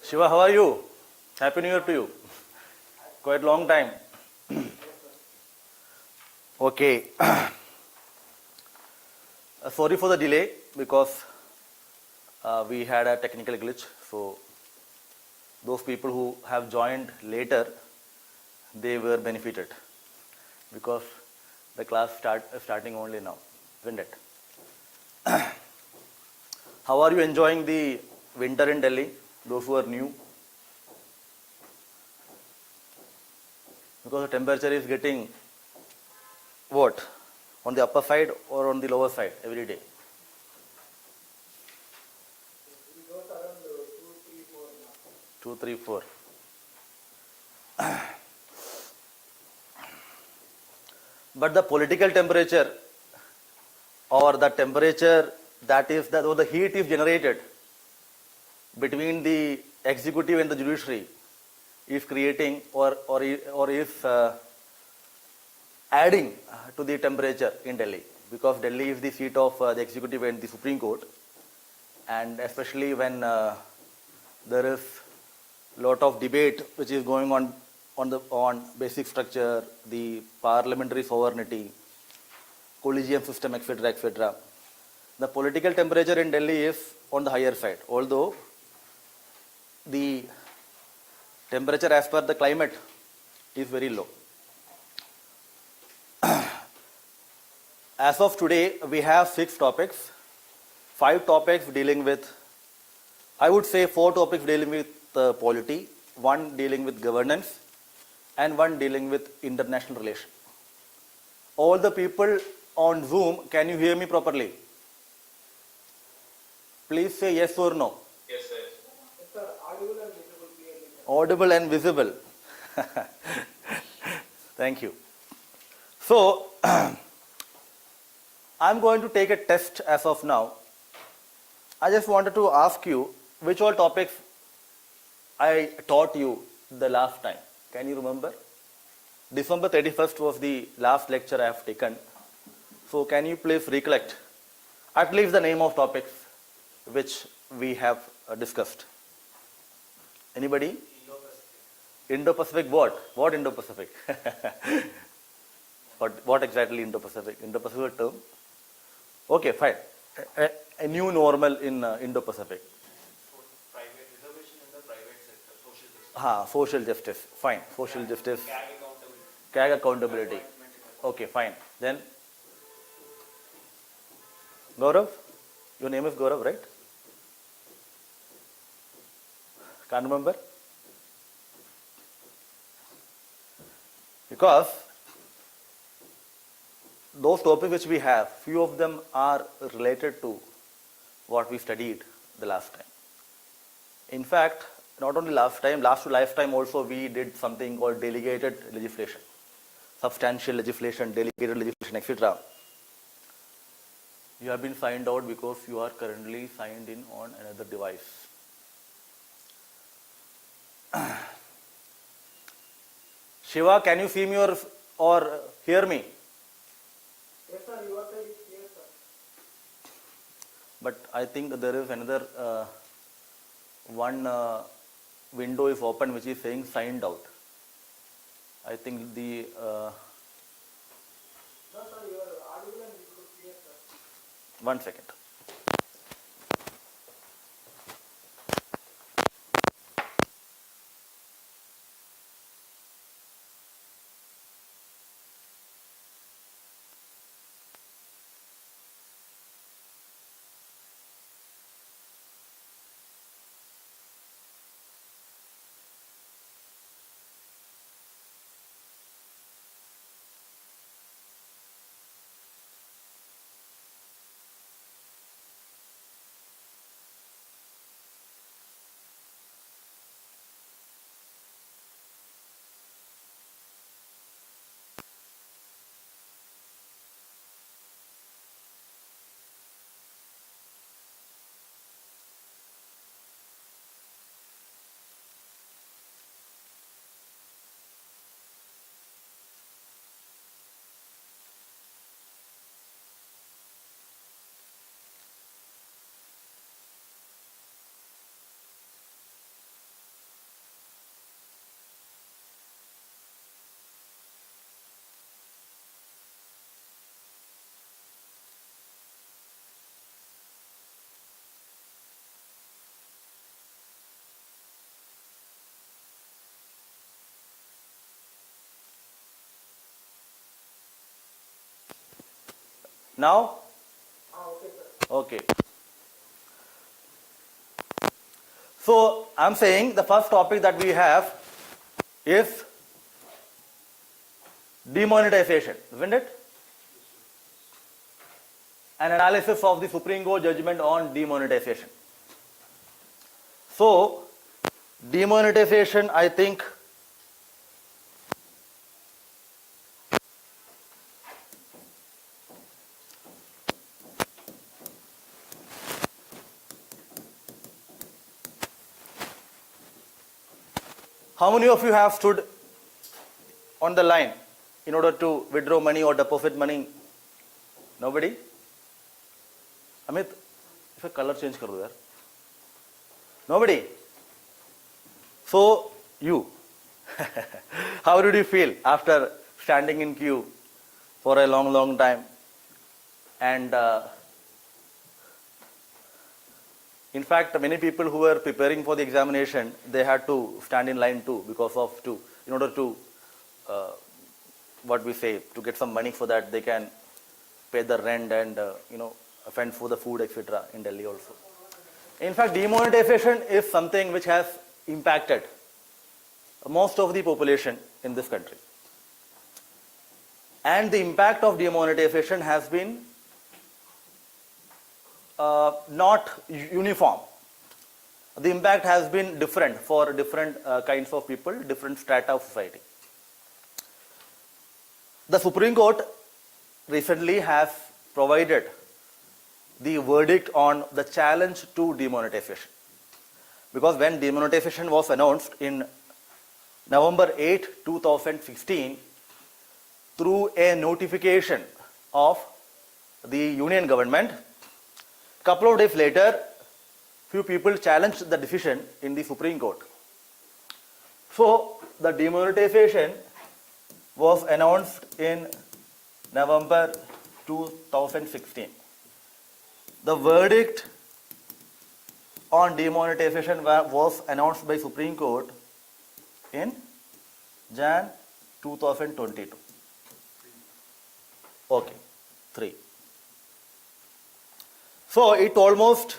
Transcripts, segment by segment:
Shiva, how are you? Happy New Year to you. Quite long time. Okay. Sorry for the delay because we had a technical glitch. So those people who have joined later, they were benefited because the class starting only now, isn't it? How are you enjoying the winter in Delhi? Those who are new? Because the temperature is getting what? On the upper side or on the lower side every day? It goes around 2, 3, 4 now. 2, 3, 4. But the political temperature or the temperature that is that or the heat is generated between the executive and the judiciary is creating or is adding to the temperature in Delhi, because Delhi is the seat of the executive and the Supreme Court, and especially when there is a lot of debate which is going on basic structure, the parliamentary sovereignty, collegium system, etc., etc. The political temperature in Delhi is on the higher side, although the temperature as per the climate is very low. As of today, we have 6 topics, 5 topics dealing with, I would say 4 topics dealing with polity, 1 dealing with governance, and 1 dealing with international relations. All the people on Zoom, can you hear me properly? Please say yes or no. Yes, sir. Yes, sir. Audible and visible clearly. Audible and visible. Thank you. So, I'm going to take a test as of now. I just wanted to ask you which all topics I taught you the last time. Can you remember? December 31st was the last lecture I have taken. So can you please recollect at least the name of topics which we have discussed? Anybody? Indo-Pacific what? What Indo-Pacific? What exactly Indo-Pacific? Indo-Pacific term? Okay, fine. A new normal in Indo-Pacific. Private reservation in the private sector, Social justice. Fine. Social justice. CAG accountability. CAG accountability. Okay, fine. Then Gaurav? Your name is Gaurav, right? Can't remember? Because those topics which we have, few of them are related to what we studied the last time. In fact, not only last to last time also we did something called delegated legislation, substantial legislation, delegated legislation, etc. You have been signed out because you are currently signed in on another device. Shiva, can you see me or hear me? Yes, sir. Your side is clear, sir. But I think there is another one window is open which is saying signed out. I think the No, sir. You are audible and visible clear, sir. 1 second. Now? Okay, sir. Okay. So I'm saying the first topic that we have is demonetization, isn't it? An analysis of the Supreme Court judgment on demonetization. So, demonetization, I think, how many of you have stood on the line in order to withdraw money or deposit money? Nobody? Amit, if a color change kar do yaar. Nobody? So, you. How did you feel after standing in queue for a long, long time? And in fact, many people who were preparing for the examination, they had to stand in line too in order to, to get some money so that they can pay the rent and, fend for the food, etc. in Delhi also. In fact, demonetization is something which has impacted most of the population in this country. And the impact of demonetization has been not uniform. The impact has been different for different kinds of people, different strata of society. The Supreme Court recently has provided the verdict on the challenge to demonetization. Because when demonetization was announced in November 8, 2016, through a notification of the union government, couple of days later, few people challenged the decision in the Supreme Court. So, the demonetization was announced in November 2016. The verdict on demonetization was announced by Supreme Court in Jan 2022. Okay, 3. So it almost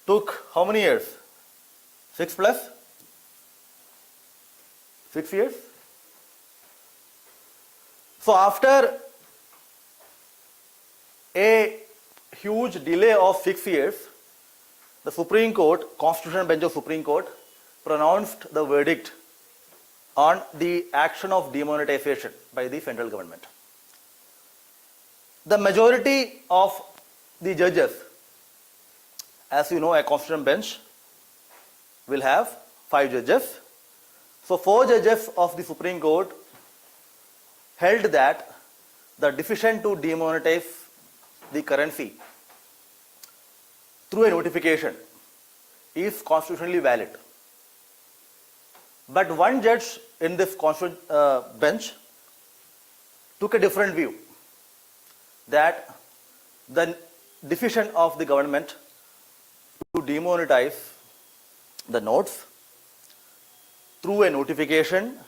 took how many years? 6 plus? 6 years? So after a huge delay of 6 years, the Supreme Court, Constitutional Bench of Supreme Court, pronounced the verdict on the action of demonetization by the central government. The majority of the judges, as you know, a Constitutional Bench will have 5 judges. So 4 judges of the Supreme Court held that the decision to demonetize the currency through a notification is constitutionally valid. But one judge in this constitutional bench took a different view, that the decision of the government to demonetize the notes through a notification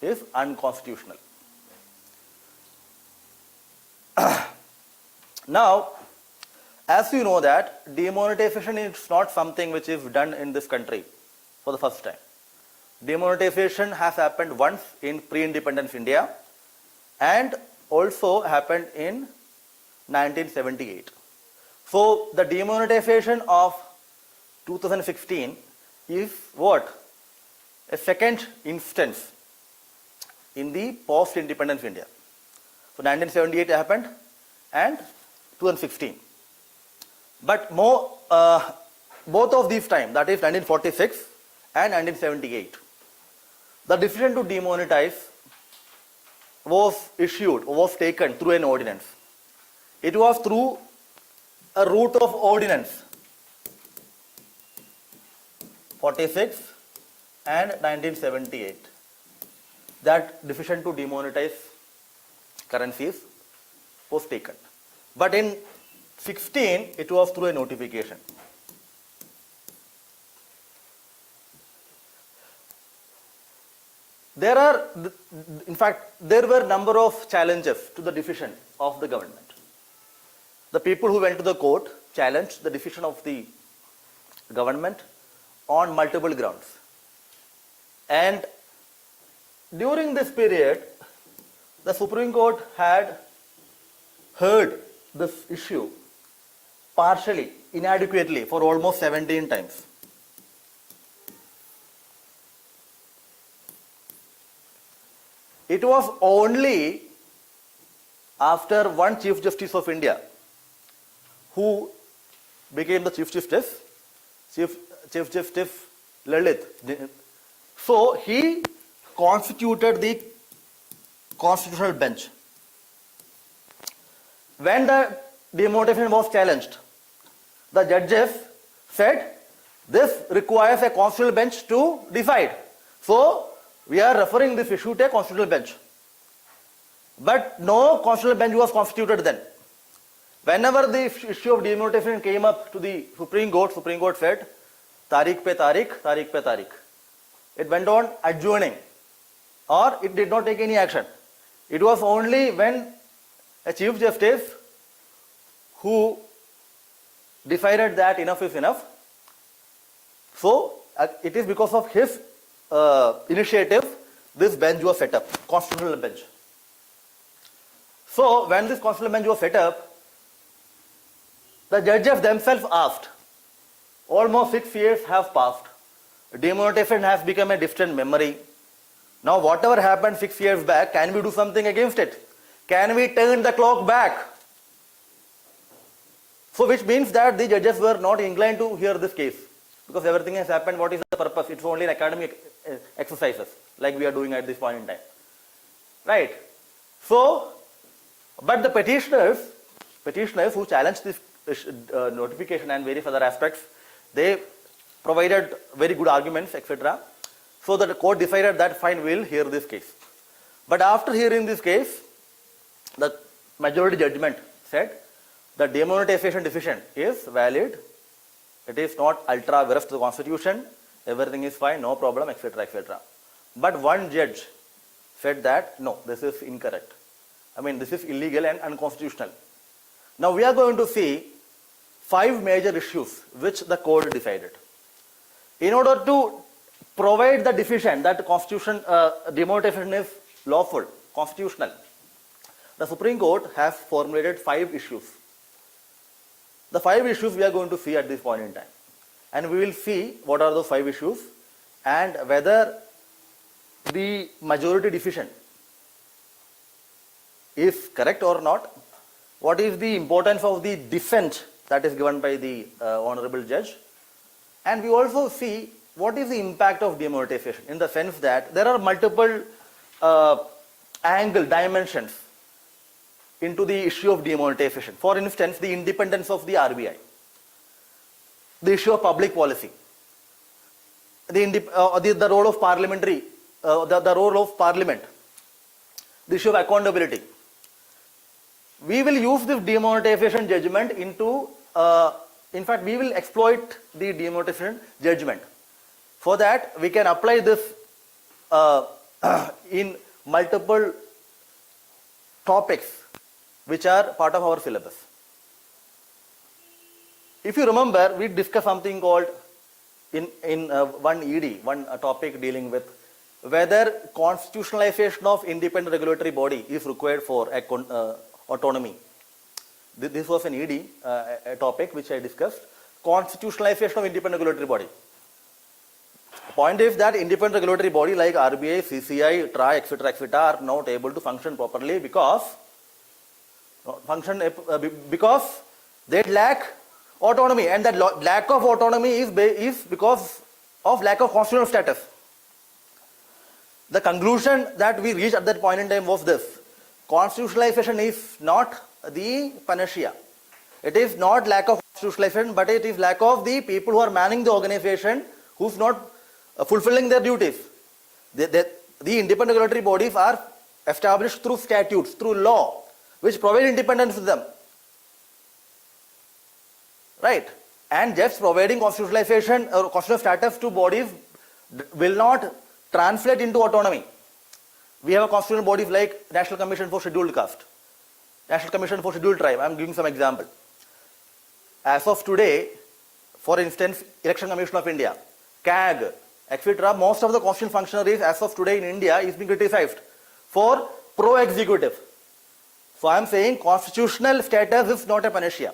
is unconstitutional. Now, as you know that demonetization is not something which is done in this country for the first time. Demonetization has happened once in pre-independence India and also happened in 1978. So the demonetization of 2016 is what? A second instance in the post-independence India. So 1978 happened and 2016. But both of these times, that is 1946 and 1978, the decision to demonetize was taken through an ordinance. It was through a route of ordinance, 46 and 1978. That decision to demonetize currencies was taken. But in 16, it was through a notification. there are, in fact, there were number of challenges to the decision of the government. The people who went to the court challenged the decision of the government on multiple grounds. And during this period, the Supreme Court had heard this issue partially, inadequately, for almost 17 times. It was only after one Chief Justice of India, who became the Chief Justice, Chief Justice Lalit. So he constituted the constitutional bench. When the demonetization was challenged, the judges said this requires a constitutional bench to decide. So we are referring this issue to a constitutional bench. But no constitutional bench was constituted then. Whenever the issue of demonetization came up to the Supreme Court said, Tariq pe Tariq, Tariq pe Tariq. It went on adjourning, or it did not take any action. It was only when a Chief Justice who decided that enough is enough. So it is because of his initiative this bench was set up, constitutional bench. So when this constitutional bench was set up, the judges themselves asked, almost 6 years have passed. Demonetization has become a distant memory. Now whatever happened 6 years back, can we do something against it? Can we turn the clock back? So which means that the judges were not inclined to hear this case. Because everything has happened, what is the purpose? It's only an academic exercises, like we are doing at this point in time. Right? So, but the petitioners who challenged this notification and various other aspects, they provided very good arguments, etc. So that the court decided that fine, we will hear this case. But after hearing this case, the majority judgment said the demonetization decision is valid. It is not ultra virus to the constitution. Everything is fine, no problem, etc., etc. But one judge said that no, this is incorrect. I mean, this is illegal and unconstitutional. Now we are going to see 5 major issues which the court decided. In order to provide the decision that the constitution demonetization is lawful, constitutional, the Supreme Court has formulated 5 issues. The 5 issues we are going to see at this point in time. And we will see what are those 5 issues and whether the majority decision is correct or not. What is the importance of the dissent that is given by the honorable judge. And we also see what is the impact of demonetization in the sense that there are multiple dimensions into the issue of demonetization. For instance, the independence of the RBI, the issue of public policy, the role of parliamentary, the role of parliament, the issue of accountability. We will use this demonetization judgment into, in fact, we will exploit the demonetization judgment. For that, we can apply this in multiple topics which are part of our syllabus. If you remember, we discussed something called in one ED, one topic dealing with whether constitutionalization of independent regulatory body is required for autonomy. This was an ED, a topic which I discussed, constitutionalization of independent regulatory body. The point is that independent regulatory body like RBI, CCI, TRAI, etc. are not able to function properly because they lack autonomy, and that lack of autonomy is because of lack of constitutional status. The conclusion that we reached at that point in time was this: constitutionalization is not the panacea. It is not lack of constitutionalization, but it is lack of the people who are manning the organization, who's not fulfilling their duties. The independent regulatory bodies are established through statutes, through law, which provide independence to them. Right? And just providing constitutionalization or constitutional status to bodies will not translate into autonomy. We have a constitutional bodies like National Commission for Scheduled Caste, National Commission for Scheduled Tribe. I am giving some example. As of today, for instance, Election Commission of India, CAG, etc., most of the constitutional functionaries as of today in India is being criticized for pro-executive. So I am saying constitutional status is not a panacea.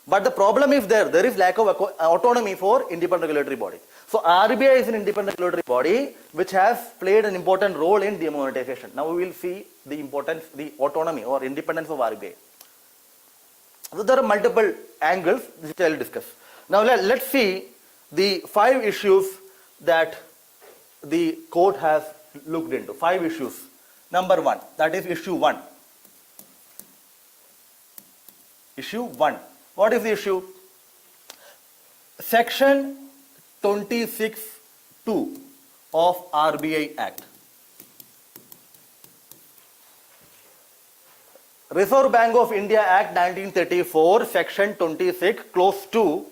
But the problem is there is lack of autonomy for independent regulatory body. So RBI is an independent regulatory body which has played an important role in demonetization. Now we will see the importance, the autonomy or independence of RBI. So there are multiple angles which I will discuss. Now let's see the 5 issues that the court has looked into. 5 issues. Number 1, that is issue 1. Issue 1. What is the issue? Section 26(2) of RBI Act. Reserve Bank of India Act 1934, Section 26, Clause 2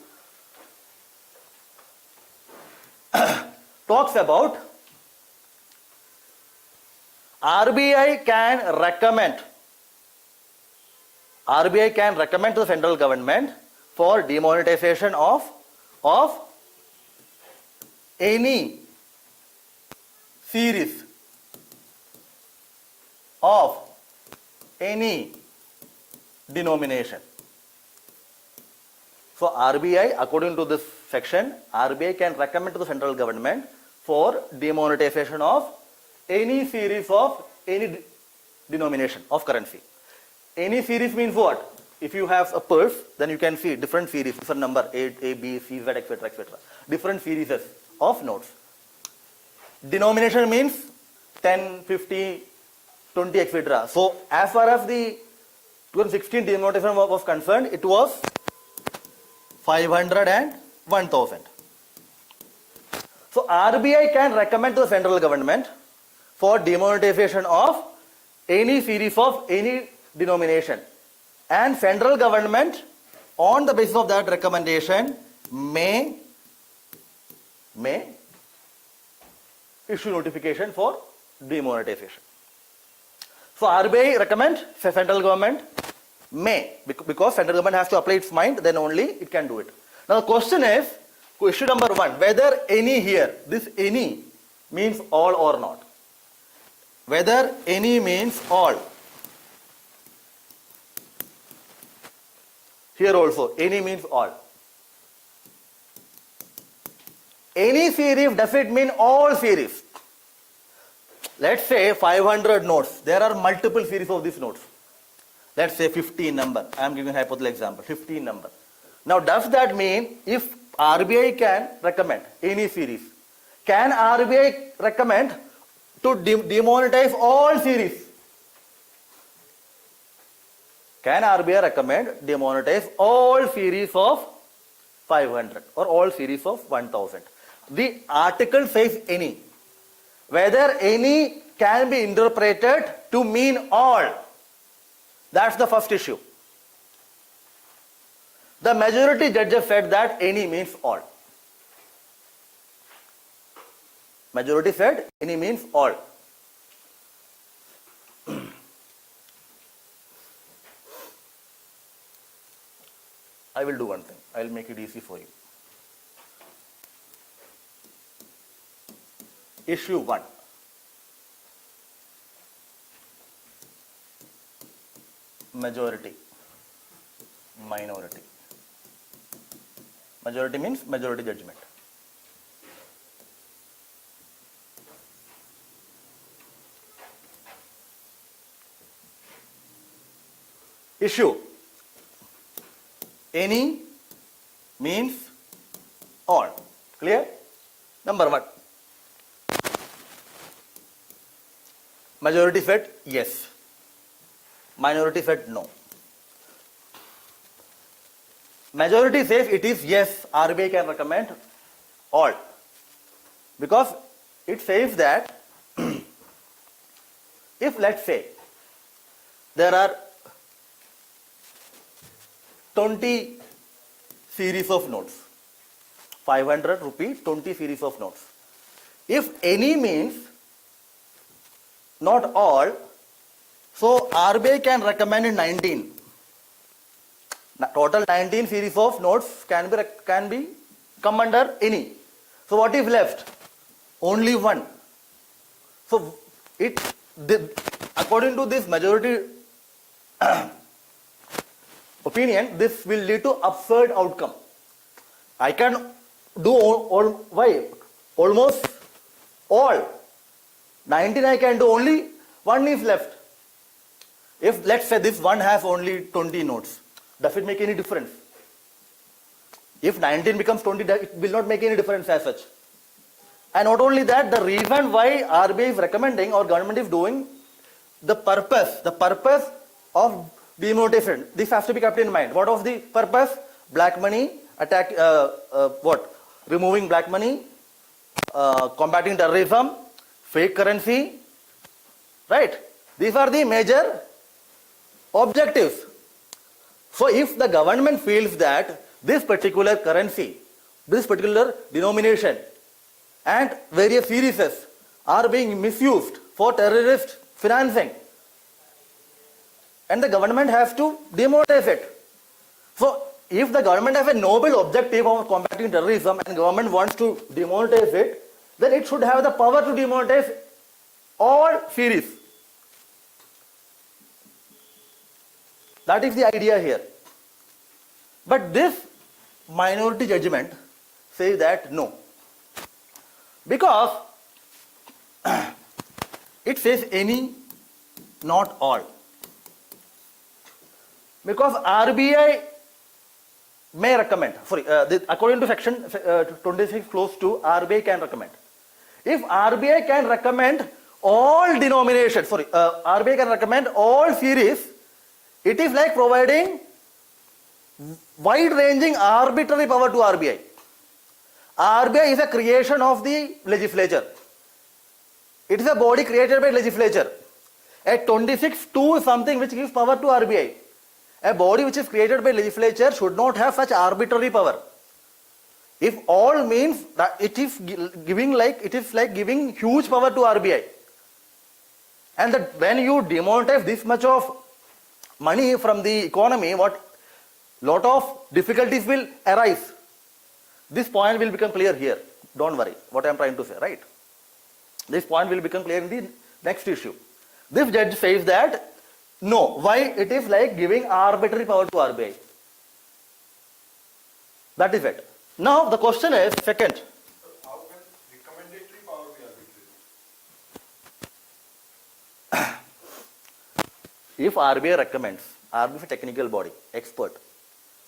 talks about RBI can recommend to the central government for demonetization of any series of any denomination. So RBI, according to this section, RBI can recommend to the central government for demonetization of any series of any denomination of currency. Any series means what? If you have a purse, then you can see different series, different number, A, B, C, Z, etc., etc. Different series of notes. Denomination means 10, 50, 20, etc. So as far as the 2016 demonetization was concerned, it was 500 and 1000. So RBI can recommend to the central government for demonetization of any series of any denomination, and central government on the basis of that recommendation may issue notification for demonetization. So RBI recommend, central government may, because central government has to apply its mind, then only it can do it. Now the question is, issue number 1, whether any here, this any means all or not. Whether any means all. Here also, any means all. Any series, does it mean all series? Let's say 500 notes. There are multiple series of these notes. Let's say 15 number. I am giving a hypothetical example. 15 number. Now, does that mean if RBI can recommend any series, can RBI recommend to demonetize all series? Can RBI recommend demonetize all series of 500 or all series of 1000? The article says any. Whether any can be interpreted to mean all. That's the first issue. The majority judges said that any means all. Majority said any means all. I will do one thing. I will make it easy for you. Issue 1. Majority, minority. Majority means majority judgment. Issue. Any means all. Clear? Number 1. Majority said yes. Minority said no. Majority says it is yes, RBI can recommend all. Because it says that if, let's say, there are 20 series of notes, 500 rupees, 20 series of notes. If any means not all. So RBI can recommend 19. Total 19 series of notes can be come under any. So what is left? Only one. So according to this majority opinion, this will lead to absurd outcome. I can do almost all. 19 I can do, only one is left. If let's say this one has only 20 notes, does it make any difference? If 19 becomes 20, it will not make any difference as such. And not only that, the reason why RBI is recommending or government is doing, the purpose of demonetization, this has to be kept in mind. What was the purpose? Black money, removing black money, combating terrorism, fake currency, right? These are the major objectives. So if the government feels that this particular currency, this particular denomination and various series are being misused for terrorist financing, and the government has to demonetize it. So if the government has a noble objective of combating terrorism and government wants to demonetize it, then it should have the power to demonetize all series. That is the idea here. But this minority judgment says that no. Because it says any, not all. Because RBI may recommend, according to section 26 clause 2, RBI can recommend. If RBI can recommend all denominations, RBI can recommend all series, it is like providing wide-ranging arbitrary power to RBI. RBI is a creation of the legislature. It is a body created by legislature. A 26(2) is something which gives power to RBI. A body which is created by legislature should not have such arbitrary power. If all means that it is like giving huge power to RBI. And that when you demonetize this much of money from the economy, lot of difficulties will arise. This point will become clear here. Don't worry what I am trying to say, right? This point will become clear in the next issue. This judge says that no, why it is like giving arbitrary power to RBI. That is it. Now the question is second. How can recommendatory power be arbitrary? If RBI recommends, RBI is a technical body, expert,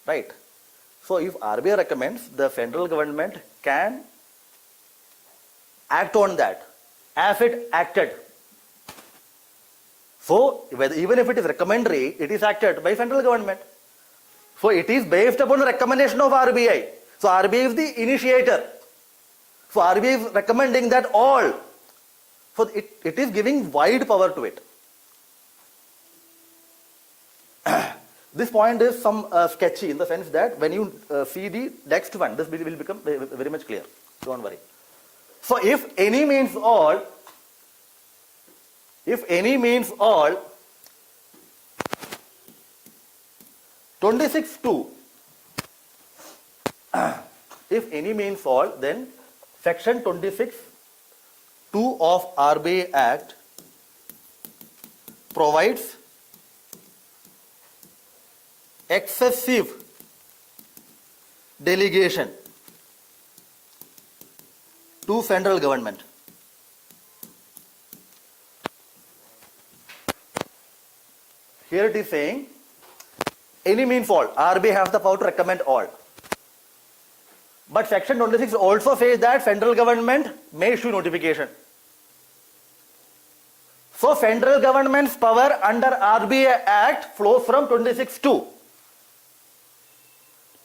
right? So if RBI recommends, the federal government can act on that as it acted. So even if it is recommendatory, it is acted by federal government. So it is based upon the recommendation of RBI. So RBI is the initiator. So RBI is recommending that all. So it is giving wide power to it. This point is some sketchy in the sense that when you see the next one, this will become very much clear. Don't worry. So if any means all, 26(2), if any means all, then section 26(2) of RBI Act provides excessive delegation to federal government. Here it is saying any means all. RBI has the power to recommend all. But section 26 also says that federal government may issue notification. So federal government's power under RBI Act flows from 26(2)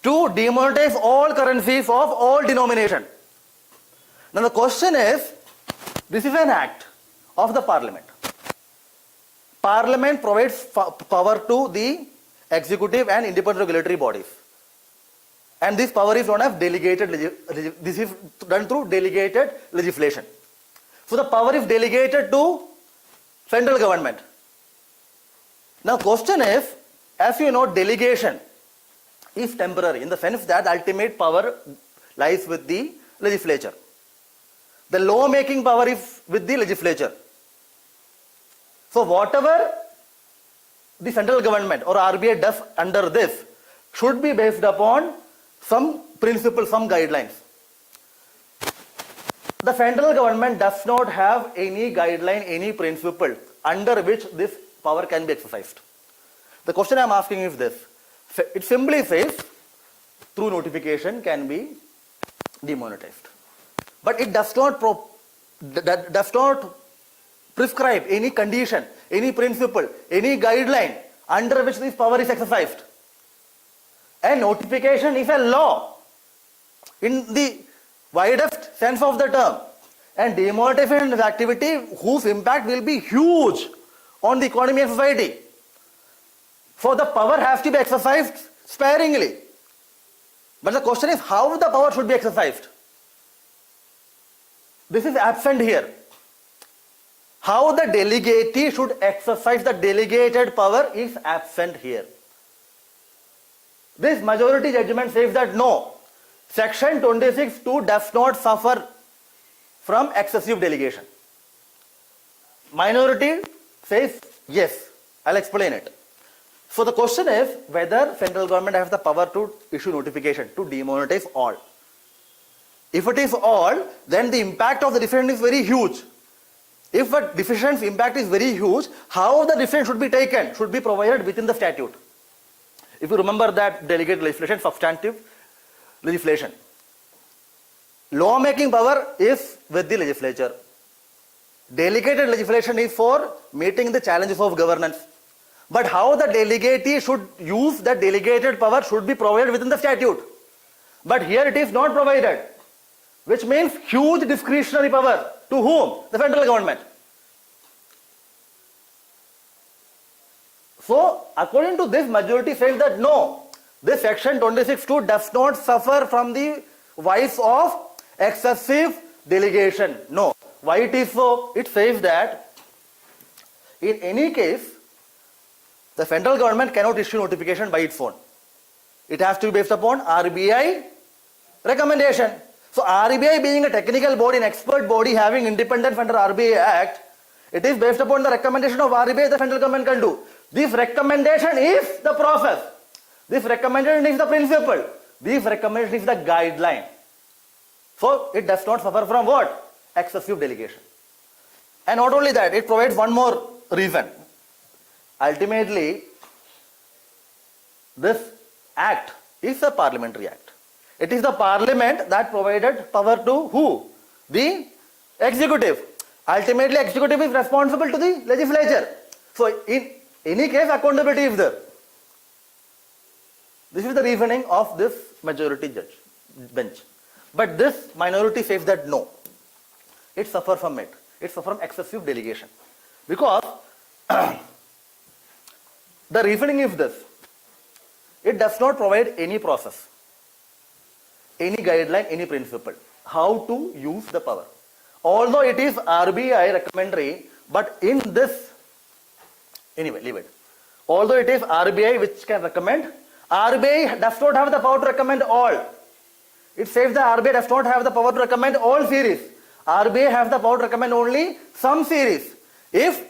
to demonetize all currencies of all denomination. Now the question is, this is an act of the parliament. Parliament provides power to the executive and independent regulatory bodies. And this power is known as delegated, this is done through delegated legislation. So the power is delegated to Central government. Now question is, as you know, delegation is temporary in the sense that ultimate power lies with the legislature. The law making power is with the legislature. So whatever the central government or RBI does under this should be based upon some principles, some guidelines. The federal government does not have any guideline, any principle under which this power can be exercised. The question I am asking is this. It simply says through notification can be demonetized. But it does not prescribe any condition, any principle, any guideline under which this power is exercised. A notification is a law in the widest sense of the term, and demonetization is activity whose impact will be huge on the economy and society. So the power has to be exercised sparingly. But the question is how the power should be exercised. This is absent here. How the delegate should exercise the delegated power is absent here. This majority judgment says that no, section 26(2) does not suffer from excessive delegation. Minority says yes. I'll explain it. So the question is whether central government has the power to issue notification to demonetize all. If it is all, then the impact of the decision is very huge. If a decision's impact is very huge, how the decision should be taken should be provided within the statute. If you remember that delegate legislation, substantive legislation. Law making power is with the legislature. Delegated legislation is for meeting the challenges of governance. But how the delegate should use the delegated power should be provided within the statute. But here it is not provided, which means huge discretionary power. To whom? The federal government. So, according to this, majority says that no, this section 26(2) does not suffer from the vice of excessive delegation. No. Why it is so? It says that in any case, the federal government cannot issue notification by its own. It has to be based upon RBI recommendation. So RBI being a technical body, an expert body having independence under RBI Act, it is based upon the recommendation of RBI the federal government can do. This recommendation is the process. This recommendation is the principle. This recommendation is the guideline. So it does not suffer from what? Excessive delegation. And not only that, it provides one more reason. Ultimately, this act is a parliamentary act. It is the parliament that provided power to who? The executive. Ultimately, executive is responsible to the legislature. So, in any case, accountability is there. This is the reasoning of this majority bench. But this minority says that no, it suffers from it. It suffers from excessive delegation. Because the reasoning is this. It does not provide any process, any guideline, any principle, how to use the power. Although it is RBI recommendatory, but in this, anyway, leave it. Although it is RBI which can recommend, RBI does not have the power to recommend all. It says that RBI does not have the power to recommend all series. RBI has the power to recommend only some series. If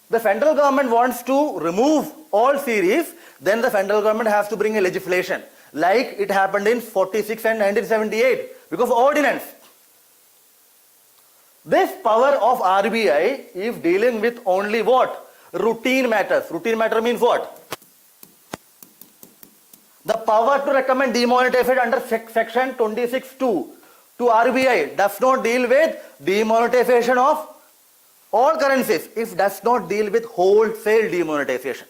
the federal government wants to remove all series, then the federal government has to bring a legislation, like it happened in 46 and 1978, because ordinance. This power of RBI is dealing with only what? Routine matters. Routine matter means what? The power to recommend demonetization under section 26(2) to RBI does not deal with demonetization of all currencies. It does not deal with wholesale demonetization.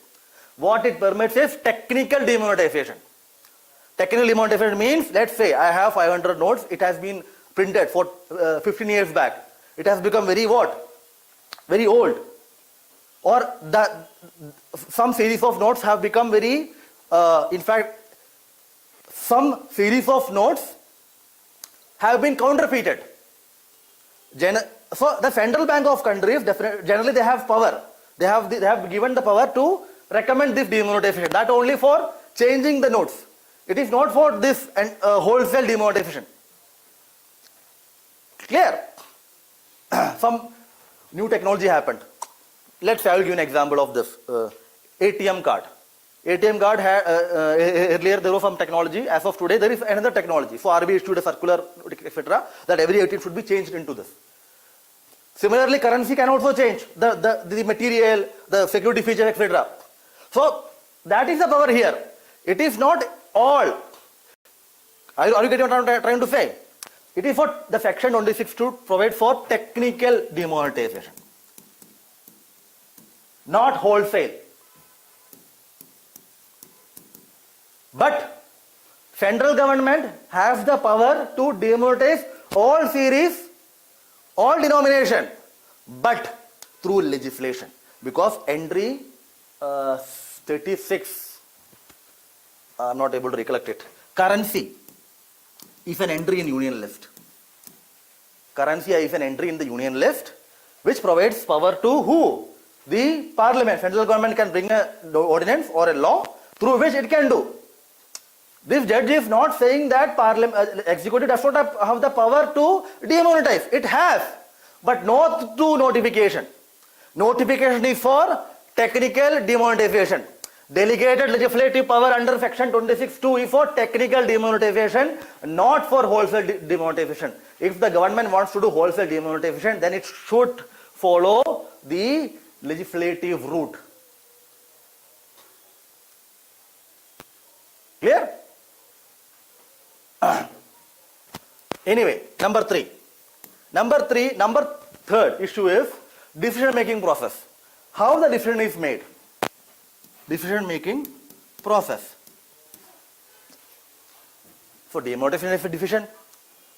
What it permits is technical demonetization. Technical demonetization means, let's say I have 500 notes, it has been printed for 15 years back. It has become very what? Very old. Or some series of notes have become very, in fact, some series of notes have been counterfeited. so the central bank of countries generally they have power. They have given the power to recommend this demonetization. That only for changing the notes. It is not for this wholesale demonetization. Clear? Some new technology happened. Let's say I will give an example of this. ATM card. ATM card had earlier there was some technology. As of today there is another technology. So RBI issued a circular, etc. that every ATM should be changed into this. Similarly, currency can also change the material, the security features, etc. So that is the power here. It is not all. Are you getting what I am trying to say? It is for the section 26 to provide for technical demonetization, not wholesale. But central government has the power to demonetize all series, all denomination, but through legislation. Because entry 36, I am not able to recollect it. Currency is an entry in union list. Currency is an entry in the union list which provides power to who? The parliament. Central government can bring an ordinance or a law through which it can do. This judge is not saying that executive does not have the power to demonetize. It has, but not through notification. Notification is for technical demonetization. Delegated legislative power under section 26(2) is for technical demonetization, not for wholesale demonetization. If the government wants to do wholesale demonetization, then it should follow the legislative route. Clear? Anyway, number third issue is decision making process. How the decision is made? Decision making process. So demonetization is a decision.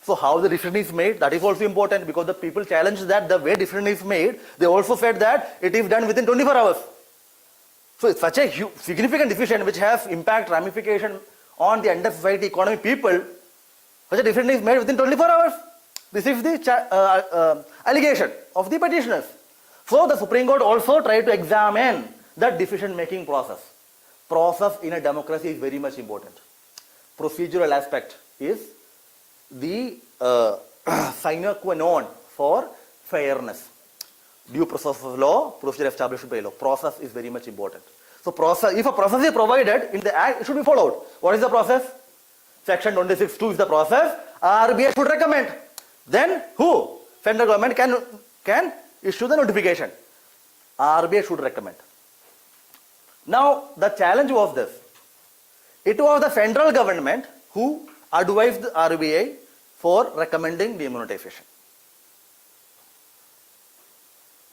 So how the decision is made, that is also important, because the people challenged that the way decision is made, they also said that it is done within 24 hours. So it's such a significant decision which has impact, ramification on the entire society, economy, people. Such a decision is made within 24 hours. This is the allegation of the petitioners. So the Supreme Court also tried to examine that decision making process. Process in a democracy is very much important. Procedural aspect is the sine qua non for fairness. Due process of law, procedure established by law. Process is very much important. So process, if a process is provided in the act, it should be followed. What is the process? Section 26(2) is the process. RBI should recommend. Then who? Central government can issue the notification. RBI should recommend. Now the challenge was this. It was the central government who advised the RBI for recommending demonetization.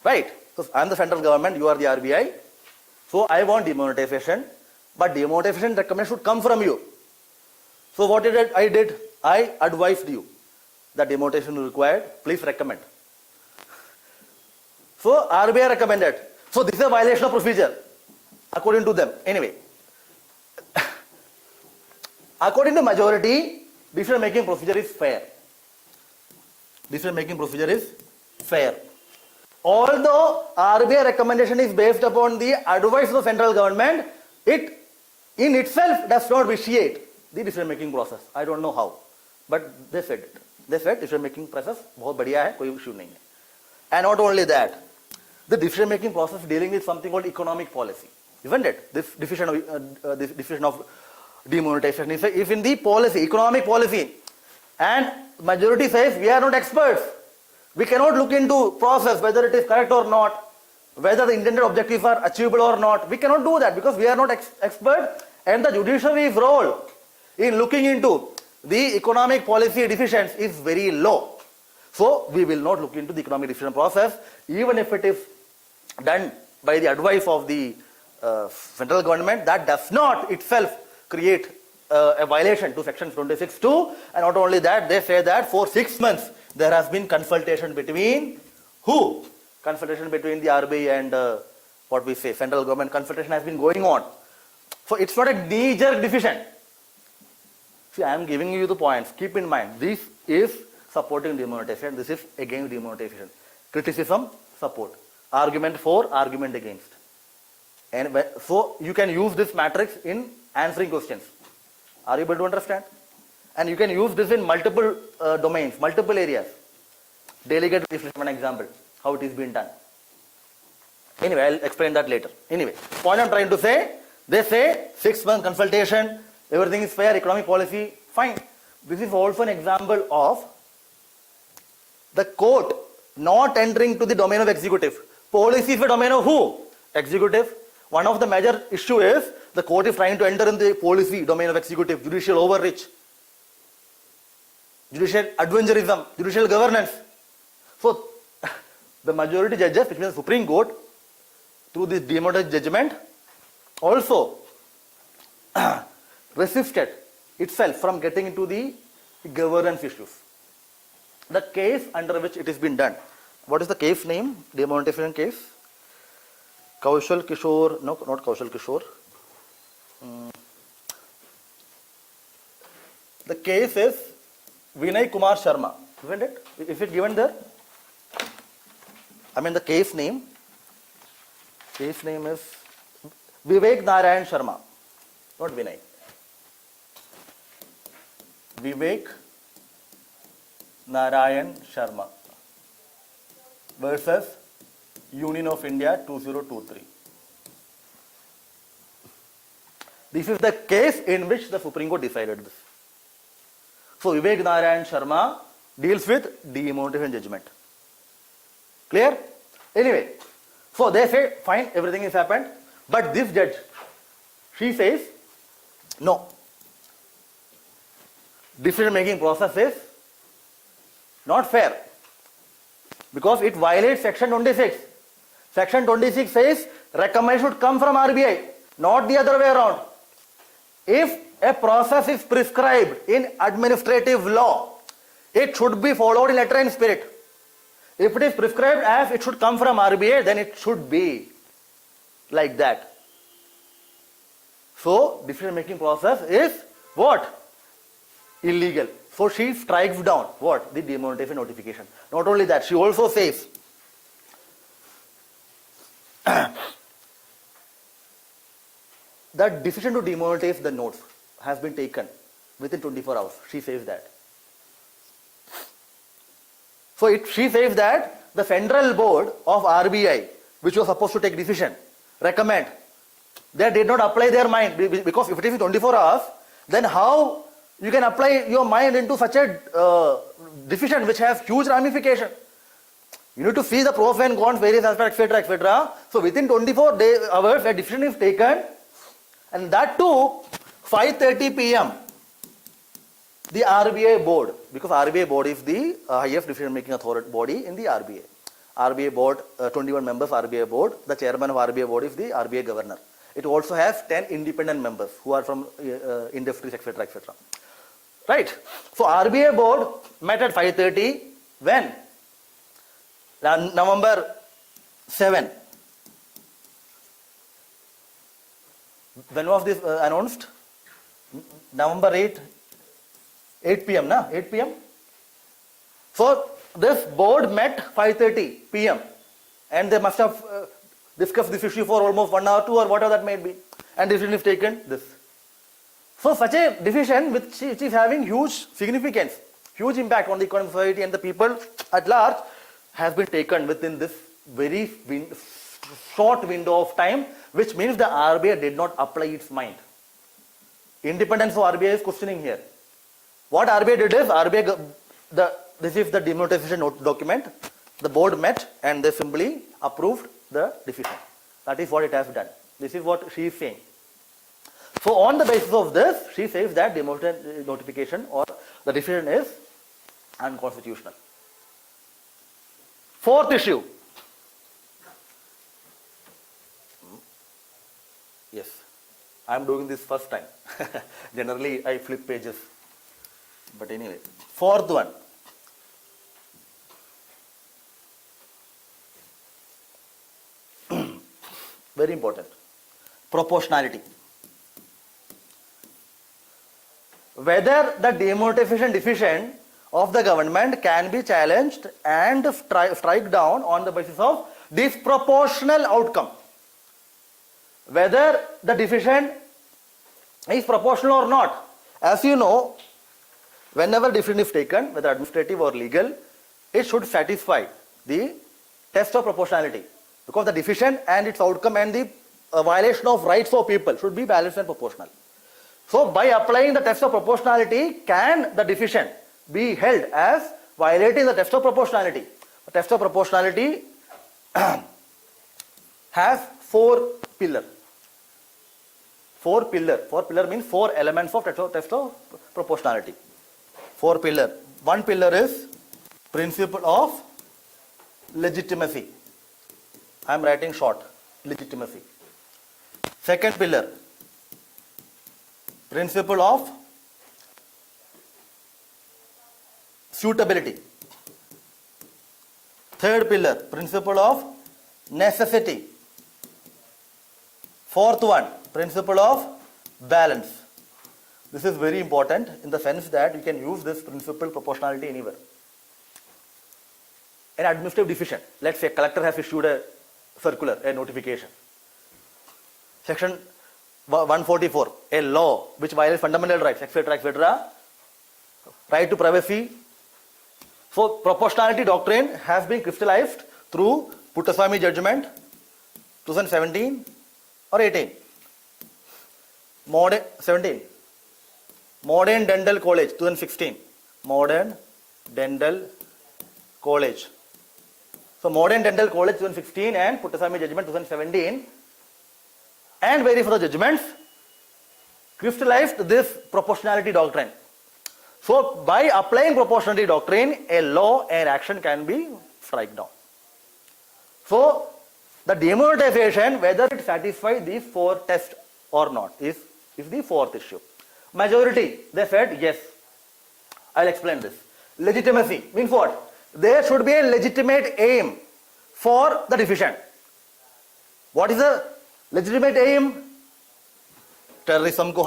Right? So I am the central government, you are the RBI. So I want demonetization, but demonetization recommendation should come from you. So what did I did? I advised you that demonetization is required, please recommend. So RBI recommended. So this is a violation of procedure, according to them. Anyway, according to majority, decision making procedure is fair. Decision making procedure is fair. Although RBI recommendation is based upon the advice of the central government, it in itself does not vitiate the decision making process. I don't know how, but they said it. They said decision making process बहुत बढ़िया है, कोई issue नहीं है. And not only that, the decision making process dealing with something called economic policy, isn't it? This decision of demonetization is in the policy, economic policy, and majority says we are not experts. We cannot look into process whether it is correct or not, whether the intended objectives are achievable or not. We cannot do that because we are not experts, and the judiciary's role in looking into the economic policy decisions is very low. So we will not look into the economic decision process, even if it is done by the advice of the central government. That does not itself create a violation to section 26(2). And not only that, they say that for 6 months there has been consultation between who? Consultation between the RBI and what we say, central government. Consultation has been going on. So it's not a knee-jerk decision. See, I am giving you the points. Keep in mind, this is supporting demonetization. This is against demonetization. criticism, support, argument for, argument against. And so you can use this matrix in answering questions. Are you able to understand? And you can use this in multiple domains, multiple areas. Delegate one example, how it is being done. Anyway, I'll explain that later. Anyway, point I'm trying to say, they say 6-month consultation, everything is fair, economic policy, fine. This is also an example of the court not entering to the domain of executive. Policy is a domain of who? Executive. One of the major issue is the court is trying to enter in the policy domain of executive, judicial overreach, judicial adventurism, judicial governance. So the majority judges, which means the Supreme Court, through this demonetized judgment, also resisted itself from getting into the governance issues. The case under which it has been done. What is the case name? Demonetization case. Kaushal Kishore, no, not Kaushal Kishore. The case is Vinay Kumar Sharma, isn't it? Is it given there? I mean the case name. Case name is Vivek Narayan Sharma, not Vinay. Vivek Narayan Sharma versus Union of India 2023. This is the case in which the Supreme Court decided this. So Vivek Narayan Sharma deals with demonetization judgment. Clear? Anyway, so they say fine, everything has happened, but this judge, she says no. Decision making process is not fair because it violates section 26. Section 26 says recommendation should come from RBI, not the other way around. If a process is prescribed in administrative law, it should be followed in letter and spirit. If it is prescribed as it should come from RBI, then it should be like that. So decision making process is what? Illegal. So she strikes down what? The demonetization notification. Not only that, she also says that decision to demonetize the notes has been taken within 24 hours. She says that. So she says that the central board of RBI, which was supposed to take decision, recommend, they did not apply their mind, because if it is 24 hours, then how you can apply your mind into such a decision which has huge ramification. You need to see the pros and cons, various aspects, etc., etc. So within 24 hours, a decision is taken, and that too, 5:30 p.m. The RBI board, because RBI board is the highest decision-making authority body in the RBI. RBI board, 21 members RBI board. The chairman of RBI board is the RBI governor. It also has 10 independent members who are from industries, etc., etc. Right. So RBI board met at 5:30 when? November 7. When was this announced? November 8 p.m. na? 8 p.m. So this board met 5:30 p.m. and they must have discussed this issue for almost 1 hour, 2 or whatever that may be, and decision is taken this. So such a decision which is having huge significance, huge impact on the economic society and the people at large has been taken within this very short window of time, which means the RBI did not apply its mind. Independence of RBI is questioning here. What RBI did is, this is the demonetization document, the board met and they simply approved the decision. That is what it has done. This is what she is saying. So on the basis of this, she says that demonetization notification or the decision is unconstitutional. Fourth issue. Yes, I am doing this first time. Generally, I flip pages. But anyway, fourth one. Very important. Proportionality. Whether the demonetization decision of the government can be challenged and strike down on the basis of disproportional outcome. Whether the decision is proportional or not. As you know, whenever decision is taken, whether administrative or legal, it should satisfy the test of proportionality. Because the decision and its outcome and the violation of rights of people should be balanced and proportional. So by applying the test of proportionality, can the decision be held as violating the test of proportionality? The test of proportionality has four pillars. Four pillar means four elements of test of proportionality. Four pillar. One pillar is principle of legitimacy. I am writing short. Legitimacy. Second pillar, principle of suitability. Third pillar, principle of necessity. Fourth one, principle of balance. This is very important in the sense that you can use this principle proportionality anywhere. An administrative decision, let's say collector has issued a circular, a notification. Section 144, a law which violates fundamental rights, etc., etc., right to privacy. So proportionality doctrine has been crystallized through Puttaswamy judgment 2017 or 18. Modern Dental College 2016. Modern Dental College. So Modern Dental College 2016 and Puttaswamy judgment 2017 and various other judgments crystallized this proportionality doctrine. So by applying proportionality doctrine, a law and action can be struck down. So the demonetization, whether it satisfies these four tests or not, is the fourth issue. Majority, they said yes. I'll explain this. Legitimacy means what? There should be a legitimate aim for the decision. What is the legitimate aim? Terrorism को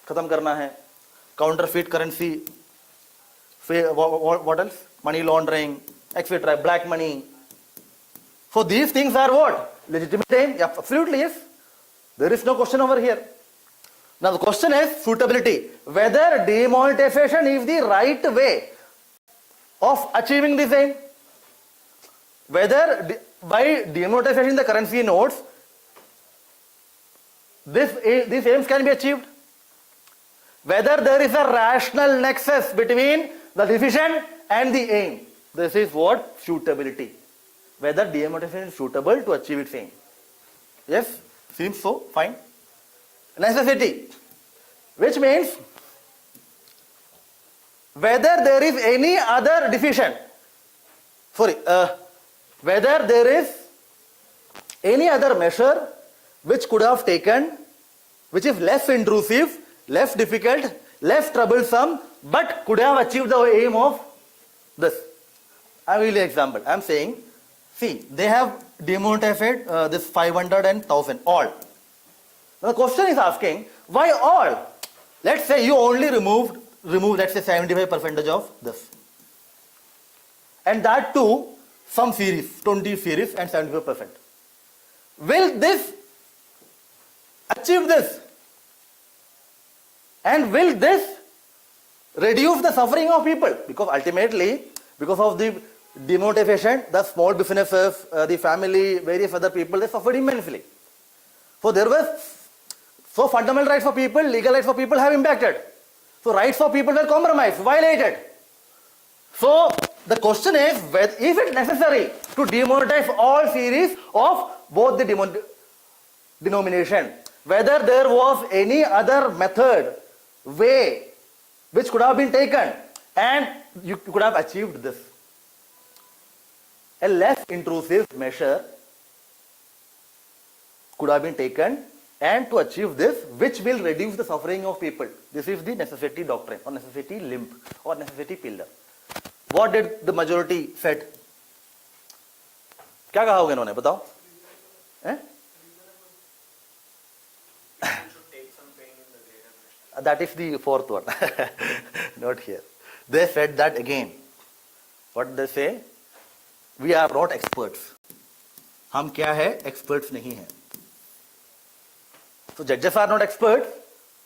खत्म करना है, counterfeit currency, what else? Money laundering, etc. Black money. So these things are what? Legitimate aim? Yeah, absolutely yes. There is no question over here. Now the question is suitability. Whether demonetization is the right way of achieving this aim. Whether by demonetization the currency notes, these aims can be achieved. Whether there is a rational nexus between the decision and the aim. This is what? Suitability. Whether demonetization is suitable to achieve its aim. Yes? Seems so? Fine. Necessity. Which means whether there is any other decision. Whether there is any other measure which could have taken, which is less intrusive, less difficult, less troublesome, but could have achieved the aim of this. I will give you an example. I am saying, see, they have demonetized this 500 and 1000, all. Now the question is asking, why all? Let's say you only remove let's say 75% of this. And that too, some series, 20 series and 75%. Will this achieve this? And will this reduce the suffering of people? Because ultimately, because of the demonetization, the small businesses, the family, various other people, they suffered immensely. So fundamental rights for people, legal rights for people have impacted. So rights for people were compromised, violated. So the question is, is it necessary to demonetize all series of both the denomination? Whether there was any other method, way, which could have been taken and you could have achieved this. A less intrusive measure could have been taken and to achieve this, which will reduce the suffering of people. This is the necessity doctrine or necessity limb or necessity pillar. What did the majority said? क्या कहा होगा इन्होंने बताओ? Should take some pain in the greater national. That is the fourth one. Not here. they said that again. What they say? We are not experts. हम क्या है? Experts नहीं हैं. So judges are not experts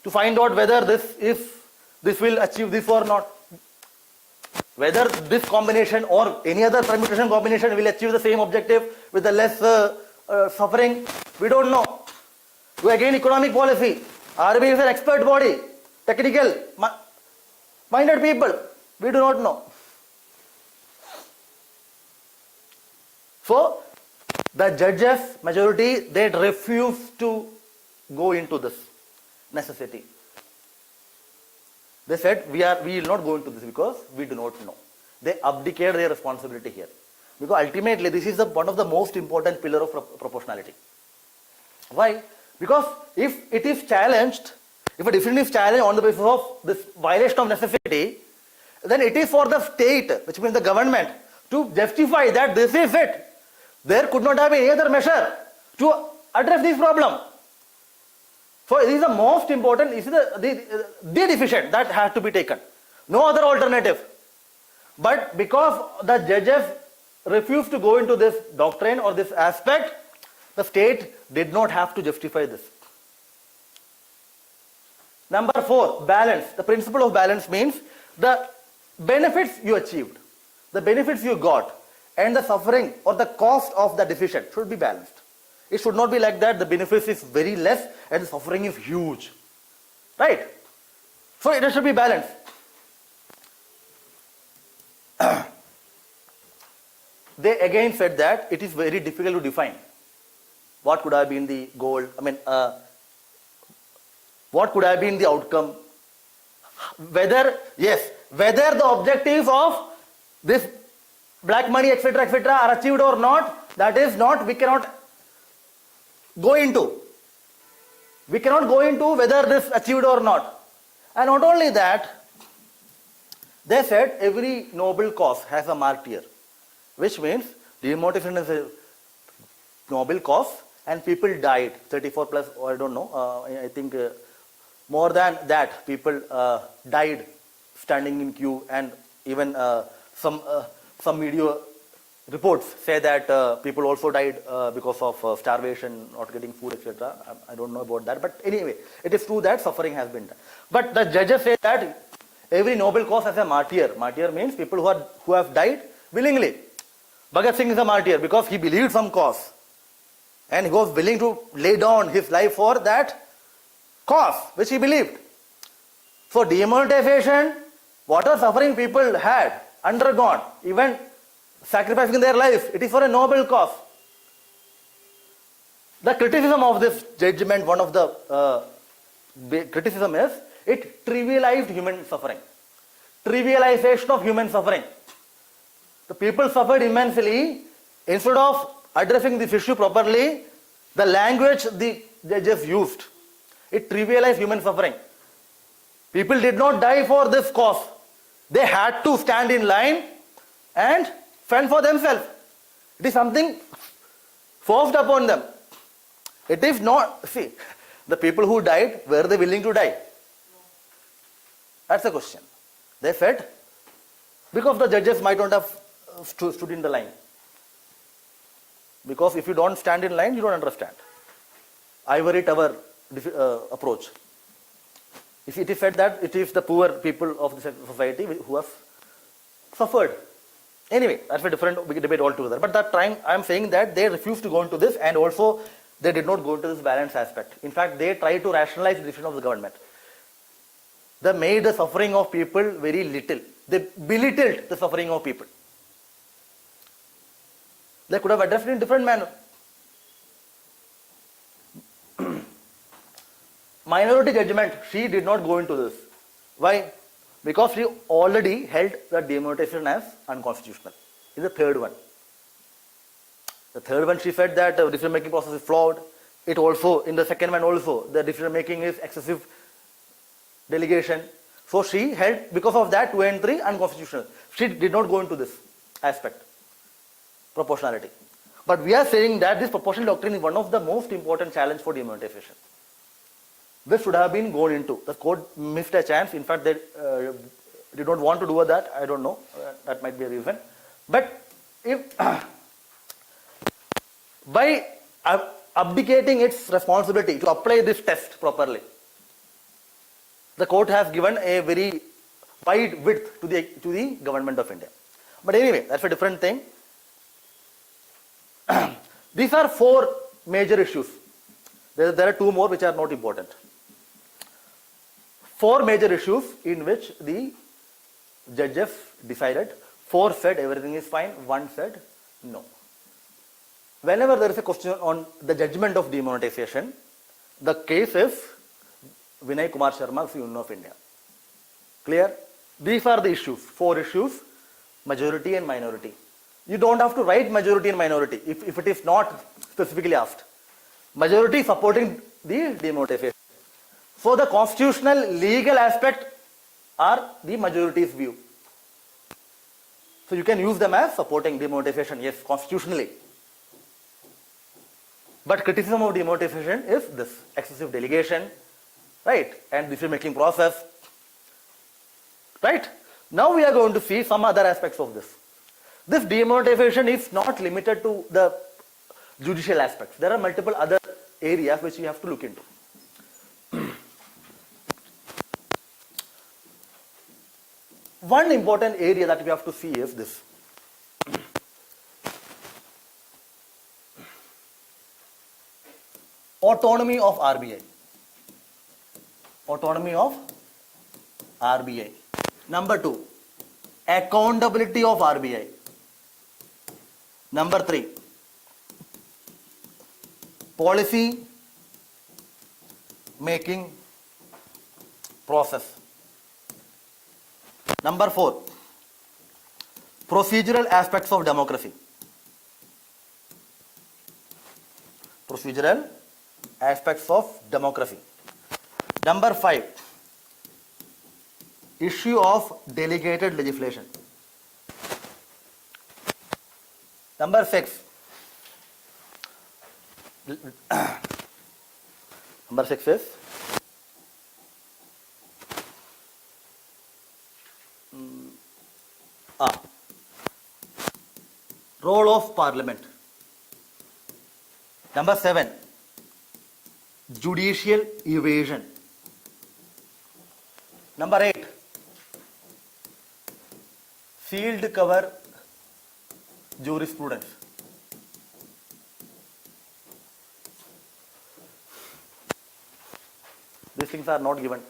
to find out whether this will achieve this or not. Whether this combination or any other permutation combination will achieve the same objective with the less suffering, we don't know. So again, economic policy. RBI is an expert body, technical, minded people. We do not know. So the judges majority, they refuse to go into this necessity. They said we will not go into this because we do not know. They abdicate their responsibility here. Because ultimately this is one of the most important pillar of proportionality. Why? Because if it is challenged, if a decision is challenged on the basis of this violation of necessity, then it is for the state, which means the government, to justify that this is it. There could not have been any other measure to address this problem. So it is the most important, it is the decision that has to be taken. No other alternative. But because the judges refused to go into this doctrine or this aspect, the state did not have to justify this. Number 4, balance. The principle of balance means the benefits you achieved, the benefits you got, and the suffering or the cost of the decision should be balanced. It should not be like that the benefits is very less and the suffering is huge. Right? So it should be balanced. They again said that it is very difficult to define what could have been the goal, what could have been the outcome, whether the objectives of this black money, etc., are achieved or not, that is not, we cannot go into. We cannot go into whether this achieved or not. And not only that, they said every noble cause has a martyr, which means demonetization is a noble cause and people died, 34 plus, or I don't know, I think more than that, people died standing in queue, and even some media reports say that people also died because of starvation, not getting food, etc. I don't know about that, but anyway, it is true that suffering has been done. But the judges say that every noble cause has a martyr. Martyr means people who have died willingly. Bhagat Singh is a martyr because he believed some cause, and he was willing to lay down his life for that cause which he believed. So demonetization, whatever suffering people had undergone, even sacrificing their life, it is for a noble cause. The criticism of this judgment, one of the criticism is, it trivialized human suffering. Trivialization of human suffering. The people suffered immensely. Instead of addressing this issue properly, the language the judges used, it trivialized human suffering. People did not die for this cause. They had to stand in line and fend for themselves. It is something forced upon them. It is not, see, the people who died, were they willing to die? That's the question. They said, because the judges might not have stood in the line. Because if you don't stand in line, you don't understand. Ivory tower approach. If it is said that it is the poor people of the society who have suffered. Anyway, that's a different debate altogether. But that time, I am saying that they refused to go into this, and also they did not go into this balance aspect. In fact, they tried to rationalize the decision of the government. They made the suffering of people very little. They belittled the suffering of people. They could have addressed it in a different manner. Minority judgment, she did not go into this. Why? Because she already held the demonetization as unconstitutional. In the third one. The third one, she said that the decision making process is flawed. It also, in the second one also, the decision making is excessive delegation. So she held, because of that, 2 and 3 unconstitutional. She did not go into this aspect, proportionality. But we are saying that this proportional doctrine is one of the most important challenge for demonetization. This should have been gone into. The court missed a chance. In fact, they They don't want to do that, I don't know, that might be a reason. But if by abdicating its responsibility to apply this test properly, the court has given a very wide width to the government of India. But anyway, that's a different thing. These are 4 major issues. There are 2 more which are not important. 4 major issues in which the judges decided. 4 said everything is fine, 1 said no. Whenever there is a question on the judgment of demonetization, the case is Vinay Kumar Sharma's Union of India. Clear? These are the issues, 4 issues, majority and minority. You don't have to write majority and minority if it is not specifically asked. Majority supporting the demonetization. So the constitutional legal aspect are the majority's view. So you can use them as supporting demonetization, yes, constitutionally. But criticism of demonetization is this excessive delegation, right, and decision-making process, right. Now we are going to see some other aspects of this. This demonetization is not limited to the judicial aspects. There are multiple other areas which you have to look into. One important area that we have to see is this. Autonomy of RBI. Autonomy of RBI. Number 2, accountability of RBI. Number 3, policy making process. Number 4, procedural aspects of democracy. Procedural aspects of democracy. Number 5, issue of delegated legislation. Number 6, number 6 is role of parliament. Number 7, judicial evasion. Number 8, sealed cover jurisprudence. These things are not given.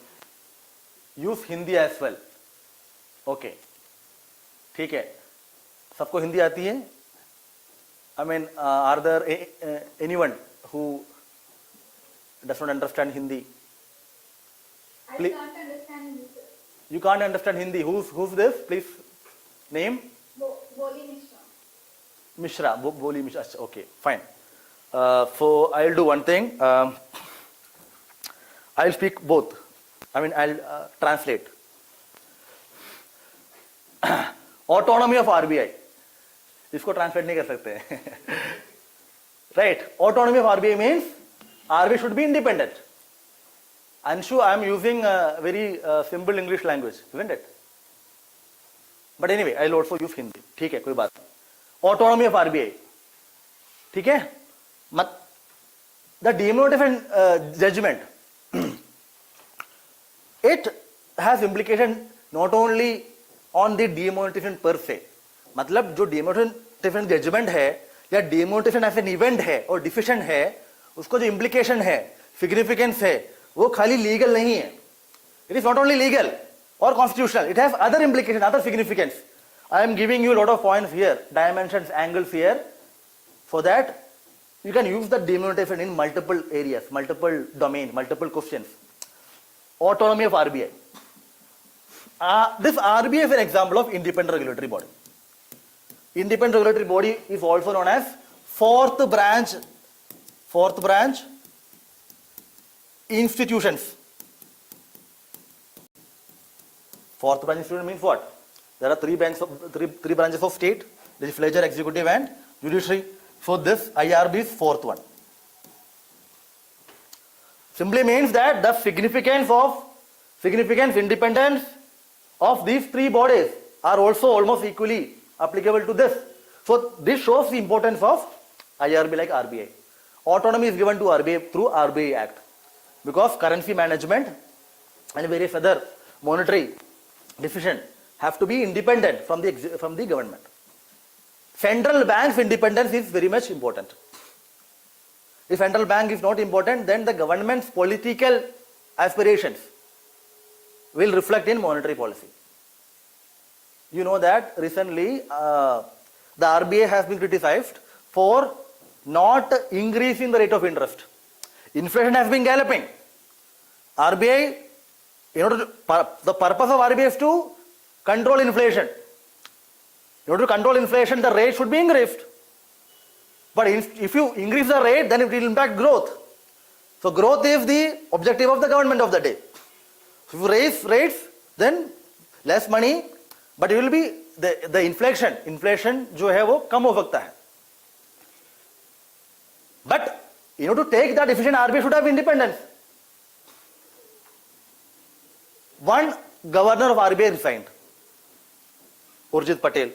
Use Hindi as well. Okay. ठीक है. सबको हिंदी आती है? I mean, are there anyone who does not understand Hindi? I can't understand Hindi, sir. You can't understand Hindi. Who's this? Please name. Boli Mishra. Mishra. Boli Mishra. Okay, fine. So I'll do one thing. I'll speak both. I mean, I'll translate. Autonomy of RBI. इसको translate नहीं कर सकते. Right. Autonomy of RBI means RBI should be independent. Anshu, I am using a very simple English language, isn't it? But anyway, I'll also use Hindi. ठीक है, कोई बात नहीं. Autonomy of RBI. ठीक है? The demonetization judgment, it has implication not only on the demonetization per se. मतलब जो demonetization judgment है या demonetization as an event है और decision है, उसको जो implication है, significance है, वो खाली legal नहीं है. It is not only legal or constitutional. It has other implications, other significance. I am giving you a lot of points here, dimensions, angles here, so that you can use the demonetization in multiple areas, multiple domains, multiple questions. Autonomy of RBI. This RBI is an example of independent regulatory body. Independent regulatory body is also known as fourth branch institutions. Fourth branch institution means what? There are three branches of state: legislature, executive, and judiciary. So this IRB is fourth one. Simply means that the significance, independence, of these three bodies are also almost equally applicable to this. So this shows the importance of IRB like RBI. Autonomy is given to RBI through RBI Act because currency management and various other monetary decisions have to be independent from the government. Central bank's independence is very much important. If central bank is not important, then the government's political aspirations will reflect in monetary policy. You know that recently the RBI has been criticized for not increasing the rate of interest. Inflation has been galloping. RBI, the purpose of RBI is to control inflation. In order to control inflation, the rate should be increased. But if you increase the rate, then it will impact growth. So growth is the objective of the government of the day. If you raise rates, then less money, but it will be the inflation जो है वो कम हो सकता है. But in order to take that decision, RBI should have independence. One governor of RBI resigned, Urjit Patel.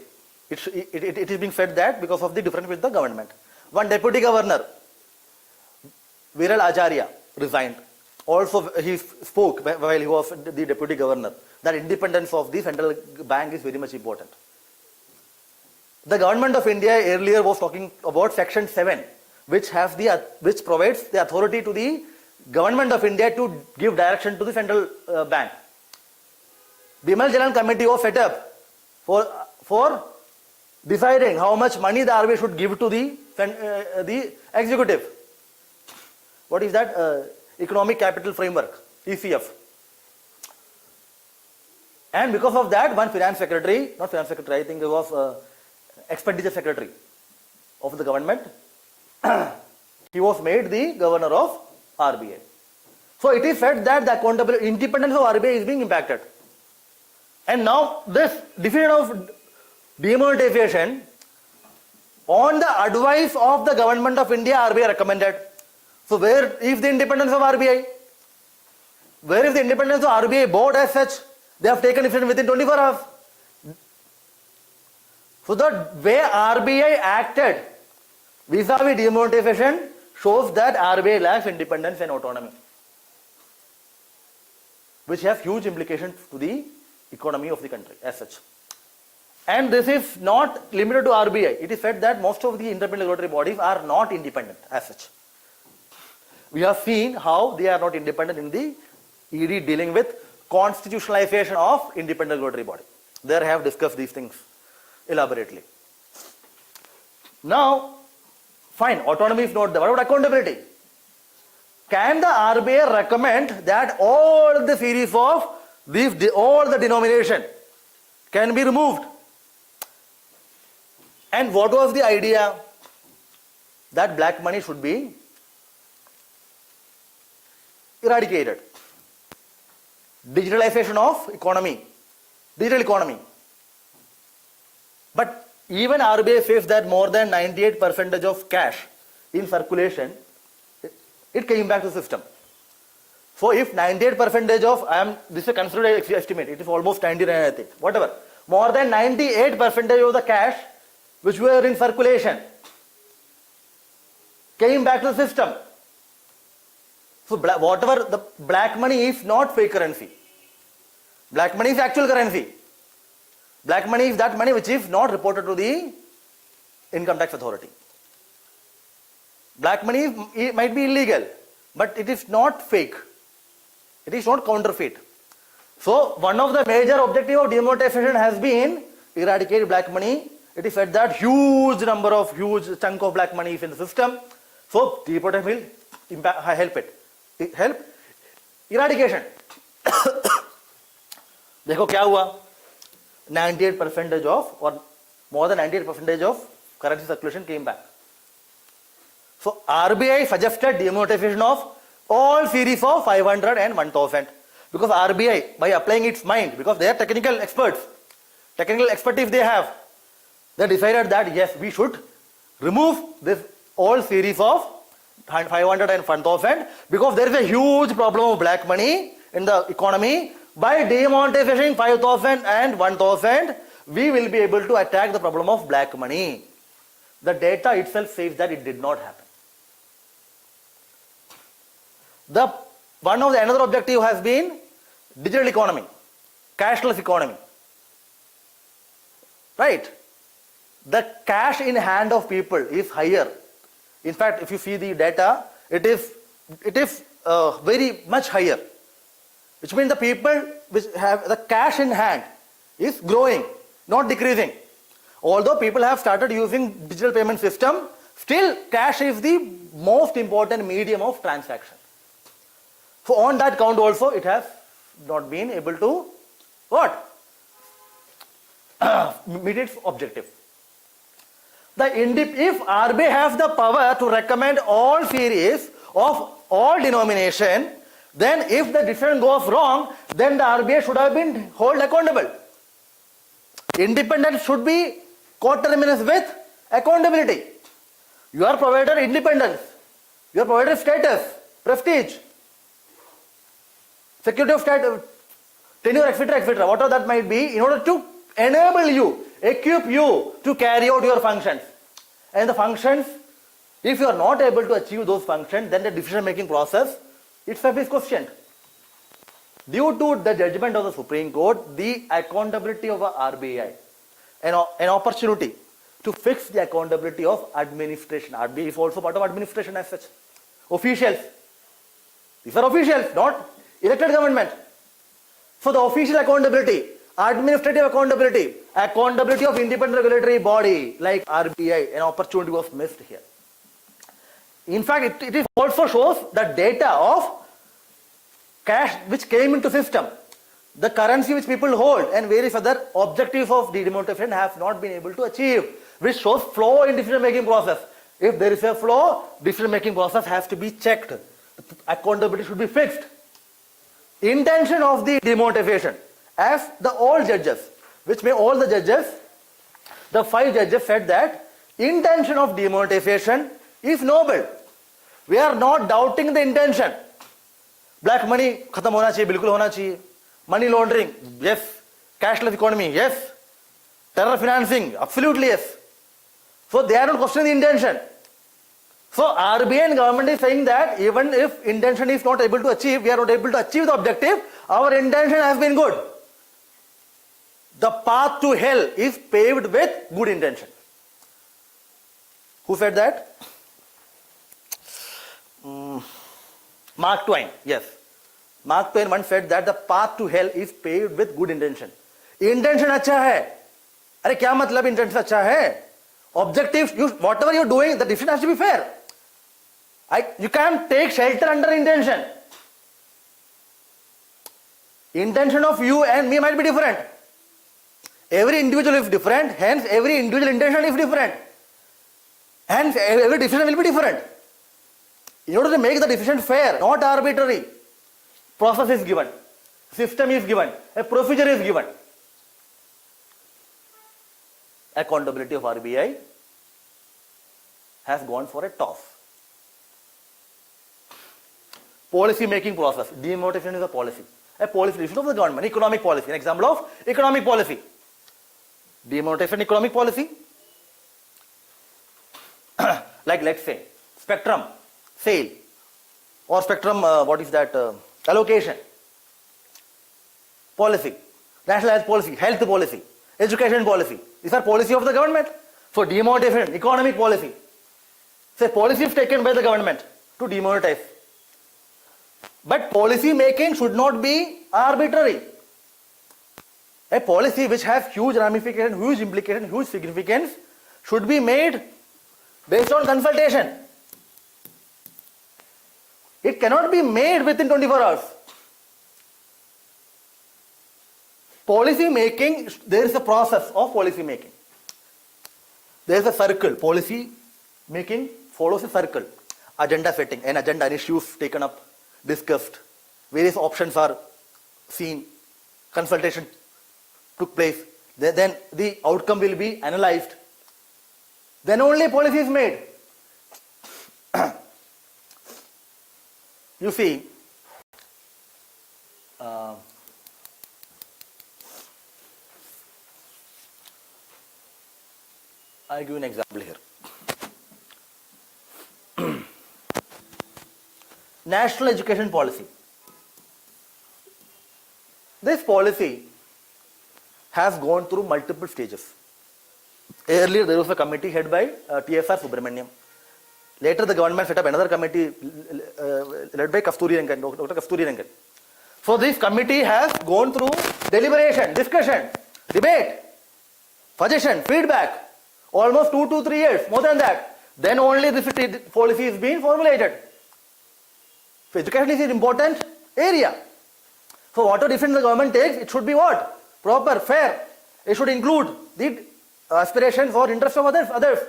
It is being said that because of the difference with the government. One deputy governor, Viral Acharya, resigned. Also, he spoke while he was the deputy governor that independence of the central bank is very much important. The government of India earlier was talking about Section 7, which provides the authority to the government of India to give direction to the central bank. Bimal Jalan Committee was set up for deciding how much money the RBI should give to the executive. What is that? Economic Capital Framework, ECF. And because of that, one finance secretary, not finance secretary, I think it was expenditure secretary of the government, he was made the governor of RBI. So it is said that the accountability, independence of RBI is being impacted. And now this decision of demonetization on the advice of the government of India, RBI recommended. So where is the independence of RBI? Where is the independence of RBI board as such? They have taken decision within 24 hours. So the way RBI acted vis-a-vis demonetization shows that RBI lacks independence and autonomy, which have huge implications to the economy of the country as such. And this is not limited to RBI. It is said that most of the independent regulatory bodies are not independent as such. We have seen how they are not independent in the ED dealing with constitutionalization of independent regulatory body. There I have discussed these things elaborately. Now, fine, autonomy is not there. What about accountability? Can the RBI recommend that all the series of all the denomination can be removed? And what was the idea? That black money should be eradicated. Digitalization of economy, digital economy. But even RBI says that more than 98% of cash in circulation, it came back to the system. So if 98% of, this is a considered estimate, it is almost 99 I think, whatever. More than 98% of the cash which were in circulation came back to the system. So whatever the black money is not fake currency. Black money is actual currency. Black money is that money which is not reported to the income tax authority. Black money might be illegal, but it is not fake. It is not counterfeit. So one of the major objectives of demonetization has been eradicate black money. It is said that huge chunk of black money is in the system. So demonetization will help it. Help eradication. देखो क्या हुआ, 98% of or more than 98% of currency circulation came back. So RBI suggested demonetization of all series of 500 and 1000 because RBI, by applying its mind, because they are technical experts, technical expertise they have, they decided that yes, we should remove this all series of 500 and 1000 because there is a huge problem of black money in the economy. by demonetizing 5,000 and 1,000, we will be able to attack the problem of black money. The data itself says that it did not happen. Another objective has been digital economy, cashless economy. Right? The cash in hand of people is higher. In fact, if you see the data, it is very much higher, which means the people which have the cash in hand is growing, not decreasing. Although people have started using digital payment system, still cash is the most important medium of transaction. So on that count also, it has not been able to what? Meet its objective. If RBI has the power to recommend all series of all denomination, then if the decision goes wrong, then the RBI should have been held accountable. Independence should be coterminous with accountability. You are provided independence, you are provided status, prestige, security of status, tenure, etc., whatever that might be, in order to enable you, equip you to carry out your functions. And the functions, if you are not able to achieve those functions, then the decision making process itself is questioned. Due to the judgment of the Supreme Court, the accountability of the RBI, an opportunity to fix the accountability of administration. RBI is also part of administration as such. Officials. These are officials, not elected government. So the official accountability, administrative accountability, accountability of independent regulatory body like RBI, an opportunity was missed here. In fact, it also shows the data of cash which came into system, the currency which people hold, and various other objectives of the demonetization have not been able to achieve, which shows flaw in decision making process. If there is a flaw, decision making process has to be checked. Accountability should be fixed. Intention of the demonetization, as the all judges, which may all the judges, the 5 judges said that intention of demonetization is noble. We are not doubting the intention. Black money khatam hona chahiye, bilkul hona chahiye. Money laundering, yes. Cashless economy, yes. Terror financing, absolutely yes. So they are not questioning the intention. So RBI and government is saying that even if intention is not able to achieve, we are not able to achieve the objective, our intention has been good. The path to hell is paved with good intention. Who said that? Mark Twain, yes. Mark Twain once said that the path to hell is paved with good intention. Intention अच्छा है. अरे क्या मतलब intention अच्छा है? Objective, whatever you are doing, the decision has to be fair. You can't take shelter under intention. Intention of you and me might be different. Every individual is different, hence every individual intention is different. Hence every decision will be different. In order to make the decision fair, not arbitrary, process is given, system is given, a procedure is given. Accountability of RBI has gone for a toss. Policy making process, demonetization is a policy decision of the government, economic policy, an example of economic policy. Demonetization economic policy, like let's say spectrum sale or spectrum allocation policy, national health policy, education policy. These are policy of the government. So demonetization, economic policy. So policy is taken by the government to demonetize. But policy making should not be arbitrary. A policy which has huge ramification, huge implication, huge significance should be made based on consultation. It cannot be made within 24 hours. Policy making, there is a process of policy making. There is a circle. Policy making follows a circle. Agenda setting, an agenda, an issues taken up, discussed. Various options are seen. Consultation took place. Then the outcome will be analyzed. Then only policy is made. You see, I'll give you an example here. National Education Policy. This policy has gone through multiple stages. Earlier, there was a committee headed by TSR Subramaniam. Later, the government set up another committee led by Dr. Kasturi Rangan. So, this committee has gone through deliberation, discussion, debate, suggestion, feedback, almost 2 to 3 years, more than that. Then only this policy is being formulated. So, education is an important area. So, whatever decision the government takes, it should be what? Proper, fair. It should include the aspirations or interests of others.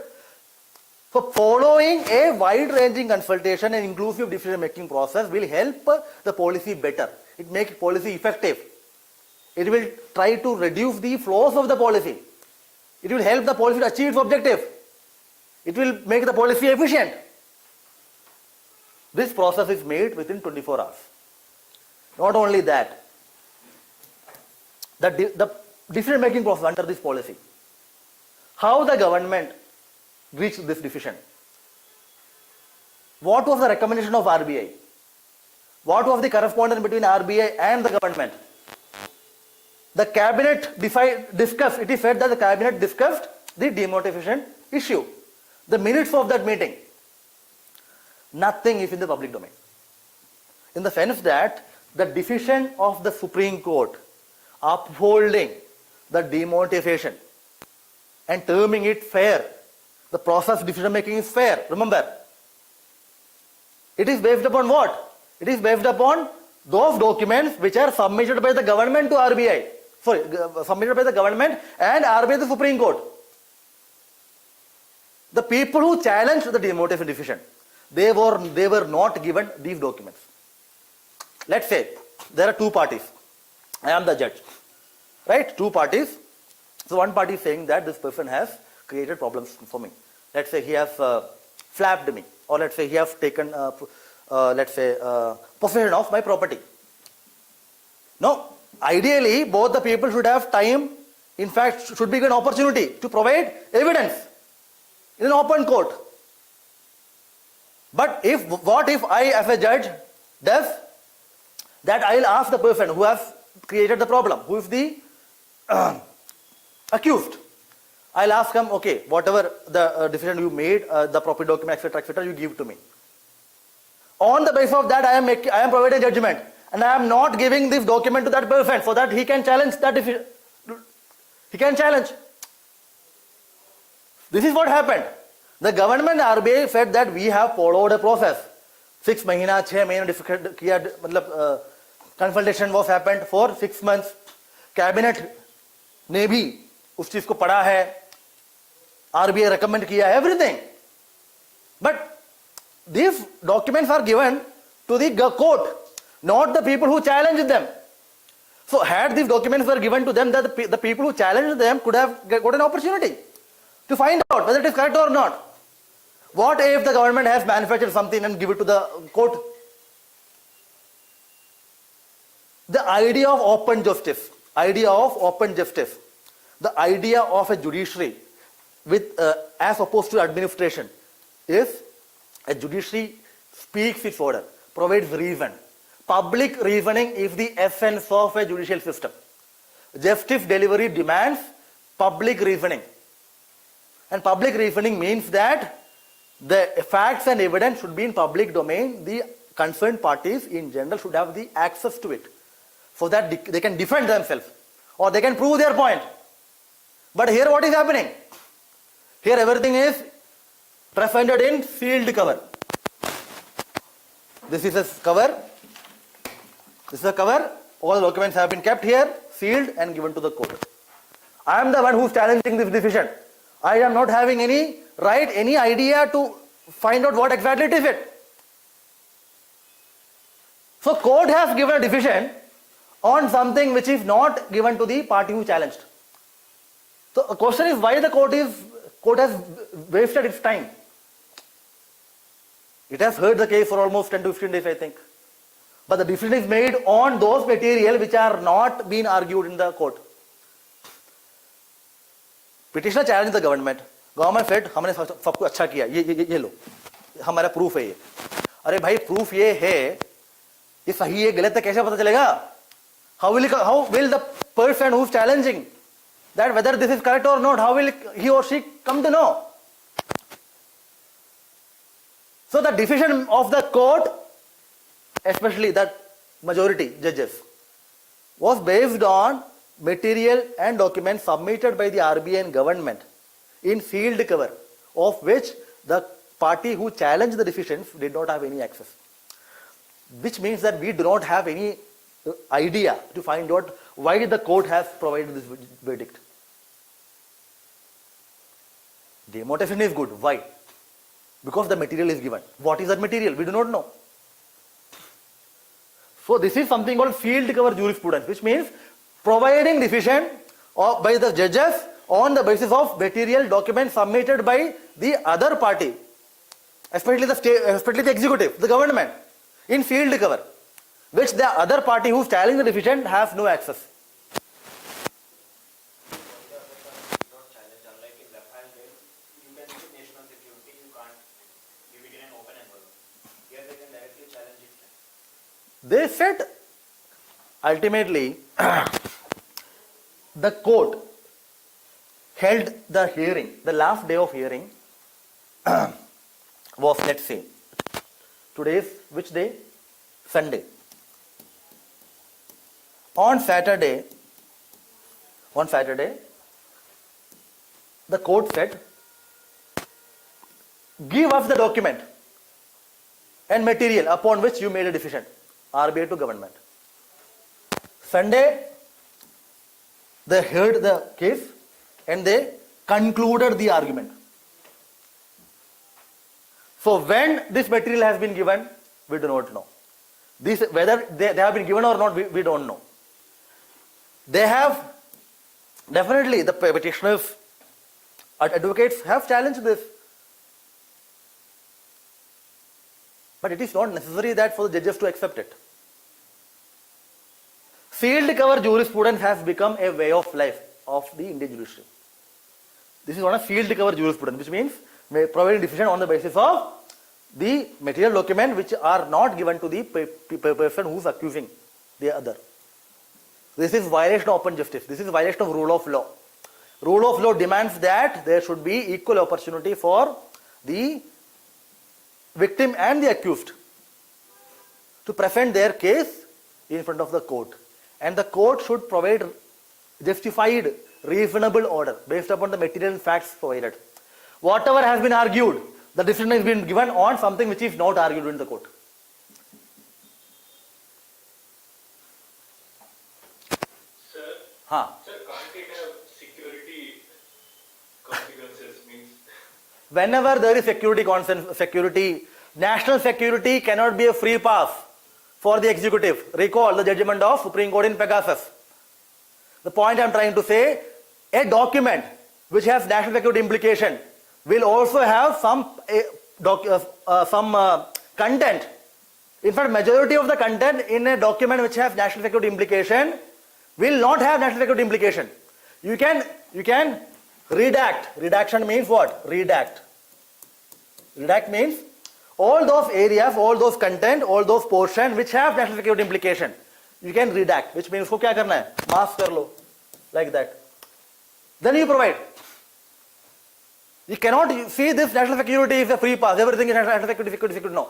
So, following a wide-ranging consultation and inclusive decision-making process will help the policy better. It makes policy effective. It will try to reduce the flaws of the policy. It will help the policy to achieve its objective. It will make the policy efficient. This process is made within 24 hours. Not only that, the decision-making process under this policy. How the government reached this decision? What was the recommendation of RBI? What was the correspondence between RBI and the government? The cabinet discussed, it is said that the cabinet discussed the demonetization issue. The minutes of that meeting. Nothing is in the public domain. In the sense that the decision of the Supreme Court upholding the demonetization and terming it fair, the process decision making is fair. Remember, it is based upon what? It is based upon those documents which are submitted by the government to RBI. Sorry, submitted by the government and RBI to the Supreme Court. The people who challenged the demonetization decision, they were not given these documents. Let's say there are two parties. I am the judge. Right? Two parties. So one party is saying that this person has created problems for me. Let's say he has flapped me, or let's say he has taken possession of my property. No, ideally both the people should have time, in fact should be given opportunity to provide evidence in an open court. But what if I as a judge does that, I will ask the person who has created the problem, who is the accused. I will ask him, okay, whatever the decision you made, the property document, etc., you give to me. On the basis of that, I am providing judgment, and I am not giving this document to that person so that he can challenge that decision. He can challenge. This is what happened. The government RBI said that we have followed a process. 6 months, 6 months, consultation was happened for 6 months. Cabinet ने भी उस चीज को पढ़ा है, RBI recommend किया है, everything. But these documents are given to the court, not the people who challenged them. So had these documents were given to them, that the people who challenged them could have got an opportunity to find out whether it is correct or not. What if the government has manufactured something and give it to the court? The idea of open justice, the idea of a judiciary with as opposed to administration is a judiciary speaks its order, provides reason. Public reasoning is the essence of a judicial system. Justice delivery demands public reasoning. And public reasoning means that the facts and evidence should be in public domain. The concerned parties in general should have the access to it, so that they can defend themselves or they can prove their point. But here what is happening? Here everything is presented in sealed cover. This is a cover. This is a cover. All the documents have been kept here, sealed and given to the court. I am the one who is challenging this decision. I am not having any right, any idea to find out what exactly it is. So court has given a decision on something which is not given to the party who challenged. So the question is why the court has wasted its time. It has heard the case for almost 10 to 15 days, I think. But the decision is made on those material which are not being argued in the court. Petitioner challenged the government. Government said हमने सबको अच्छा किया, ये लो हमारा proof है ये। अरे भाई प्रूफ ये है, ये सही है गलत है कैसे पता चलेगा? How will the person who is challenging that whether this is correct or not, how will he or she come to know? So the decision of the court, especially the majority judges, was based on material and documents submitted by the RBI and government in field cover, of which the party who challenged the decisions did not have any access. Which means that we do not have any idea to find out why the court has provided this verdict. Demotivation is good. Why? Because the material is given. What is that material? We do not know. So this is something called field cover jurisprudence, which means providing decision by the judges on the basis of material documents submitted by the other party, especially the state, especially the executive, the government, in field cover, which the other party who is challenging the decision has no access. Not challenge, unlike in Nepal, where you can give national security, you can't give it in an open envelope. Here they can directly challenge it. They said ultimately the court held the hearing, the last day of hearing was, let's say, today's which day? Sunday. On Saturday, the court said, give us the document and material upon which you made a decision, RBI to government. Sunday, they heard the case and they concluded the argument. So when this material has been given, we do not know. Whether they have been given or not, we don't know. They have, definitely the petitioners, advocates have challenged this. But it is not necessary that for the judges to accept it. Field cover jurisprudence has become a way of life of the Indian judiciary. This is one of field cover jurisprudence, which means providing decision on the basis of the material document which are not given to the person who is accusing the other. This is violation of open justice. This is violation of rule of law. Rule of law demands that there should be equal opportunity for the victim and the accused to present their case in front of the court. And the court should provide justified, reasonable order based upon the material facts provided. Whatever has been argued, the decision has been given on something which is not argued in the court. Sir, Huh. sir, can't it have security consequences? Means Whenever there is security, national security cannot be a free pass for the executive. Recall the judgment of Supreme Court in Pegasus. The point I am trying to say, a document which has national security implication will also have some content. In fact, majority of the content in a document which has national security implication will not have national security implication. You can redact. Redaction means what? Redact. Redact means all those areas, all those content, all those portions which have national security implication, you can redact. Which means, उसको क्या करना है? Mask कर लो, like that. Then you provide. You cannot see this national security is a free pass. Everything is national security. No.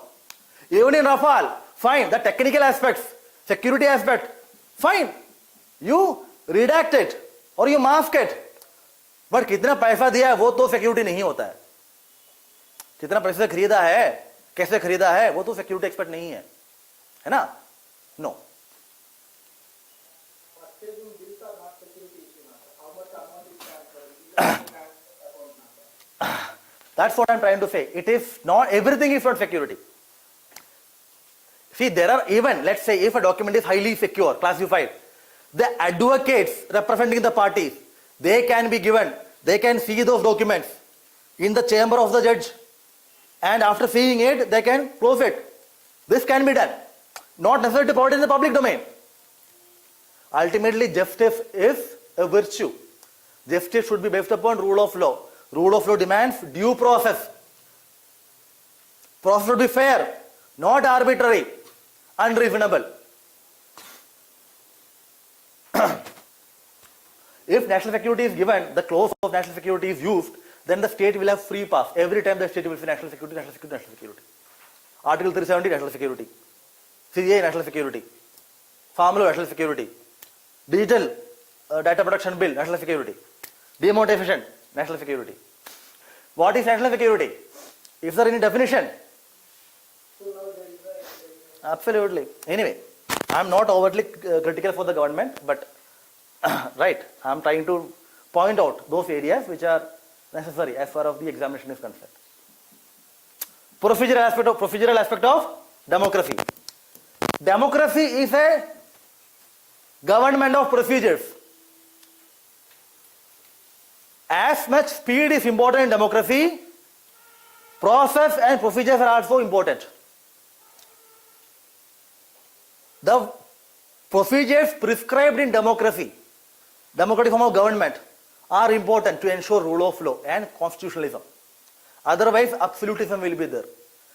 Even in Rafale, fine. The technical aspects, security aspect, fine. You redact it or you mask it. But कितना पैसा दिया है वो तो security नहीं होता है. कितना पैसा खरीदा है, कैसे खरीदा है, वो तो security expert नहीं है, है ना? No. Purchasing bills are not security issue now. How much amount is transferred? That's what I'm trying to say. It is not, everything is not security. See, there are even, let's say, if a document is highly secure, classified, the advocates representing the parties, they can be given, they can see those documents in the chamber of the judge, and after seeing it, they can close it. This can be done. Not necessarily to put it in the public domain. Ultimately, justice is a virtue. Justice should be based upon rule of law. Rule of law demands due process. Process should be fair, not arbitrary, unreasonable. If national security is given, the clause of national security is used, then the state will have free pass. Every time the state will say national security, national security, national security. Article 370, national security. CA, national security. Farm law, national security. Digital data protection bill, national security. Demonetization, national security. What is national security? Is there any definition? So now there is a Absolutely. Anyway, I am not overtly critical for the government, but right, I am trying to point out those areas which are necessary as far as the examination is concerned. Procedural aspect of democracy. Democracy is a government of procedures. As much speed is important in democracy, process and procedures are also important. The procedures prescribed in democracy, democratic form of government, are important to ensure rule of law and constitutionalism. Otherwise, absolutism will be there.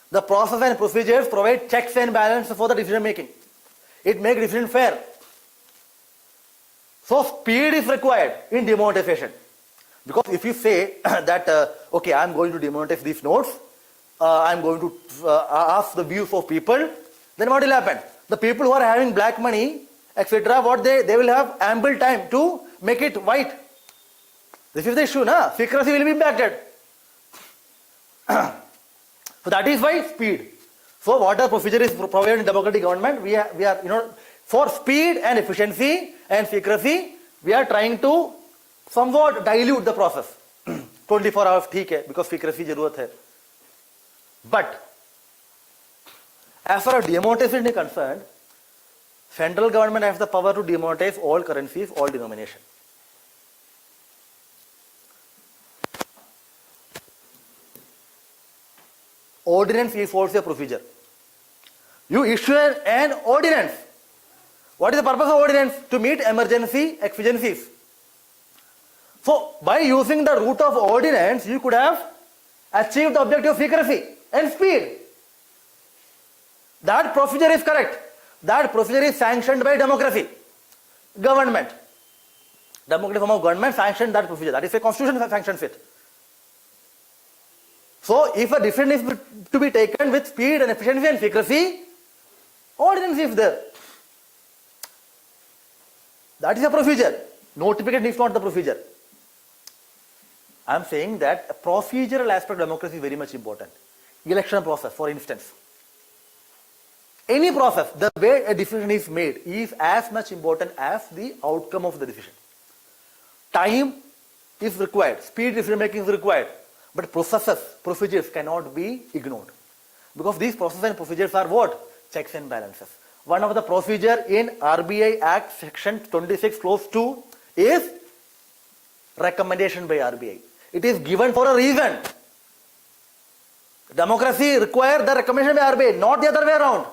The process and procedures provide checks and balances for the decision making. It makes decision fair. So speed is required in demonetization. Because if you say that, okay, I am going to demonetize these notes, I am going to ask the views of people, then what will happen? The people who are having black money, etc., what they will have ample time to make it white. This is the issue, na? Secrecy will be impacted. So that is why speed. So what the procedure is provided in democratic government, we are for speed and efficiency and secrecy, we are trying to somewhat dilute the process. 24 hours ठीक है, because secrecy जरूरत है. But as far as demonetization is concerned, central government has the power to demonetize all currencies, all denominations. Ordinance is also a procedure. You issue an ordinance. What is the purpose of ordinance? To meet emergency exigencies. So, by using the route of ordinance, you could have achieved the objective of secrecy and speed. That procedure is correct. That procedure is sanctioned by democracy. Government. Democratic form of government sanctioned that procedure. That is a constitution that sanctions it. So, if a decision is to be taken with speed and efficiency and secrecy, ordinance is there. That is a procedure. Notification is not the procedure. I am saying that a procedural aspect of democracy is very much important. Election process, for instance. Any process, the way a decision is made is as much important as the outcome of the decision. Time is required, speed decision making is required, but procedures cannot be ignored. Because these processes and procedures are what? Checks and balances. One of the procedure in RBI Act section 26 clause 2 is recommendation by RBI. It is given for a reason. Democracy requires the recommendation by RBI, not the other way around.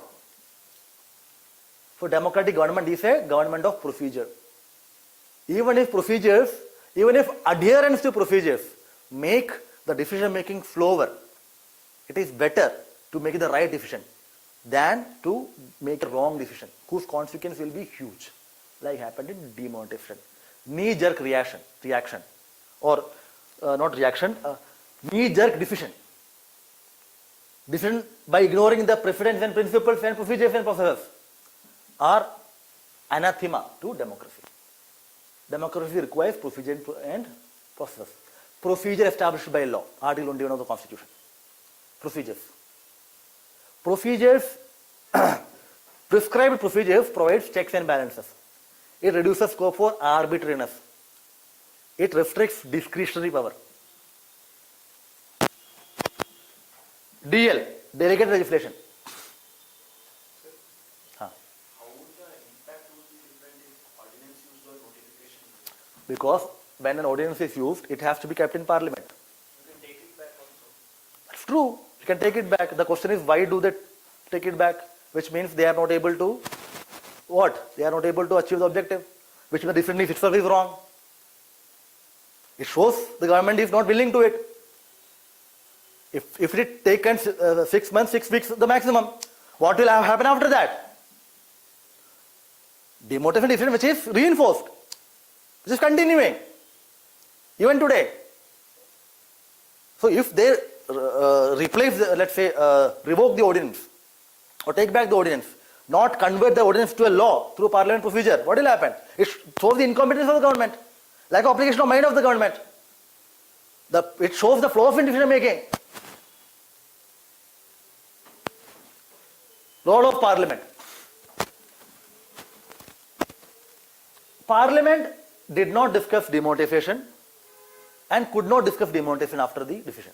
So democratic government is a government of procedure. Even if adherence to procedures make the decision making slower, it is better to make the right decision than to make a wrong decision, whose consequence will be huge, like happened in demonetization. Knee-jerk reaction, or not reaction, knee-jerk decision. Decision by ignoring the precedents and principles and procedures and processes are anathema to democracy. Democracy requires procedure and process. Procedure established by law, Article 21 of the Constitution. Procedures. Prescribed procedures provides checks and balances. It reduces scope for arbitrariness. It restricts discretionary power. DL, delegated legislation. How would the impact would be different if ordinance used or notification used? Because when an ordinance is used, it has to be kept in parliament. You can take it back also. That's true. You can take it back. The question is, why do they take it back? Which means they are not able to, what? They are not able to achieve the objective. Which means the difference itself is wrong. It shows the government is not willing to it. If it taken 6 months, 6 weeks, the maximum, what will happen after that? Demotivation decision which is reinforced, which is continuing, even today. So if they replace, let's say, revoke the ordinance, or take back the ordinance, not convert the ordinance to a law through parliament procedure, what will happen? It shows the incompetence of the government, lack of application of mind of the government. It shows the flow of decision making. Role of parliament. Parliament did not discuss demonetization and could not discuss demonetization after the decision.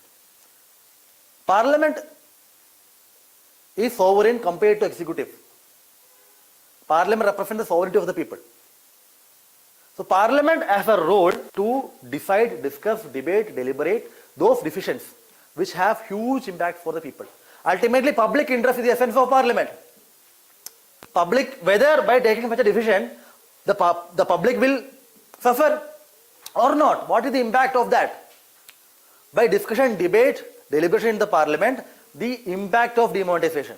Parliament is sovereign compared to executive. Parliament represents the sovereignty of the people. So Parliament has a role to decide, discuss, debate, deliberate those decisions which have huge impact for the people. Ultimately, public interest is the essence of Parliament. Public, whether by taking such a decision, the public will suffer or not. What is the impact of that? By discussion, debate, deliberation in the Parliament, the impact of demonetization.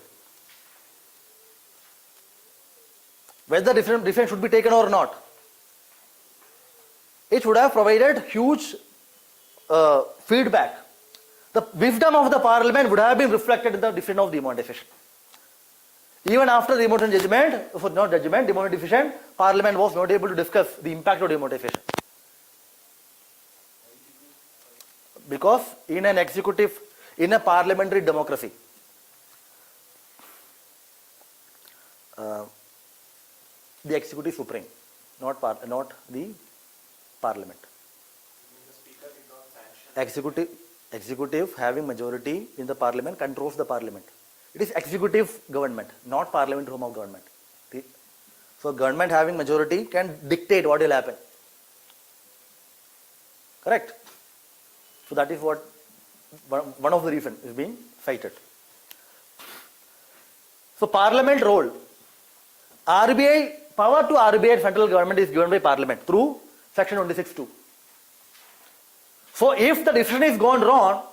Whether decision should be taken or not. It would have provided huge feedback. The wisdom of the Parliament would have been reflected in the decision of demonetization. Even after the demonetization judgment, not judgment, demonetization, Parliament was not able to discuss the impact of demonetization. Because in an executive, in a parliamentary democracy, the executive is supreme, not the parliament. Executive having majority in the parliament controls the parliament. It is executive government, not parliament form of government. So government having majority can dictate what will happen. Correct? So that is what one of the reasons is being cited. So parliament role. RBI, power to RBI and central government is given by parliament through section 26(2). So if the decision is gone wrong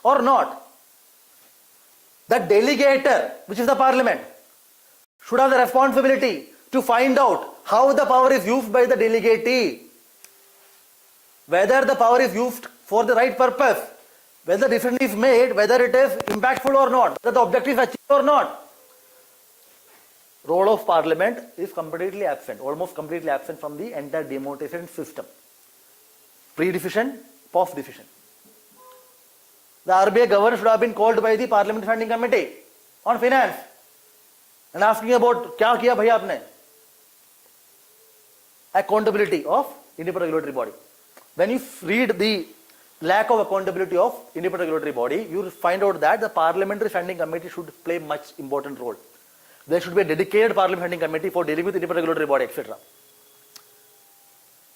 or not, the delegator, which is the parliament, should have the responsibility to find out how the power is used by the delegatee, whether the power is used for the right purpose, whether the decision is made, whether it is impactful or not, whether the objective is achieved or not. Role of parliament is completely absent, almost completely absent from the entire demonetization system. Pre-decision, post-decision. The RBI governor should have been called by the Parliament Standing Committee on Finance and asking about kya kiya bhaiya aapne? Accountability of independent regulatory body. When you read the lack of accountability of independent regulatory body, you will find out that the Parliamentary Standing Committee should play much important role. There should be a dedicated Parliament Standing Committee for dealing with independent regulatory body, etc.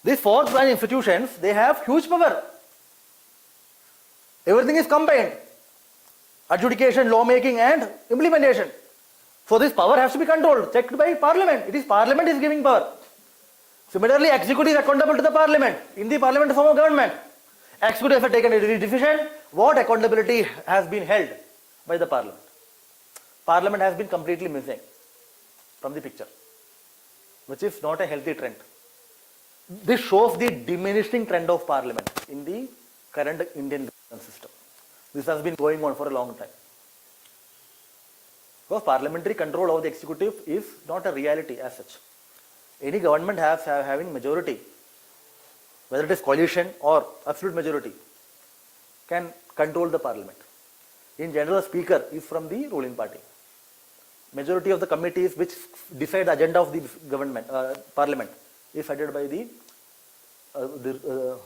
These four branch institutions, they have huge power. Everything is combined. Adjudication, lawmaking and implementation. So this power has to be controlled, checked by Parliament. It is Parliament is giving power. Similarly, executive is accountable to the Parliament in the parliamentary form of government. Executive has taken a decision. What accountability has been held by the Parliament? Parliament has been completely missing from the picture, which is not a healthy trend. This shows the diminishing trend of Parliament in the current Indian governance system. This has been going on for a long time. Because parliamentary control of the executive is not a reality as such. Any government having majority, whether it is coalition or absolute majority, can control the parliament. In general, the speaker is from the ruling party. Majority of the committees which decide the agenda of the government, parliament, is headed by the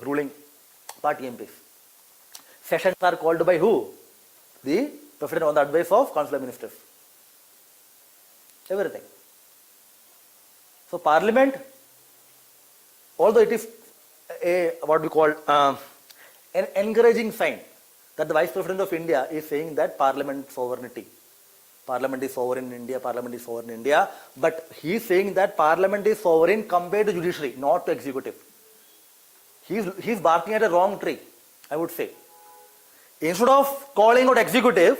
ruling party MPs. Sessions are called by who? The president on the advice of council of ministers. Everything. So parliament, although it is a what we call an encouraging sign that the Vice President of India is saying that parliament sovereignty. Parliament is sovereign in India, Parliament is sovereign in India, but he is saying that Parliament is sovereign compared to judiciary, not to executive. He's barking at a wrong tree, I would say. Instead of calling out executive,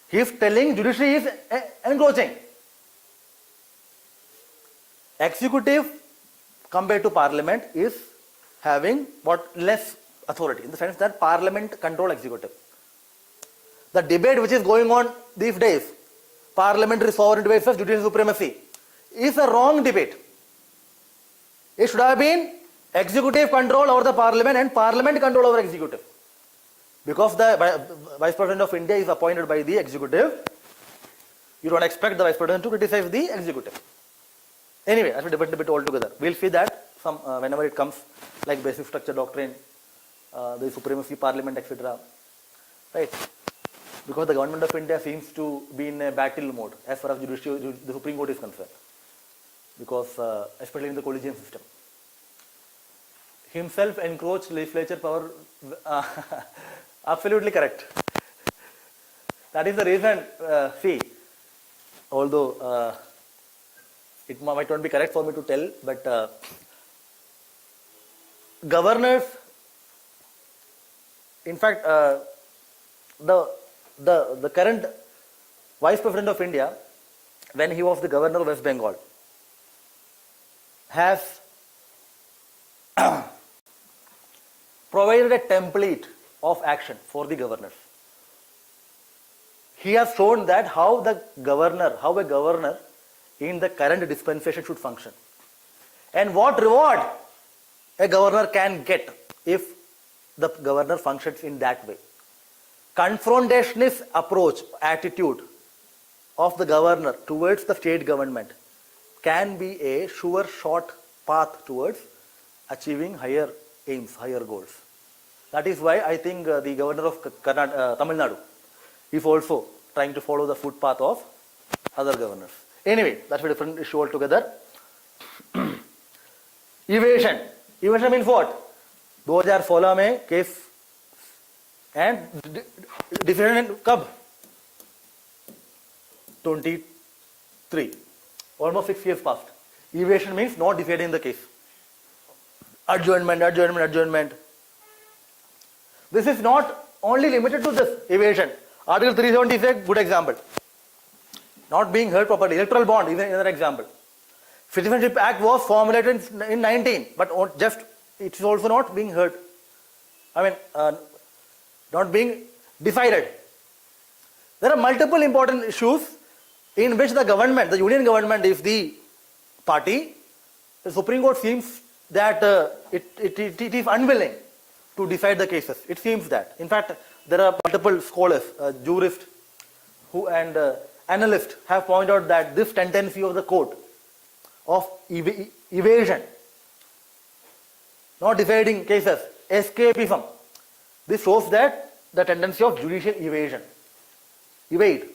he's telling judiciary is encroaching. Executive compared to parliament is having what less authority, in the sense that parliament control executive. The debate which is going on these days, parliamentary sovereignty versus judicial supremacy, is a wrong debate. It should have been executive control over the parliament and parliament control over executive. Because the Vice President of India is appointed by the executive, you don't expect the Vice President to criticize the executive. Anyway, that's a different debate altogether. We'll see that whenever it comes, like basic structure doctrine, the supremacy, parliament, etc. Right? Because the government of India seems to be in a battle mode as far as the Supreme Court is concerned. Because, especially in the collegium system. Himself encroached legislature power, absolutely correct. That is the reason, see, although it might not be correct for me to tell, but governors, in fact, the current Vice President of India, when he was the Governor of West Bengal, has provided a template of action for the governors. He has shown that how a governor in the current dispensation should function, and what reward a governor can get if the governor functions in that way. Confrontationist approach, attitude of the governor towards the state government can be a sure short path towards achieving higher aims, higher goals. That is why I think the governor of Tamil Nadu is also trying to follow the footpath of other governors. Anyway, that's a different issue altogether. Evasion. Evasion means what? 2016 में case and decision कब? 23. Almost 6 years passed. Evasion means not deciding the case. Adjournment. This is not only limited to this evasion. Article 370 is a good example. Not being heard properly. Electoral bond is another example. Citizenship Act was formulated in 19, but it is also not being heard. Not being decided. There are multiple important issues in which the government, the union government is the party. The Supreme Court seems that it is unwilling to decide the cases. It seems that. In fact, there are multiple scholars, jurists and analysts have pointed out that this tendency of the court of evasion, not deciding cases, escapism, this shows that the tendency of judicial evasion. Evasion.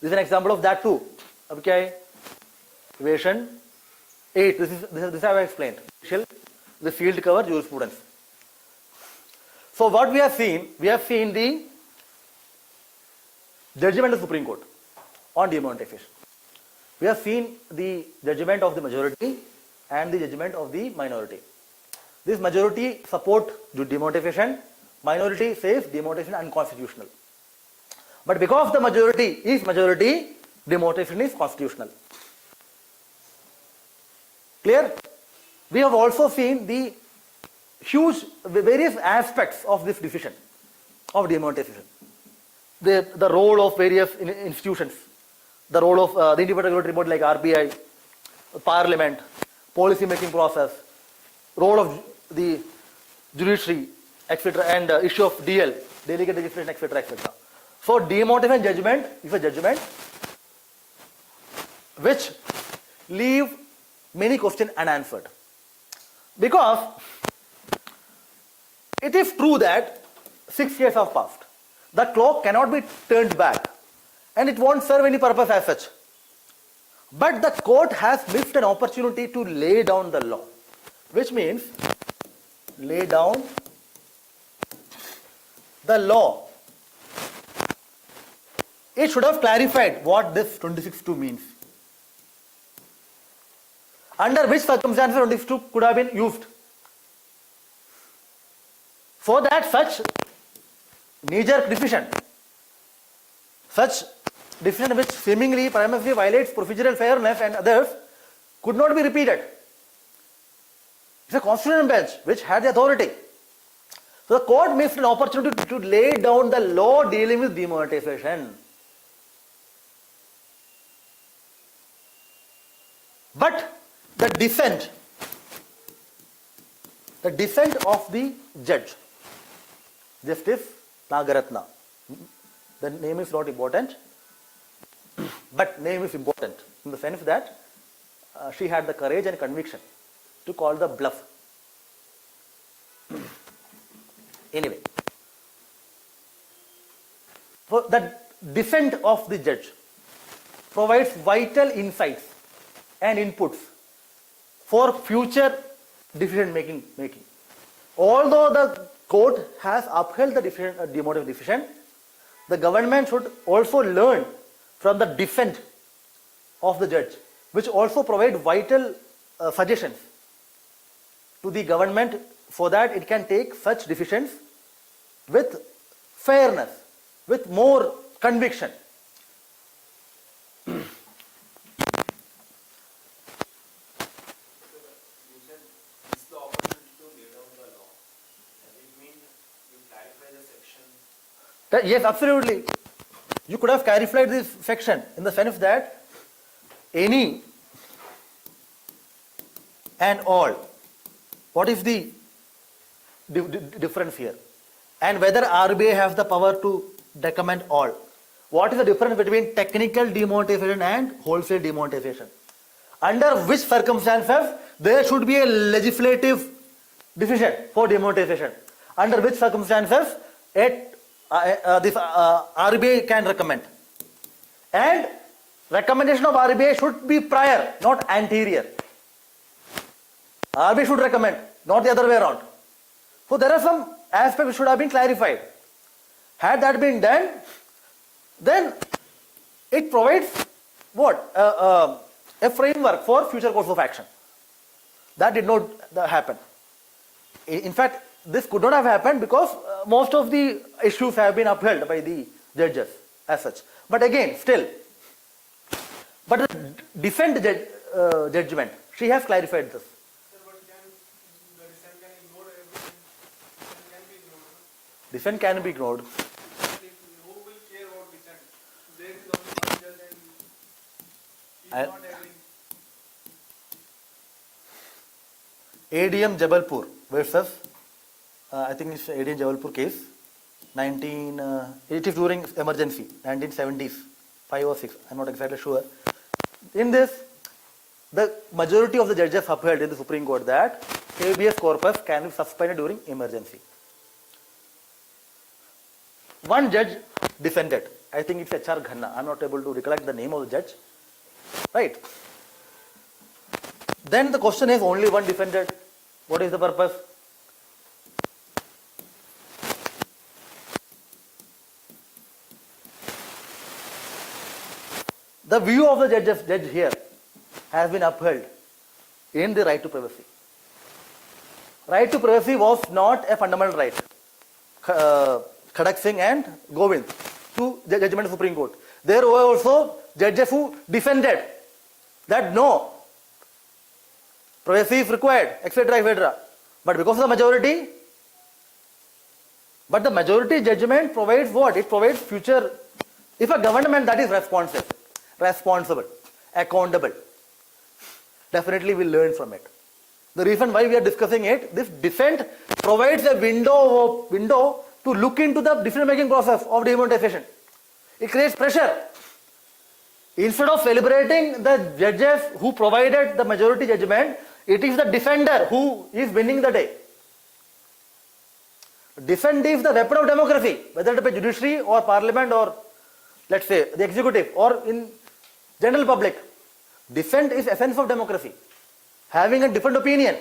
This is an example of that too. Okay. Evasion 8. This I have explained. The field cover jurisprudence. So what we have seen the judgment of the Supreme Court on demonetization. We have seen the judgment of the majority and the judgment of the minority. This majority support demonetization, minority says demonetization unconstitutional. But because the majority is majority, demonetization is constitutional. Clear? We have also seen the various aspects of this decision of demonetization. The role of various institutions, the role of the independent regulatory body like RBI, Parliament, policy making process, role of the judiciary, etc., and issue of DL, delegate legislation, etc., etc. So demonetization judgment is a judgment which leave many questions unanswered. Because it is true that 6 years have passed. The clock cannot be turned back and it won't serve any purpose as such. But the court has missed an opportunity to lay down the law, which means lay down the law. It should have clarified what this 26(2) means. Under which circumstances 22 could have been used? For that, such knee-jerk decision, such decision which seemingly primarily violates procedural fairness and others, could not be repeated. It's a constitutional bench which had the authority. So the court missed an opportunity to lay down the law dealing with demonetization. But the dissent of the judge, Justice Nagaratna, the name is not important, but name is important in the sense that she had the courage and conviction to call the bluff. Anyway, so the dissent of the judge provides vital insights and inputs for future decision making. Although the court has upheld the demotive decision, the government should also learn from the dissent of the judge, which also provide vital suggestions to the government so that it can take such decisions with fairness, with more conviction. You said this is the opportunity to lay down the law. Does it mean you clarify the section? Yes, absolutely. You could have clarified this section in the sense that any and all. What is the difference here? And whether RBI has the power to recommend all. What is the difference between technical demonetization and wholesale demonetization? Under which circumstances there should be a legislative decision for demonetization? Under which circumstances this RBI can recommend? And recommendation of RBI should be prior, not anterior. RBI should recommend, not the other way around. So there are some aspects which should have been clarified. Had that been done, then it provides what? A framework for future course of action. That did not happen. In fact, this could not have happened because most of the issues have been upheld by the judges as such. But again, still, but the dissent judgment, she has clarified this. Dissent can be ignored. Who will care about dissent? There is only one judge and he is not agreeing. ADM Jabalpur versus, I think it's ADM Jabalpur case, it is during emergency, 1970s, 5 or 6, I'm not exactly sure. In this, the majority of the judges upheld in the Supreme Court that habeas corpus can be suspended during emergency. One judge dissented. I think it's HR Ghanna. I'm not able to recollect the name of the judge. Right. Then the question is, only one dissented. What is the purpose? The view of the judge here has been upheld in the right to privacy. Right to privacy was not a fundamental right. Khadak Singh and Govind, two judgment of Supreme Court. There were also judges who defended that no, privacy is required, etc., etc. But because of the majority, but the majority judgment provides what? It provides future. If a government that is responsible, accountable, definitely will learn from it. The reason why we are discussing it, this dissent provides a window to look into the decision-making process of demonetization. It creates pressure. Instead of celebrating the judges who provided the majority judgment, it is the defender who is winning the day. Dissent is the weapon of democracy, whether it be judiciary or parliament or, let's say, the executive or in general public. Dissent is essence of democracy. Having a different opinion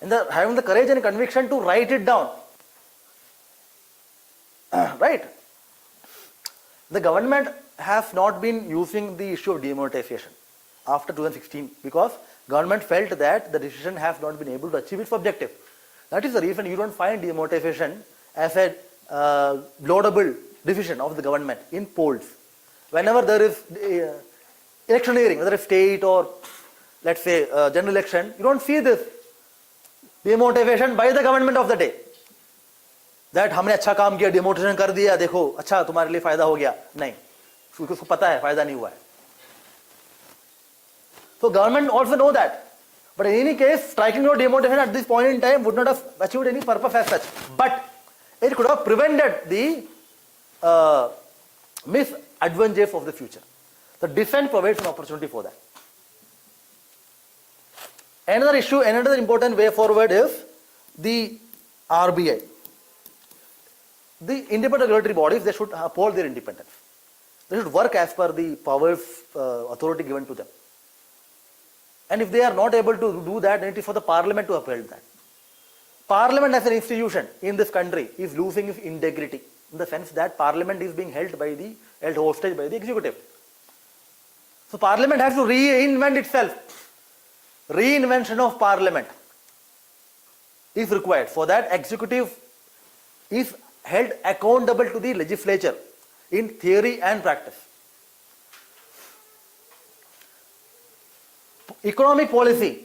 and having the courage and conviction to write it down. Right? The government has not been using the issue of demonetization after 2016 because Government felt that the decision has not been able to achieve its objective. That is the reason you don't find demotivation as a laudable decision of the government in polls. Whenever there is electioneering, whether it's state or let's say general election, you don't see this demotivation by the government of the day. That हमने अच्छा काम किया, demotivation कर दिया, देखो अच्छा तुम्हारे लिए फायदा हो गया, नहीं, उसको पता है फायदा नहीं हुआ है. So government also know that. But in any case, striking out demotivation at this point in time would not have achieved any purpose as such. But it could have prevented the misadvantages of the future. The dissent provides an opportunity for that. Another issue, another important way forward is the RBI. The independent regulatory bodies, they should uphold their independence. They should work as per the powers, authority given to them. And if they are not able to do that, then it is for the parliament to uphold that. Parliament as an institution in this country is losing its integrity in the sense that parliament is being held hostage by the executive. So parliament has to reinvent itself. Reinvention of parliament is required. For that, executive is held accountable to the legislature in theory and practice. Economic policy.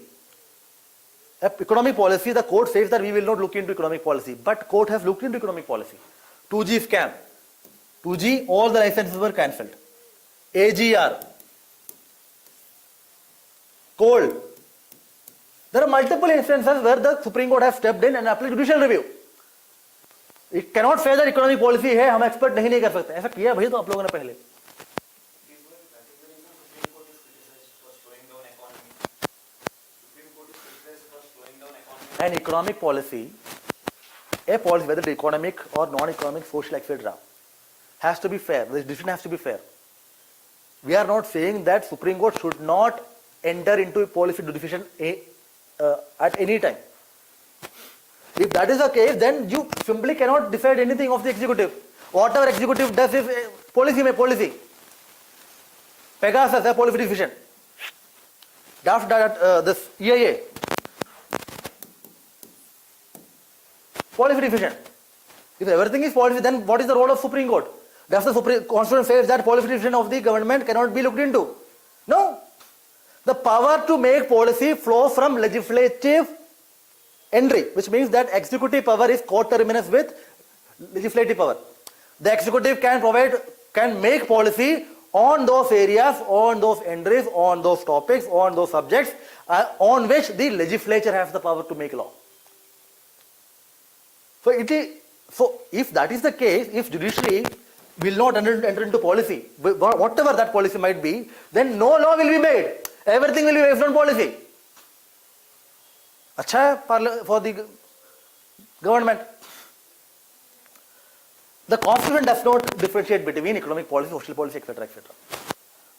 Economic policy, the court says that we will not look into economic policy, but court has looked into economic policy. 2G scam. 2G, all the licenses were cancelled. AGR. Coal. There are multiple instances where the Supreme Court has stepped in and applied judicial review. It cannot say that economic policy है, हम expert नहीं कर सकते. ऐसा किया भाई तो आप लोगों ने पहले. An economic policy, a policy, whether it is economic or non-economic, social, etc., has to be fair. The decision has to be fair. We are not saying that Supreme Court should not enter into a policy decision at any time. If that is the case, then you simply cannot decide anything of the executive. Whatever executive does is policy. Pegasus, a policy decision. This EIA. Policy decision. If everything is policy, then what is the role of Supreme Court? Does the Constitution say that policy decision of the government cannot be looked into? No. The power to make policy flows from legislative entry, which means that executive power is coterminous with legislative power. The executive can make policy on those areas, on those entries, on those topics, on those subjects, on which the legislature has the power to make law. So if that is the case, if judiciary will not enter into policy, whatever that policy might be, then no law will be made. Everything will be based on policy. अच्छा है for the government. The Constitution does not differentiate between economic policy, social policy, etc., etc.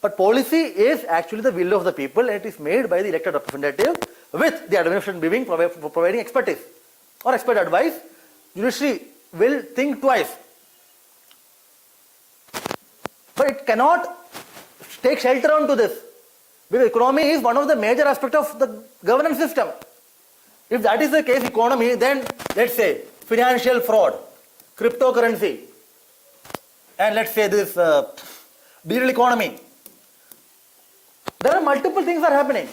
But policy is actually the will of the people, and it is made by the elected representative with the administration providing expertise or expert advice. Judiciary will think twice. But it cannot take shelter onto this. Because economy is one of the major aspects of the governance system. If that is the case, economy, then let's say financial fraud, cryptocurrency, and let's say this digital economy. There are multiple things are happening.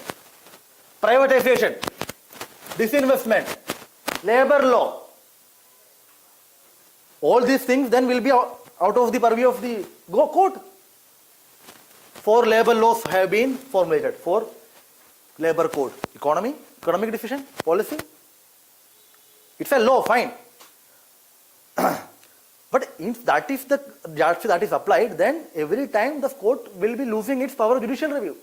Privatization, disinvestment, labor law. All these things then will be out of the purview of the court. 4 labor laws have been formulated for labor code. Economy, economic decision, policy. It's a law, fine. But if that is the judge that is applied, then every time the court will be losing its power of judicial review.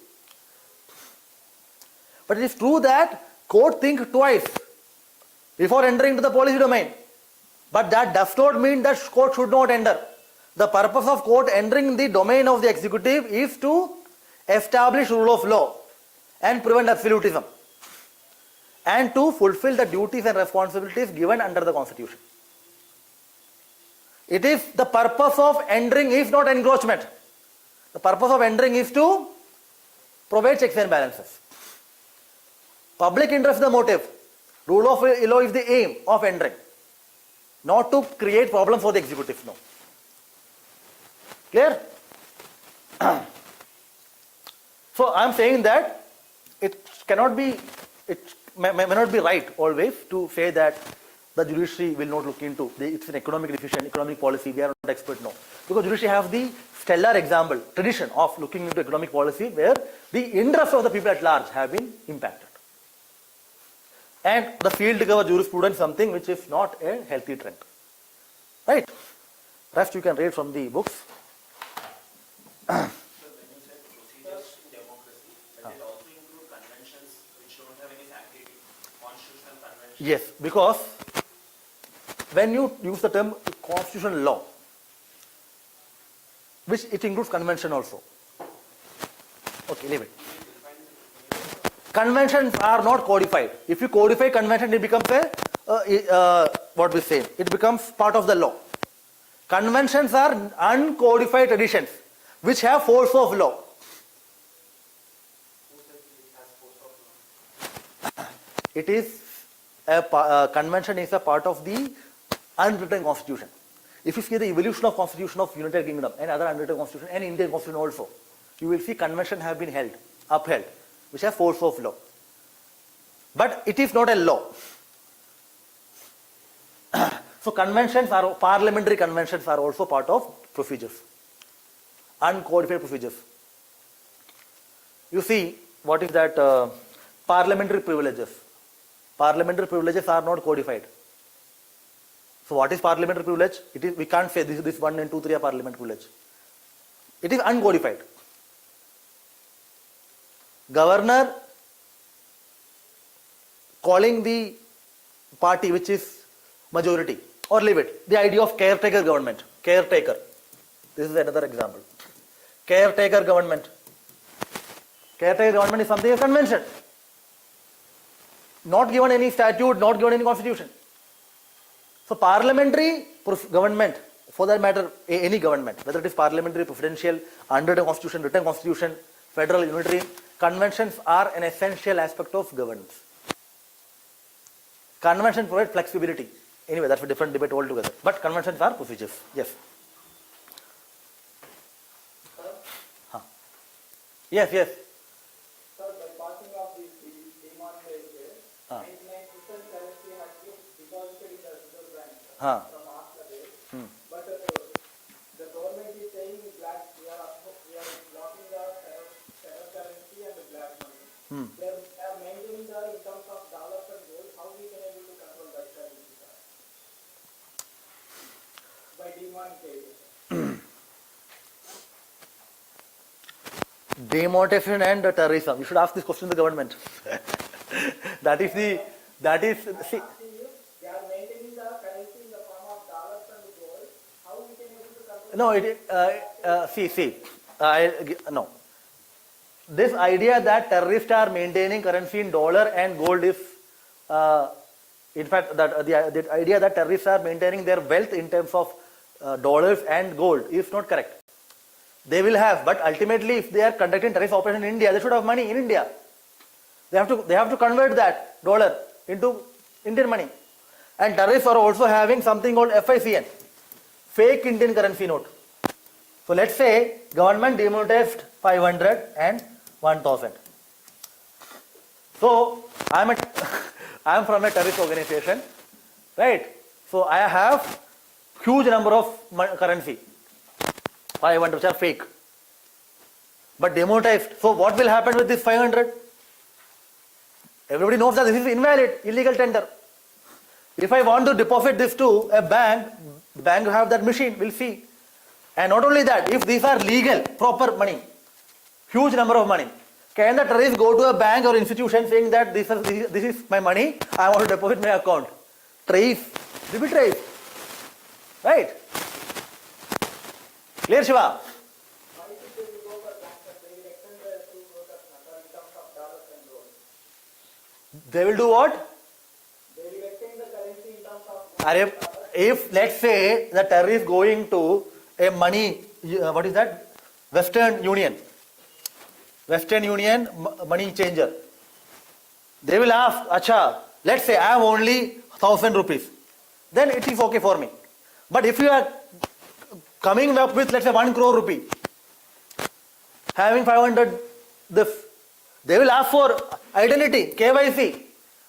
But it is true that court think twice before entering into the policy domain. But that does not mean that court should not enter. The purpose of court entering the domain of the executive is to establish rule of law and prevent absolutism, and to fulfill the duties and responsibilities given under the Constitution. It is the purpose of entering is not encroachment. The purpose of entering is to provide checks and balances. Public interest is the motive. Rule of law is the aim of entering. Not to create problems for the executive. No. Clear? So I am saying that it cannot be, it may not be right always to say that the judiciary will not look into it's an economic decision, economic policy. We are not expert. No, because judiciary have the stellar example, tradition of looking into economic policy where the interests of the people at large have been impacted. And the field cover jurisprudence is something which is not a healthy trend. Right? Rest you can read from the books. So when you said procedures in democracy, does it also include conventions which don't have any sanctity, constitutional conventions? Yes, because when you use the term constitutional law, which it includes convention also. Okay, leave it. Conventions are not codified. If you codify convention, it becomes what we say, it becomes part of the law. Conventions are uncodified traditions which have force of law. Who says it has force of law? It is a convention is a part of the unwritten constitution. If you see the evolution of constitution of United Kingdom and other unwritten constitution and Indian constitution also, you will see convention have been upheld, which have force of law. But it is not a law. So conventions are, parliamentary conventions are also part of procedures, uncodified procedures. You see, what is that? Parliamentary privileges. Parliamentary privileges are not codified. So what is parliamentary privilege? It is, we can't say this 1 and 2, 3 are parliamentary privilege. It is uncodified. Governor calling the party which is majority, or leave it, the idea of caretaker government. Caretaker. This is another example. Caretaker government. Caretaker government is something, a convention. Not given any statute, not given any constitution. So parliamentary government, for that matter, any government, whether it is parliamentary, presidential, under the constitution, written constitution, federal, unitary, conventions are an essential aspect of governance. Conventions provide flexibility. Anyway, that's a different debate altogether. But conventions are procedures. Yes. Huh. Yes, yes. Sir, by passing of this demonetization, 99% currency has been deposited in the Reserve Bank from after this. But the government is saying we are blocking the terror currency and the black money. They are maintaining the in terms of dollars and gold. How we can able to control that currency, sir? By demonetization. Demonetization and terrorism. You should ask this question to the government. See. They are maintaining the currency in the form of dollars and gold. How we can able to control? No, no. This idea that terrorists are maintaining currency in dollar and gold is, in fact, that the idea that terrorists are maintaining their wealth in terms of dollars and gold is not correct. They will have, but ultimately, if they are conducting terrorist operation in India, they should have money in India. They have to convert that dollar into Indian money. And terrorists are also having something called FICN, fake Indian currency note. So let's say government demonetized 500 and 1000. So I am from a terrorist organization, right? So I have huge number of currency, 500 which are fake, but demonetized. So what will happen with this 500? Everybody knows that this is invalid, illegal tender. If I want to deposit this to a bank, the bank will have that machine, we'll see. And not only that, if these are legal, proper money, huge number of money, can the terrorist go to a bank or institution saying that this is my money, I want to deposit my account? Trace, they will trace. Right? Clear, Shiva? Why did they go for transfer? They will extend the two brokers number in terms of dollars and gold. They will do what? They will extend the currency in terms of If let's say the terrorist going to a money, what is that? Western Union money changer. They will ask, Acha, let's say I have only 1,000 rupees. Then it is okay for me. But if you are coming up with, let's say, 1 crore rupee, having 500 this, they will ask for identity, KYC.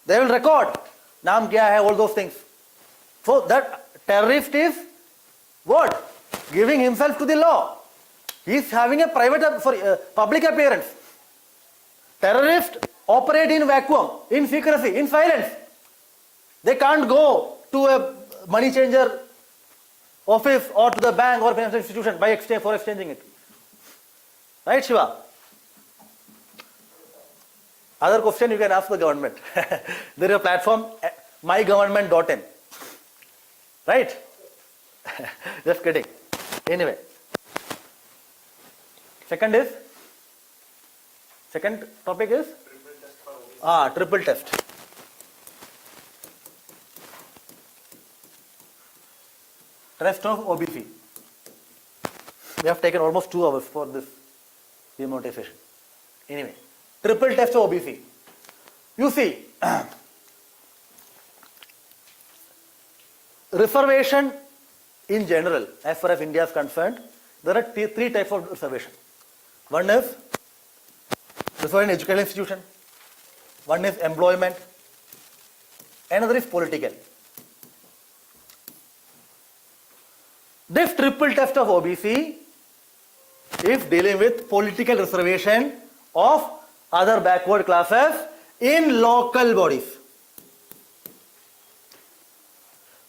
They will record, naam kya hai, all those things. So that terrorist is what? Giving himself to the law. He is having a public appearance. Terrorists operate in vacuum, in secrecy, in silence. They can't go to a money changer office or to the bank or financial institution for exchanging it. Right, Shiva? Other question you can ask the government. There is a platform, mygovernment.in. Right? Just kidding. Anyway. Second topic is? Triple test. Test of OBC. We have taken almost 2 hours for this demonetization. Anyway, triple test of OBC. You see, reservation in general, as far as India is concerned, there are 3 types of reservation. One is reservation in educational institution. One is employment. Another is political. This triple test of OBC is dealing with political reservation of other backward classes in local bodies.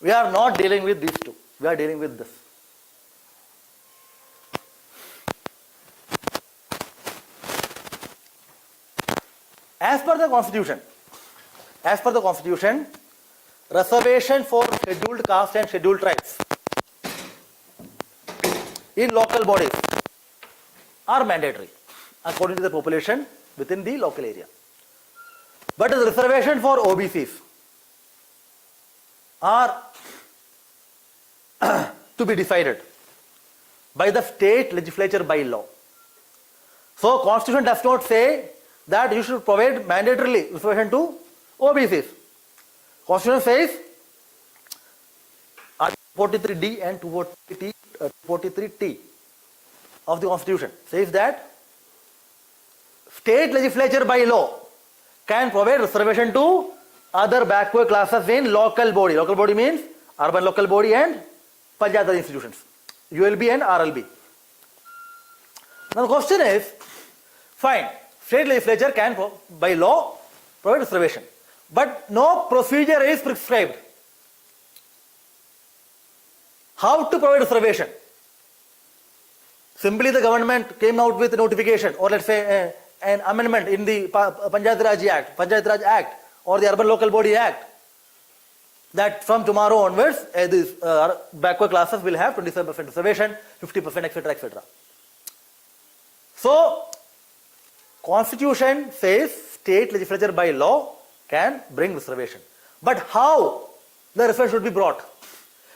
We are not dealing with these two. We are dealing with this. As per the Constitution, reservation for scheduled caste and scheduled tribes in local bodies are mandatory according to the population within the local area. But the reservation for OBCs are to be decided by the state legislature by law. So Constitution does not say that you should provide mandatorily reservation to OBCs. Constitution says Article 43D and 243T of the Constitution says that state legislature by law can provide reservation to other backward classes in local body. Local body means urban local body and Panchayat institutions, ULB and RLB. Now the question is, fine, state legislature can by law provide reservation, but no procedure is prescribed. How to provide reservation? Simply the government came out with a notification, or let's say an amendment in the Panchayat Raj Act or the Urban Local Body Act, that from tomorrow onwards these backward classes will have 27% reservation, 50%, etc., etc. So Constitution says state legislature by law can bring reservation, but how the reservation should be brought?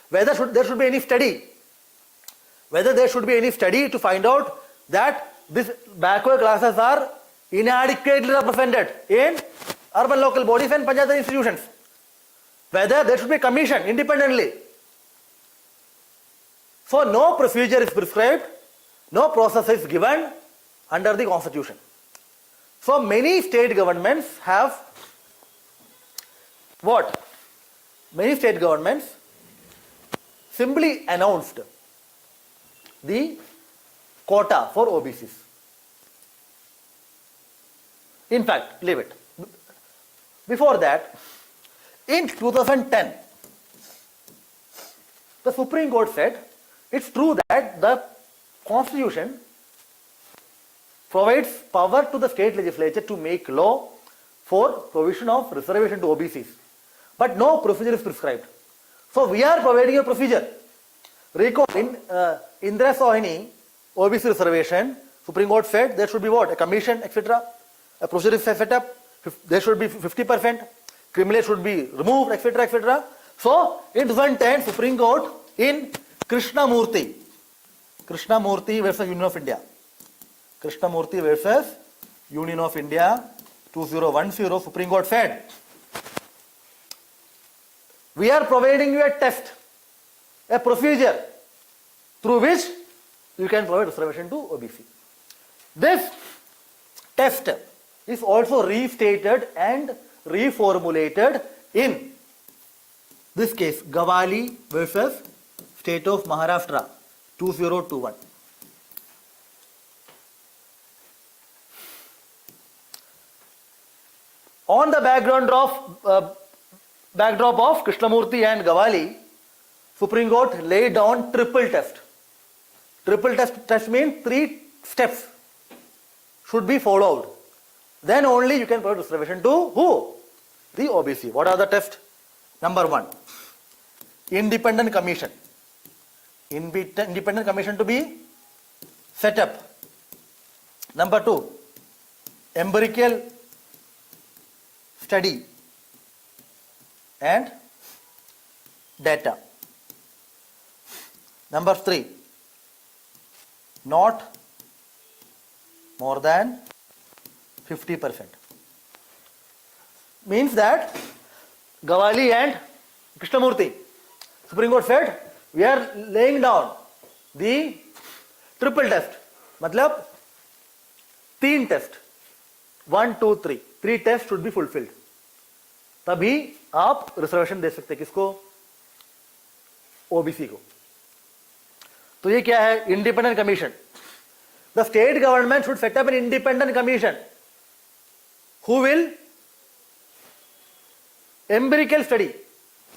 Whether there should be any study, to find out that these backward classes are inadequately represented in urban local bodies and Panchayat institutions. Whether there should be a commission independently. So no procedure is prescribed, no process is given under the Constitution. So many state governments have what? Many state governments simply announced the quota for OBCs. In fact, leave it. Before that, in 2010, the Supreme Court said it's true that the Constitution provides power to the state legislature to make law for provision of reservation to OBCs, but no procedure is prescribed. So we are providing a procedure. Recall in Indira Sohini OBC reservation, Supreme Court said there should be what? A commission, etc. A procedure is set up. There should be 50%. Criminal should be removed, etc., etc. So in 2010, Supreme Court in Krishnamurthy versus Union of India. Krishnamurthy versus Union of India, 2010 Supreme Court said, we are providing you a test, a procedure through which you can provide reservation to OBC. This test is also restated and reformulated in this case, Gawali versus State of Maharashtra, 2021. On the backdrop of Krishnamurthy and Gawali, Supreme Court laid down triple test. Triple test means 3 steps should be followed. Then only you can provide reservation to who? The OBC. What are the tests? Number 1, independent commission. Independent commission to be set up. Number 2, empirical study and data. Number 3, not more than 50%. Means that Gawali and Krishnamurthy, Supreme Court said, we are laying down the triple test. Matlab, 3 tests. 1, 2, 3. 3 tests should be fulfilled. तभी आप reservation दे सकते किसको? OBC को. तो ये क्या है? Independent commission. The state government should set up an independent commission who will empirical study,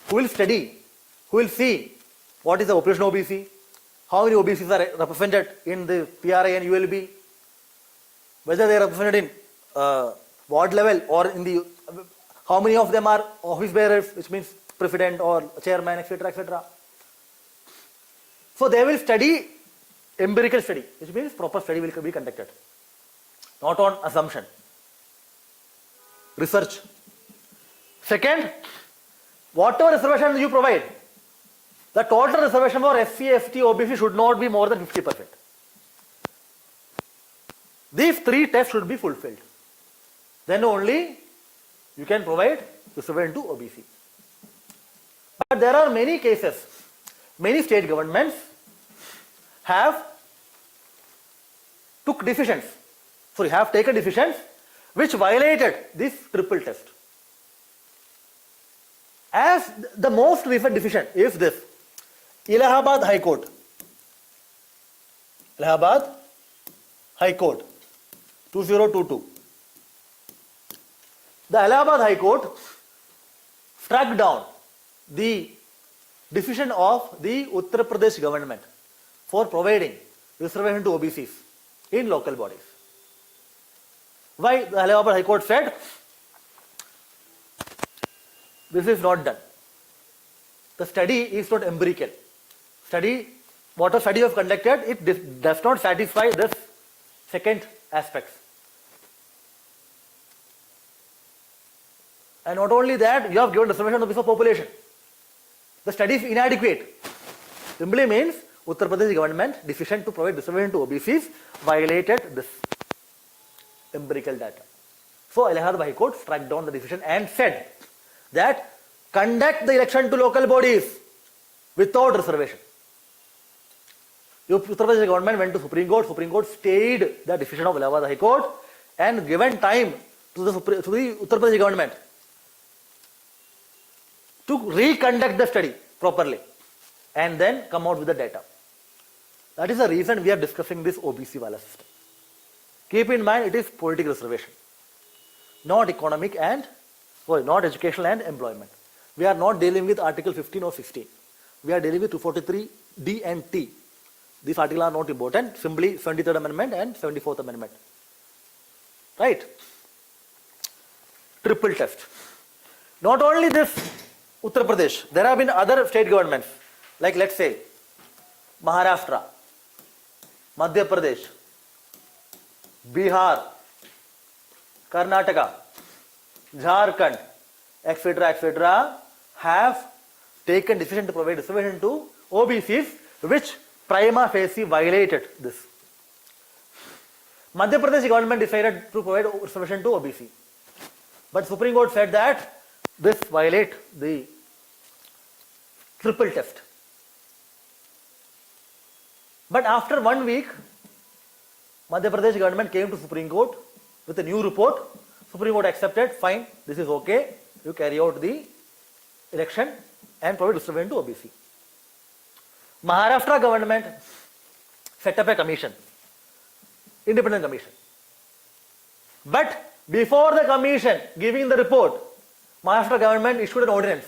who will see what is the population of OBC, how many OBCs are represented in the PRI and ULB, whether they are represented in ward level or in the, how many of them are office bearers, which means president or chairman, etc., etc. So they will study empirical study, which means proper study will be conducted, not on assumption. Research. Second, whatever reservation you provide, the total reservation for SC, ST, OBC should not be more than 50%. These 3 tests should be fulfilled. Then only you can provide reservation to OBC. But there are many cases, many state governments have taken decisions which violated this triple test. As the most recent decision is this, Allahabad High Court, 2022. The Allahabad High Court struck down the decision of the Uttar Pradesh government for providing reservation to OBCs in local bodies. Why? The Allahabad High Court said this is not done. The study is not empirical. What study you have conducted, it does not satisfy this second aspect. And not only that, you have given reservation to the population. The study is inadequate. Simply means Uttar Pradesh government decision to provide reservation to OBCs violated this empirical data. So Allahabad High Court struck down the decision and said that conduct the election to local bodies without reservation. Uttar Pradesh government went to Supreme Court stayed the decision of Allahabad High Court and given time to the Uttar Pradesh government to reconduct the study properly and then come out with the data. That is the reason we are discussing this OBC wala system. Keep in mind, it is political reservation, not economic and, not educational and employment. We are not dealing with Article 15 or 16. We are dealing with 243 D and T. These articles are not important, simply 73rd Amendment and 74th Amendment. Right? Triple test. Not only this, Uttar Pradesh, there have been other state governments, like let's say Maharashtra, Madhya Pradesh, Bihar, Karnataka, Jharkhand, etc., have taken decision to provide reservation to OBCs, which prima facie violated this. Madhya Pradesh government decided to provide reservation to OBC. But Supreme Court said that this violates the triple test. But after 1 week, Madhya Pradesh government came to Supreme Court with a new report. Supreme Court accepted, fine, this is okay, you carry out the election and provide reservation to OBC. Maharashtra government set up a commission, independent commission. But before the commission giving the report, Maharashtra government issued an ordinance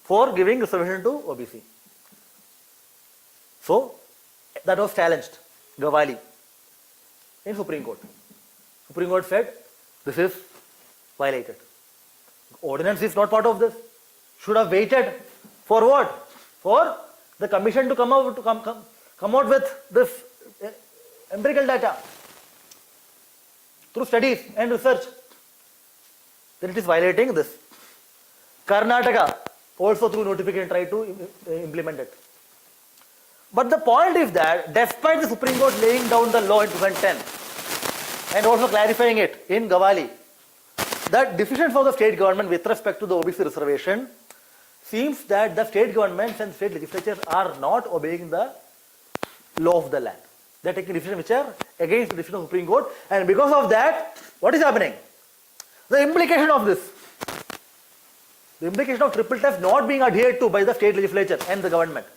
for giving reservation to OBC. So that was challenged, Gawali, in Supreme Court. Supreme Court said this is violated. Ordinance is not part of this. Should have waited for what? For the commission to come out with this empirical data through studies and research. Then it is violating this. Karnataka also through notification tried to implement it. But the point is that despite the Supreme Court laying down the law in 2010 and also clarifying it in Gawali, that decisions of the state government with respect to the OBC reservation seems that the state governments and state legislatures are not obeying the law of the land. They are taking decisions which are against the decision of the Supreme Court, and because of that, what is happening? The implication of this, the implication of triple test not being adhered to by the state legislature and the government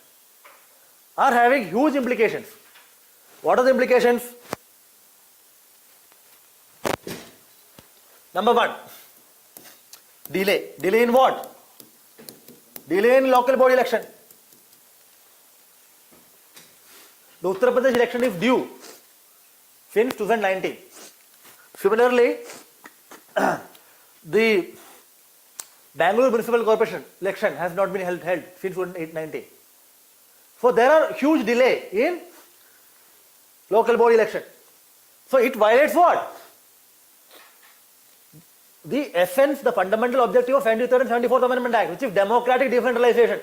are having huge implications. What are the implications? Number one, delay. Delay in what? Delay in local body election. The Uttar Pradesh election is due since 2019. Similarly, the Bangalore Municipal Corporation election has not been held since 2019. So there are huge delay in local body election. So it violates what? The essence, the fundamental objective of 73rd and 74th Amendment Act, which is democratic decentralization.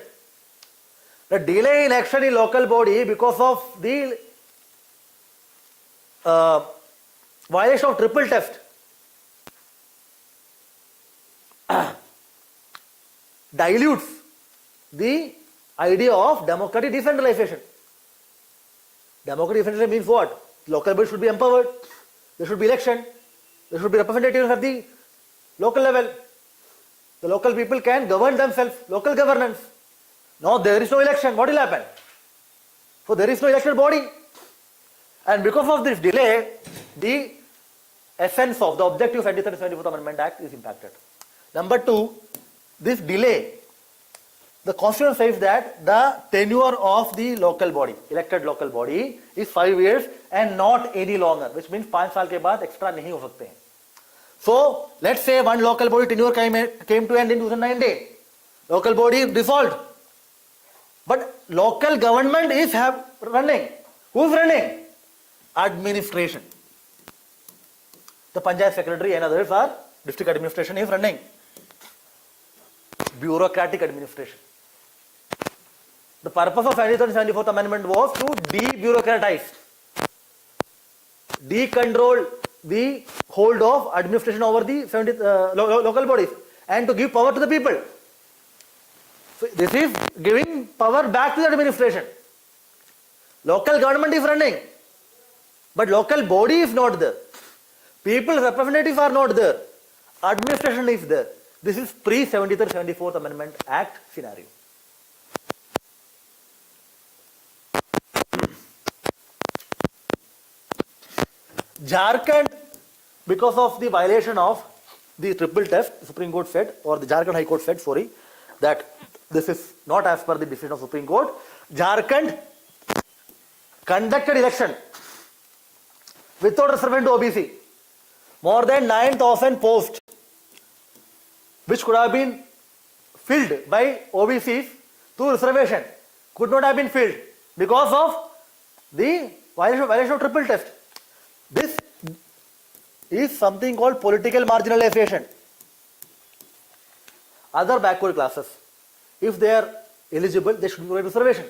The delay in action in local body because of the violation of triple test dilutes the idea of democratic decentralization. Democratic decentralization means what? Local body should be empowered, there should be election, there should be representatives at the local level. The local people can govern themselves, local governance. Now there is no election, what will happen? So there is no elected body. And because of this delay, the essence of the objective of 73rd and 74th Amendment Act is impacted. Number two, this delay, the Constitution says that the tenure of the local body, elected local body, is 5 years and not any longer, which means 5 साल के बाद extra नहीं हो सकते हैं. So let's say one local body tenure came to end in 2019. Local body dissolved. But local government is running. Who is running? Administration. The Panchayat Secretary and others are, district administration is running. Bureaucratic administration. The purpose of 73rd and 74th Amendment was to de-bureaucratize, de-control the hold of administration over the local bodies and to give power to the people. So this is giving power back to the administration. Local government is running, but local body is not there. People's representatives are not there. Administration is there. This is pre-73rd, 74th Amendment Act scenario. Jharkhand, because of the violation of the triple test, Supreme Court said, or the Jharkhand High Court said, sorry, that this is not as per the decision of Supreme Court. Jharkhand conducted election without reservation to OBC. More than 9,000 posts, which could have been filled by OBCs through reservation, could not have been filled because of the violation of triple test. This is something called political marginalization. Other backward classes, if they are eligible, they should be given reservation.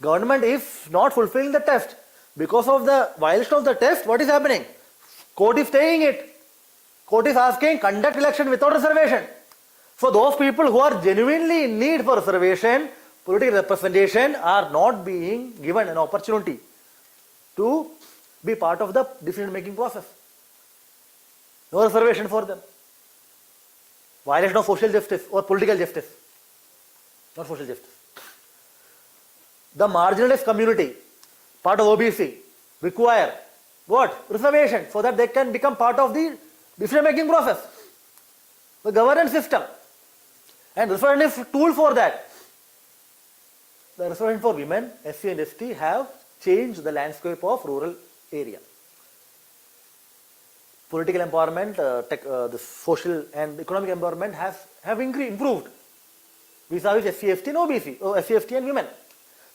Government is not fulfilling the test. Because of the violation of the test, what is happening? Court is staying it. Court is asking, conduct election without reservation. For those people who are genuinely in need for reservation, political representation are not being given an opportunity to be part of the decision-making process. No reservation for them. Violation of social justice or political justice. Not social justice. The marginalized community, part of OBC, require what? Reservation, so that they can become part of the decision-making process, the governance system. And reservation is a tool for that. The reservation for women, SC and ST have changed the landscape of rural area. Political empowerment, the social and economic empowerment have improved vis-a-vis SC, ST and OBC, SC, ST and women.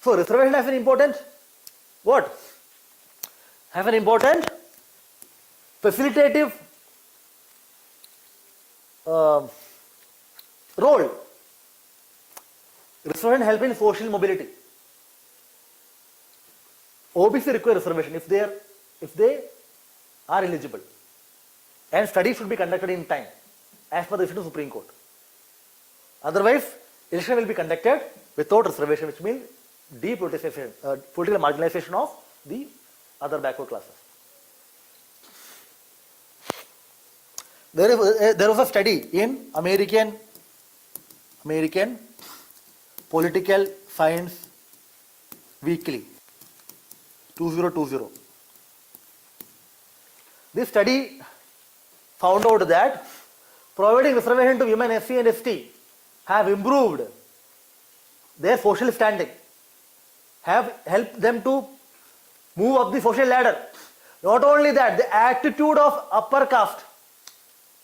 So reservation has an important what? Have an important facilitative role. Reservation help in social mobility. OBC require reservation if they are eligible, and studies should be conducted in time as per the decision of Supreme Court. Otherwise, election will be conducted without reservation, which means depoliticization, political marginalization of the other backward classes. There was a study in American Political Science Weekly 2020. This study found out that providing reservation to women, SC and ST have improved their social standing, have helped them to move up the social ladder. Not only that, the attitude of upper caste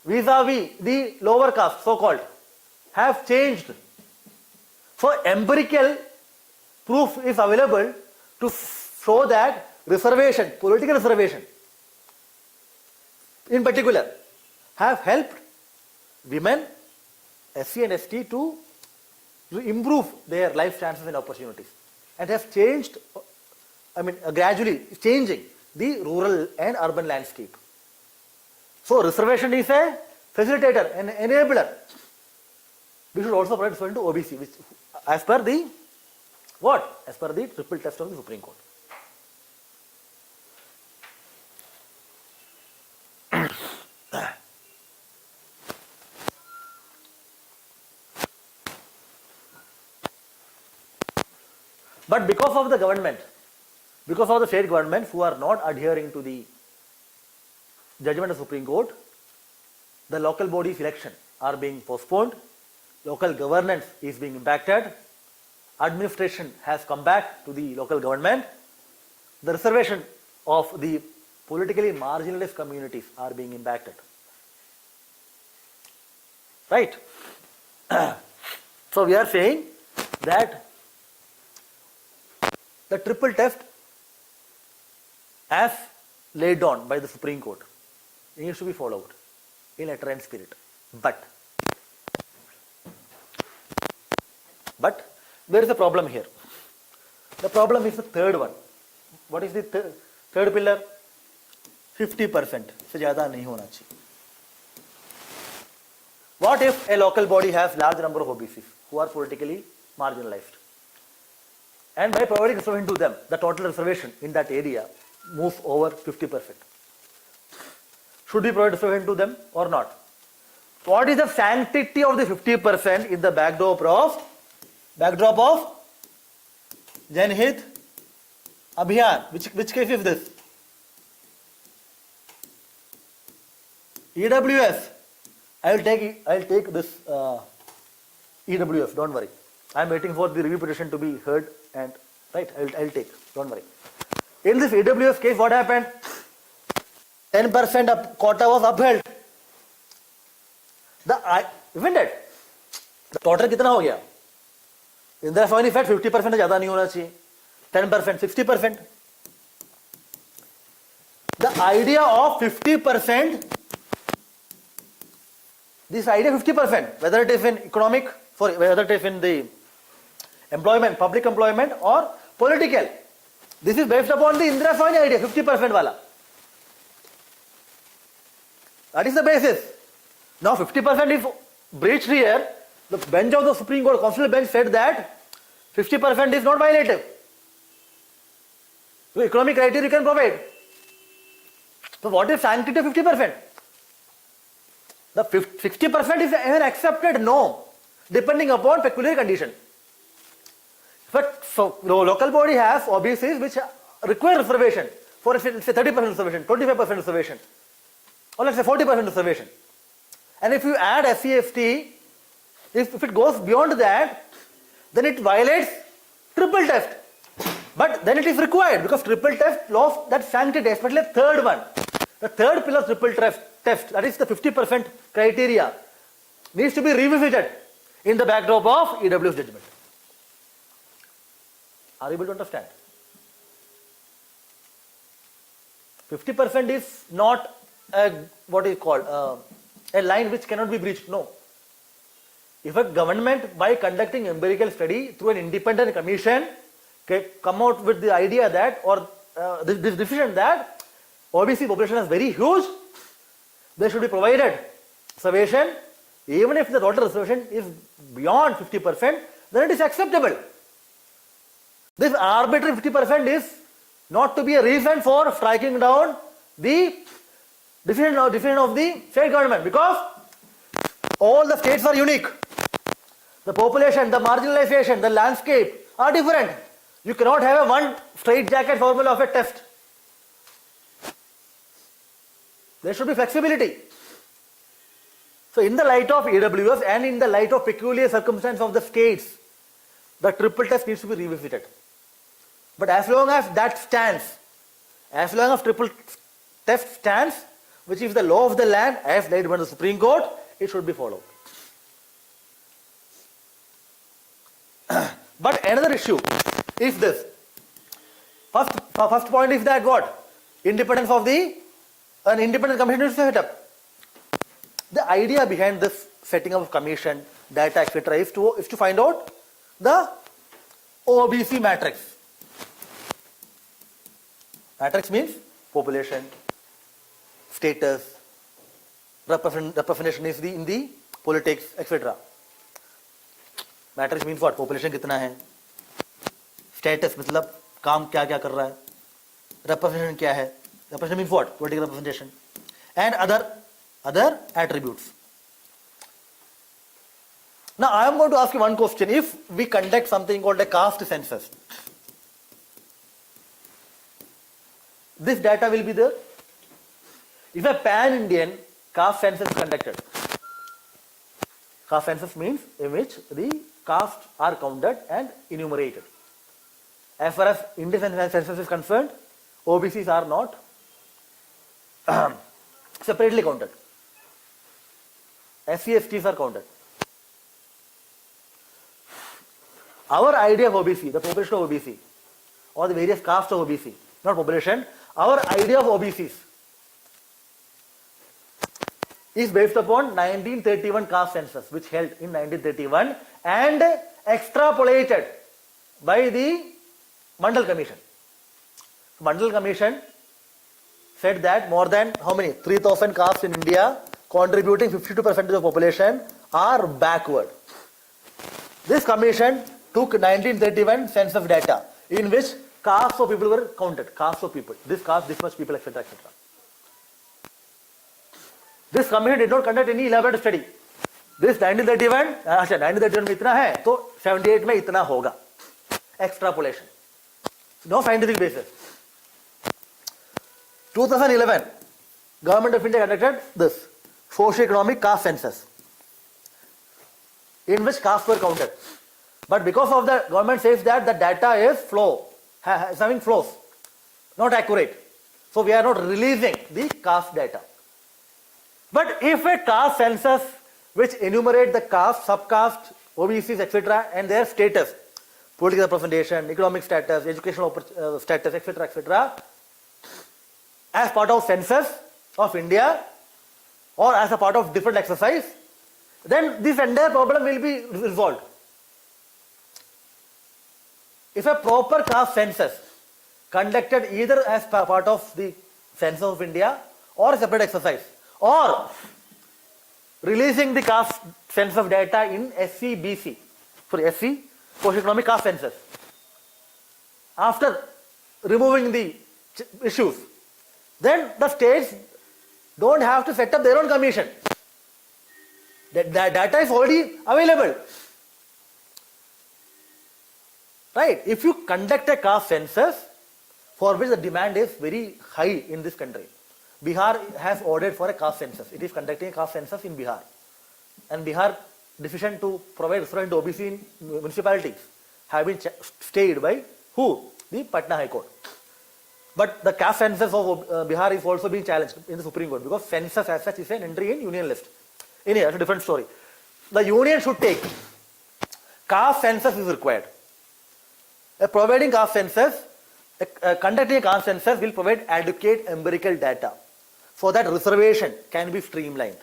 vis-a-vis the lower caste, so-called, have changed. So empirical proof is available to show that reservation, political reservation in particular, have helped women, SC and ST to improve their life chances and opportunities, and have changed, gradually changing the rural and urban landscape. So reservation is a facilitator, an enabler. We should also provide reservation to OBC, which as per the what? As per the triple test of the Supreme Court. But because of the government, because of the state governments who are not adhering to the judgment of Supreme Court, the local bodies election are being postponed, local governance is being impacted, administration has come back to the local government, the reservation of the politically marginalized communities are being impacted. Right? So we are saying that the triple test as laid down by the Supreme Court needs to be followed in letter and spirit. But there is a problem here. The problem is the third one. What is the third pillar? 50% से ज़्यादा नहीं होना चाहिए. What if a local body has large number of OBCs who are politically marginalized, and by providing reservation to them, the total reservation in that area moves over 50%? Should we provide reservation to them or not? What is the sanctity of the 50% in the backdrop of Janhit Abhiyan? Which case is this? EWS. I'll take this EWS. Don't worry. I'm waiting for the review petition to be heard, and right, I'll take. Don't worry. In this EWS case, what happened? 10% of quota was upheld. Isn't it? The total कितना हो गया? In the final fact, 50% से ज़्यादा नहीं होना चाहिए. 10%, 60%. The idea of 50%. This idea 50%, whether it is in economic, whether it is in the employment, public employment or political, this is based upon the Indira Sawhney idea, 50% wala. That is the basis. Now 50% is breached here. The bench of the Supreme Court, Constitutional Bench said that 50% is not violative. So economic criteria you can provide. So what is sanctity of 50%? The 60% is an accepted norm depending upon peculiar condition. But so local body has OBCs which require reservation. For let's say 30% reservation, 25% reservation, or let's say 40% reservation. And if you add SC/ST, if it goes beyond that, then it violates triple test. But then it is required because triple test lost that sanctity, especially the third one. The third pillar triple test, that is the 50% criteria, needs to be revisited in the backdrop of EW's judgment. Are you able to understand? 50% is not what is called a line which cannot be breached. No. If a government, by conducting empirical study through an independent commission, can come out with the idea that, or this decision that OBC population is very huge, they should be provided reservation, even if the total reservation is beyond 50%, then it is acceptable. This arbitrary 50% is not to be a reason for striking down the decision of the state government, because all the states are unique. The population, the marginalization, the landscape are different. You cannot have a one straitjacket formula of a test. There should be flexibility. So in the light of EWS and in the light of peculiar circumstances of the states, the triple test needs to be revisited. But as long as that stands, as long as triple test stands, which is the law of the land as laid by the Supreme Court, it should be followed. But another issue is this. First point is that what? Independence of an independent commission is set up. The idea behind this setting up of commission, data, etc. is to find out the OBC matrix. Matrix means population, status, representation is in the politics, etc. Matrix means what? Population कितना है, status मतलब काम क्या क्या कर रहा है, representation क्या है, representation means what? Political representation, and other attributes. Now I am going to ask you one question. If we conduct something called a caste census, this data will be there. If a pan-Indian caste census is conducted, caste census means in which the castes are counted and enumerated. As far as Indian census is concerned, OBCs are not separately counted. SC/STs are counted. Our idea of OBC, the population of OBC, or the various castes of OBC, not population, our idea of OBCs is based upon 1931 caste census, which held in 1931 and extrapolated by the Mandal Commission. Mandal Commission said that more than how many? 3,000 castes in India, contributing 52% of the population, are backward. This commission took 1931 census data in which castes of people were counted. Castes of people. This caste, this much people, etc. etc. This commission did not conduct any elaborate study. This 1931, 1931 में इतना है, तो 78 में इतना होगा. Extrapolation. No scientific basis. 2011, Government of India conducted this socio-economic caste census, in which castes were counted. But because of the government says that the data is having flaws, not accurate. So we are not releasing the caste data. But if a caste census which enumerate the caste, subcaste, OBCs, etc. and their status, political representation, economic status, educational status, etc., etc., as part of census of India or as a part of different exercise, then this entire problem will be resolved. If a proper caste census conducted either as part of the census of India or a separate exercise, or releasing the caste census data in SC, socio-economic caste census. After removing the issues, then the states don't have to set up their own commission. The data is already available. Right? If you conduct a caste census for which the demand is very high in this country, Bihar has ordered for a caste census. It is conducting a caste census in Bihar. And Bihar decision to provide reference to OBC in municipalities have been stayed by who? The Patna High Court. But the caste census of Bihar is also being challenged in the Supreme Court because census as such is an entry in union list. Anyhow, it's a different story. The union should take caste census is required. Providing caste census, conducting a caste census will provide adequate empirical data so that reservation can be streamlined.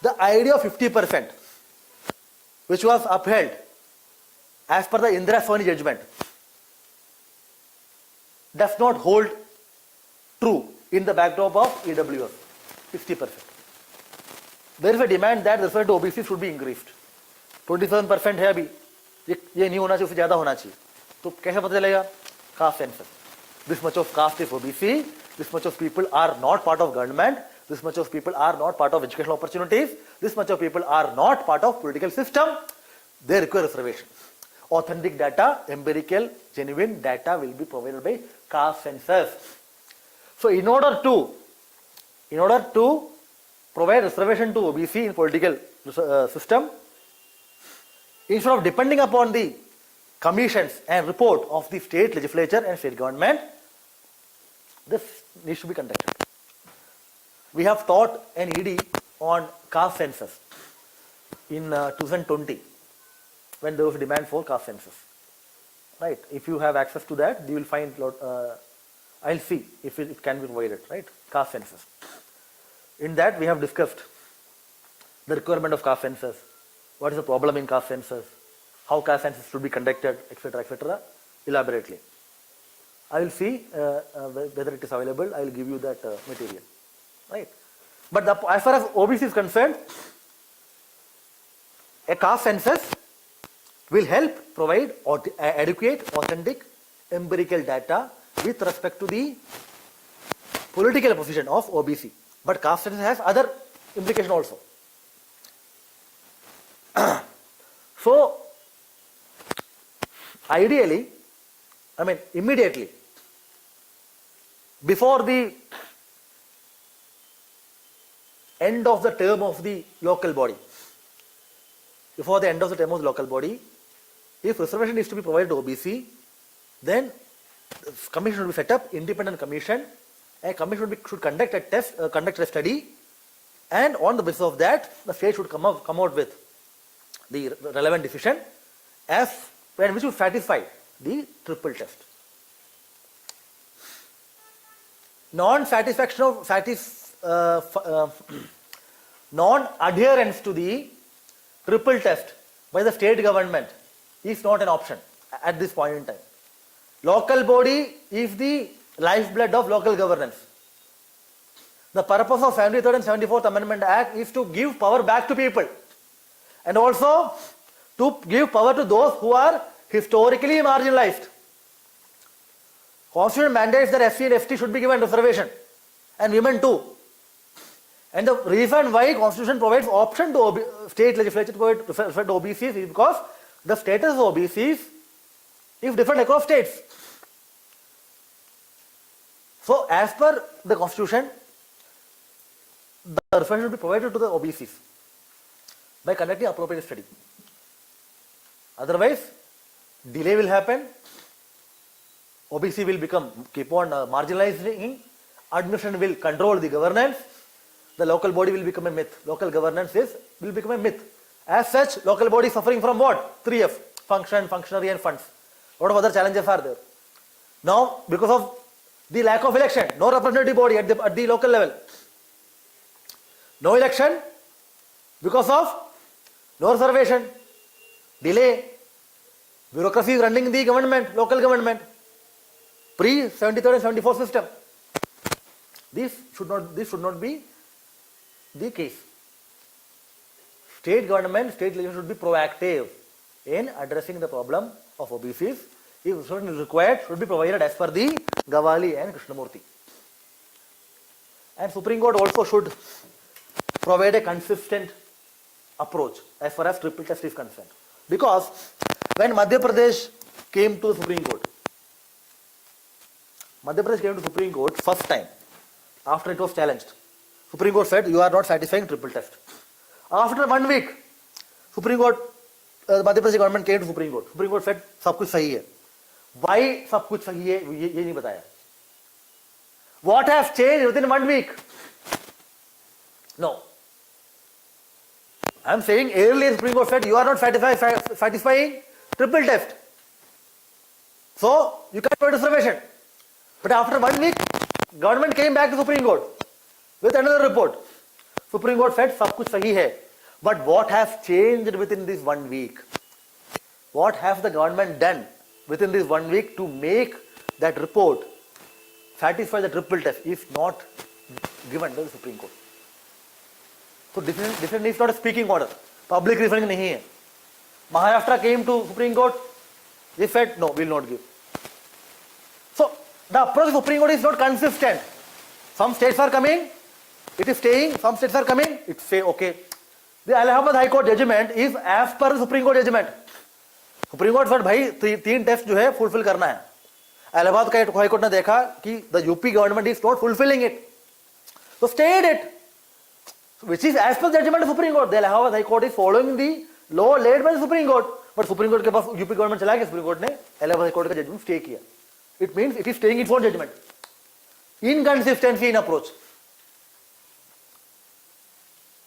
The idea of 50%, which was upheld as per the Indira Sawhney judgment, does not hold true in the backdrop of EWS, 60%. There is a demand that referred to OBC should be increased. 27% है अभी, ये नहीं होना चाहिए, उससे ज़्यादा होना चाहिए. तो कैसे पता चलेगा? Caste census. This much of caste is OBC, this much of people are not part of government, this much of people are not part of educational opportunities, this much of people are not part of political system, they require reservation. Authentic data, empirical, genuine data will be provided by caste census. So in order to provide reservation to OBC in political system, instead of depending upon the commissions and report of the state legislature and state government, this needs to be conducted. We have taught an ED on caste census in 2020 when there was a demand for caste census. Right? If you have access to that, you will find I'll see if it can be provided. Right? Caste census. In that we have discussed the requirement of caste census, what is the problem in caste census, how caste census should be conducted, etc., elaborately. I will see whether it is available. I will give you that material. Right? But as far as OBC is concerned, a caste census will help provide adequate, authentic, empirical data with respect to the political position of OBC. But caste census has other implications also. So, ideally, immediately, before the end of the term of the local body, if reservation is to be provided to OBC, then commission should be set up, independent commission. A commission should conduct a study, and on the basis of that, the state should come out with the relevant decision, which will satisfy the triple test. Non-adherence to the triple test by the state government is not an option at this point in time. Local body is the lifeblood of local governance. The purpose of 73rd and 74th Amendment Act is to give power back to people and also to give power to those who are historically marginalized. Constitution mandates that SC and ST should be given reservation and women too. And the reason why Constitution provides option to state legislature to refer to OBCs is because the status of OBCs is different across states. So as per the Constitution, the reference should be provided to the OBCs by conducting appropriate study. Otherwise, delay will happen, OBC will keep on marginalizing, administration will control the governance, the local body will become a myth. Local governance will become a myth. As such, local body is suffering from what? 3F, function, functionary and funds. What of other challenges are there? Now, because of the lack of election, no representative body at the local level. No election because of no reservation, delay, bureaucracy is running the government, local government, pre-73rd and 74th system. This should not be the case. State government, state legislation should be proactive in addressing the problem of OBCs. If something is required, should be provided as per the Gawali and Krishnamurti. And Supreme Court also should provide a consistent approach as far as triple test is concerned. Because when Madhya Pradesh came to the Supreme Court, first time, after it was challenged, Supreme Court said, you are not satisfying triple test. After 1 week, Supreme Court, Madhya Pradesh government came to Supreme Court. Supreme Court said, सब कुछ सही है. Why सब कुछ सही है, ये नहीं बताया. What has changed within 1 week? No. I am saying earlier Supreme Court said, you are not satisfying triple test. So, you can't provide reservation. But after 1 week, government came back to Supreme Court with another report. Supreme Court said, सब कुछ सही है. But what has changed within this 1 week? What has the government done within this 1 week to make that report satisfy the triple test if not given to the Supreme Court? So decision is not a speaking order. Public referring nahi hai. Maharashtra came to Supreme Court. They said, no, we will not give. So the approach of Supreme Court is not consistent. Some states are coming, it is staying. Some states are coming, it say okay. The Allahabad High Court judgment is as per the Supreme Court judgment. Supreme Court said, भाई 3 test जो है fulfil करना है. इलाहाबाद का high court ने देखा कि the UP government is not fulfilling it. So stayed it. Which is as per the judgment of Supreme Court. The Allahabad High Court is following the law laid by the Supreme Court. But Supreme Court के पास UP government चला गया, Supreme Court ने Allahabad High Court का judgment stay किया. It means it is staying its own judgment. Inconsistency in approach.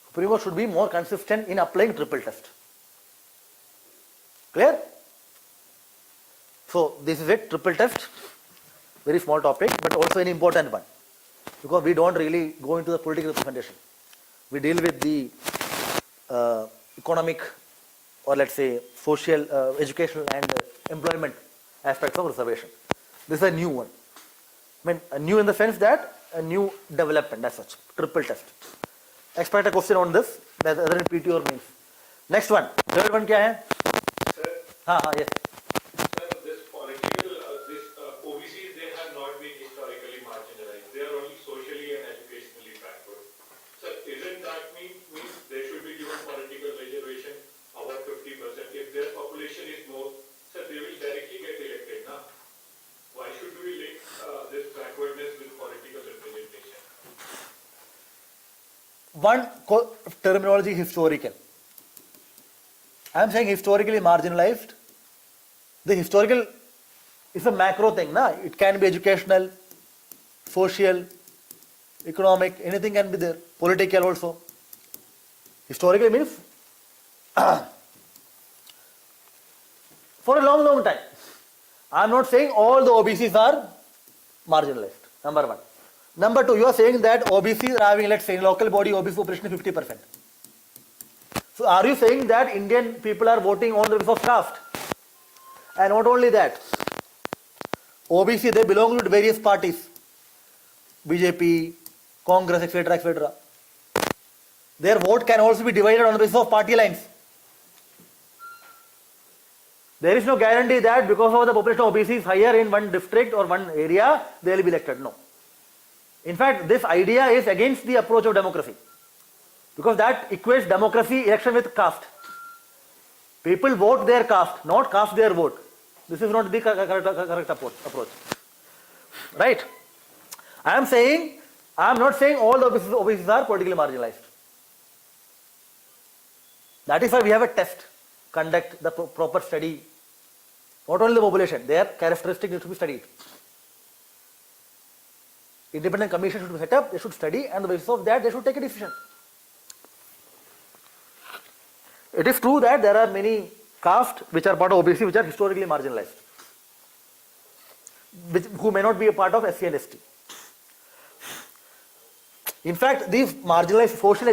Supreme Court should be more consistent in applying triple test. Clear? So this is it, triple test. Very small topic, but also an important one. Because we don't really go into the political representation. We deal with the economic or let's say social, educational and employment aspects of reservation. This is a new one. I mean, new in the sense that a new development as such, triple test. Expect a question on this, whether in PT or means. Next one, third one क्या है? Sir, yes. sir, this political, OBCs, they have not been historically marginalized. They are only socially and educationally backward. So isn't that mean they should be given political reservation about 50%? If their population is more, sir, they will directly get elected, na? Why should we link this backwardness with political representation? One terminology, historical. I am saying historically marginalized. The historical is a macro thing, na? It can be educational, social, economic, anything can be there. Political also. Historical means for a long time. I am not saying all the OBCs are marginalized. Number one. Number two, you are saying that OBCs are having, let's say, in local body OBC population 50%. So are you saying that Indian people are voting on the basis of caste? And not only that, OBC, they belong to various parties, BJP, Congress, etc., etc. Their vote can also be divided on the basis of party lines. There is no guarantee that because of the population of OBC is higher in one district or one area, they will be elected. No. In fact, this idea is against the approach of democracy. Because that equates democracy election with caste. People vote their caste, not cast their vote. This is not the correct approach. Right? I am not saying all the OBCs are politically marginalized. That is why we have a test, conduct the proper study. Not only the population, their characteristics need to be studied. Independent commission should be set up, they should study, and on the basis of that they should take a decision. It is true that there are many castes which are part of OBC which are historically marginalized, who may not be a part of SC and ST. In fact, these marginalized social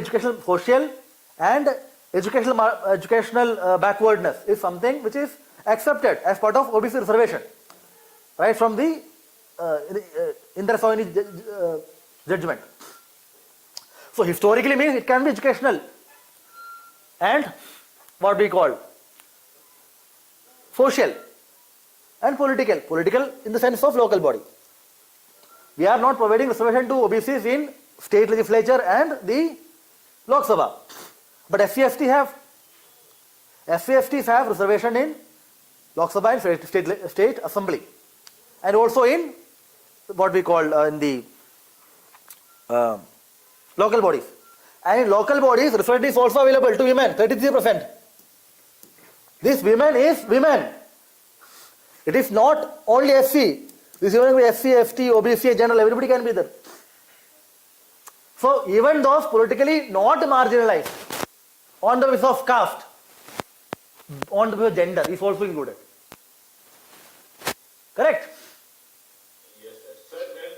and educational backwardness is something which is accepted as part of OBC reservation, right from the Indra Soini judgment. So historically means it can be educational and what we call social and political. Political in the sense of local body. We are not providing reservation to OBCs in state legislature and the Lok Sabha. But SC/STs have reservation in Lok Sabha and state assembly, and also in what we call in the local bodies. And in local bodies, reservation is also available to women, 33%. This women is women. It is not only SC. This is going to be SC, ST, OBC, general, everybody can be there. So even those politically not marginalized on the basis of caste, on the basis of gender is also included. Correct? Yes, sir. Sir, then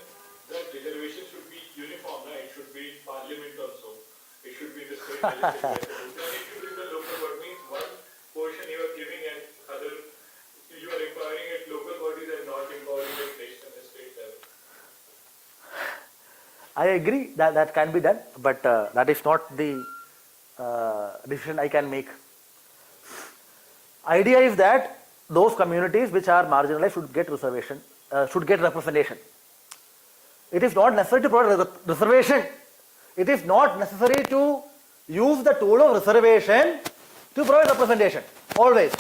the reservation should be uniform, right? It should be in parliament also. It should be in the state legislature. Then it should be in the local body. Means one portion you are giving and other you are empowering at local bodies and not empowering at national and state level. I agree that that can be done, but that is not the decision I can make. Idea is that those communities which are marginalized should get reservation, should get representation. It is not necessary to provide reservation. It is not necessary to use the tool of reservation to provide representation. Always.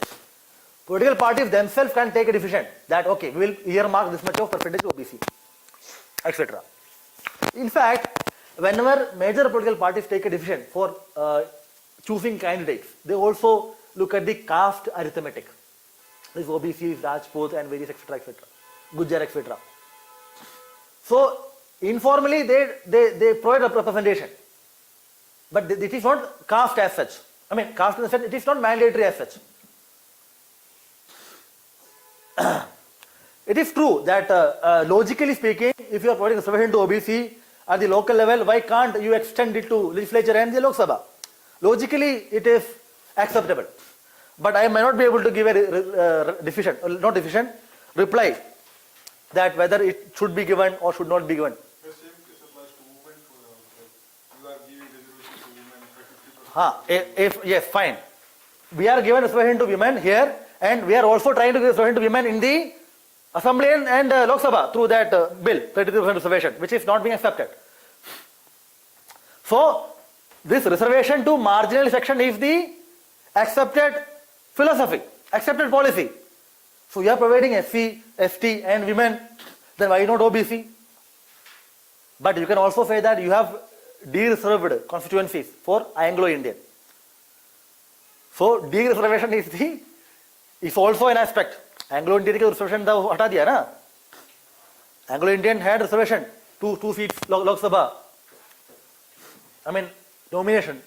Political parties themselves can take a decision that, okay, we will earmark this much of percentage to OBC, etc. In fact, whenever major political parties take a decision for choosing candidates, they also look at the caste arithmetic. This OBCs, Rajput and various etc. Gujjar etc. So informally they provide a representation, but it is not caste as such. I mean caste in the sense it is not mandatory as such. It is true that logically speaking, if you are providing reservation to OBC at the local level, why can't you extend it to legislature and the Lok Sabha? Logically it is acceptable. But I may not be able to give a reply that whether it should be given or should not be given. The same case applies to women. You are giving reservation to women for 50%. Yes, fine. We are given reservation to women here, and we are also trying to give reservation to women in the Assembly and Lok Sabha through that bill, 33% reservation, which is not being accepted. So, this reservation to marginal section is the accepted philosophy, accepted policy. So you are providing SC, ST and women, then why not OBC? But you can also say that you have de-reserved constituencies for Anglo-Indian. So de-reservation is also an aspect. Anglo-Indian reservation hata diya na. Anglo-Indian had reservation, two seats Lok Sabha. I mean nomination.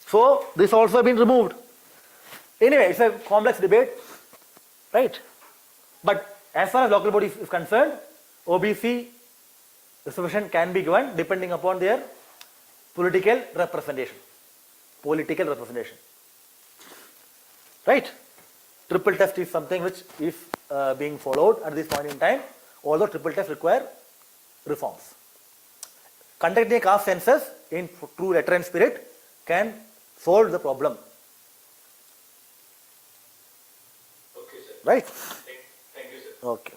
So this also been removed. Anyway, it's a complex debate, right? But as far as local body is concerned, OBC reservation can be given depending upon their political representation. Political representation. Right? Triple test is something which is being followed at this point in time, although triple tests require reforms. Conducting a caste census in true letter and spirit can solve the problem. Okay, sir. Right? Thank you, sir. Okay.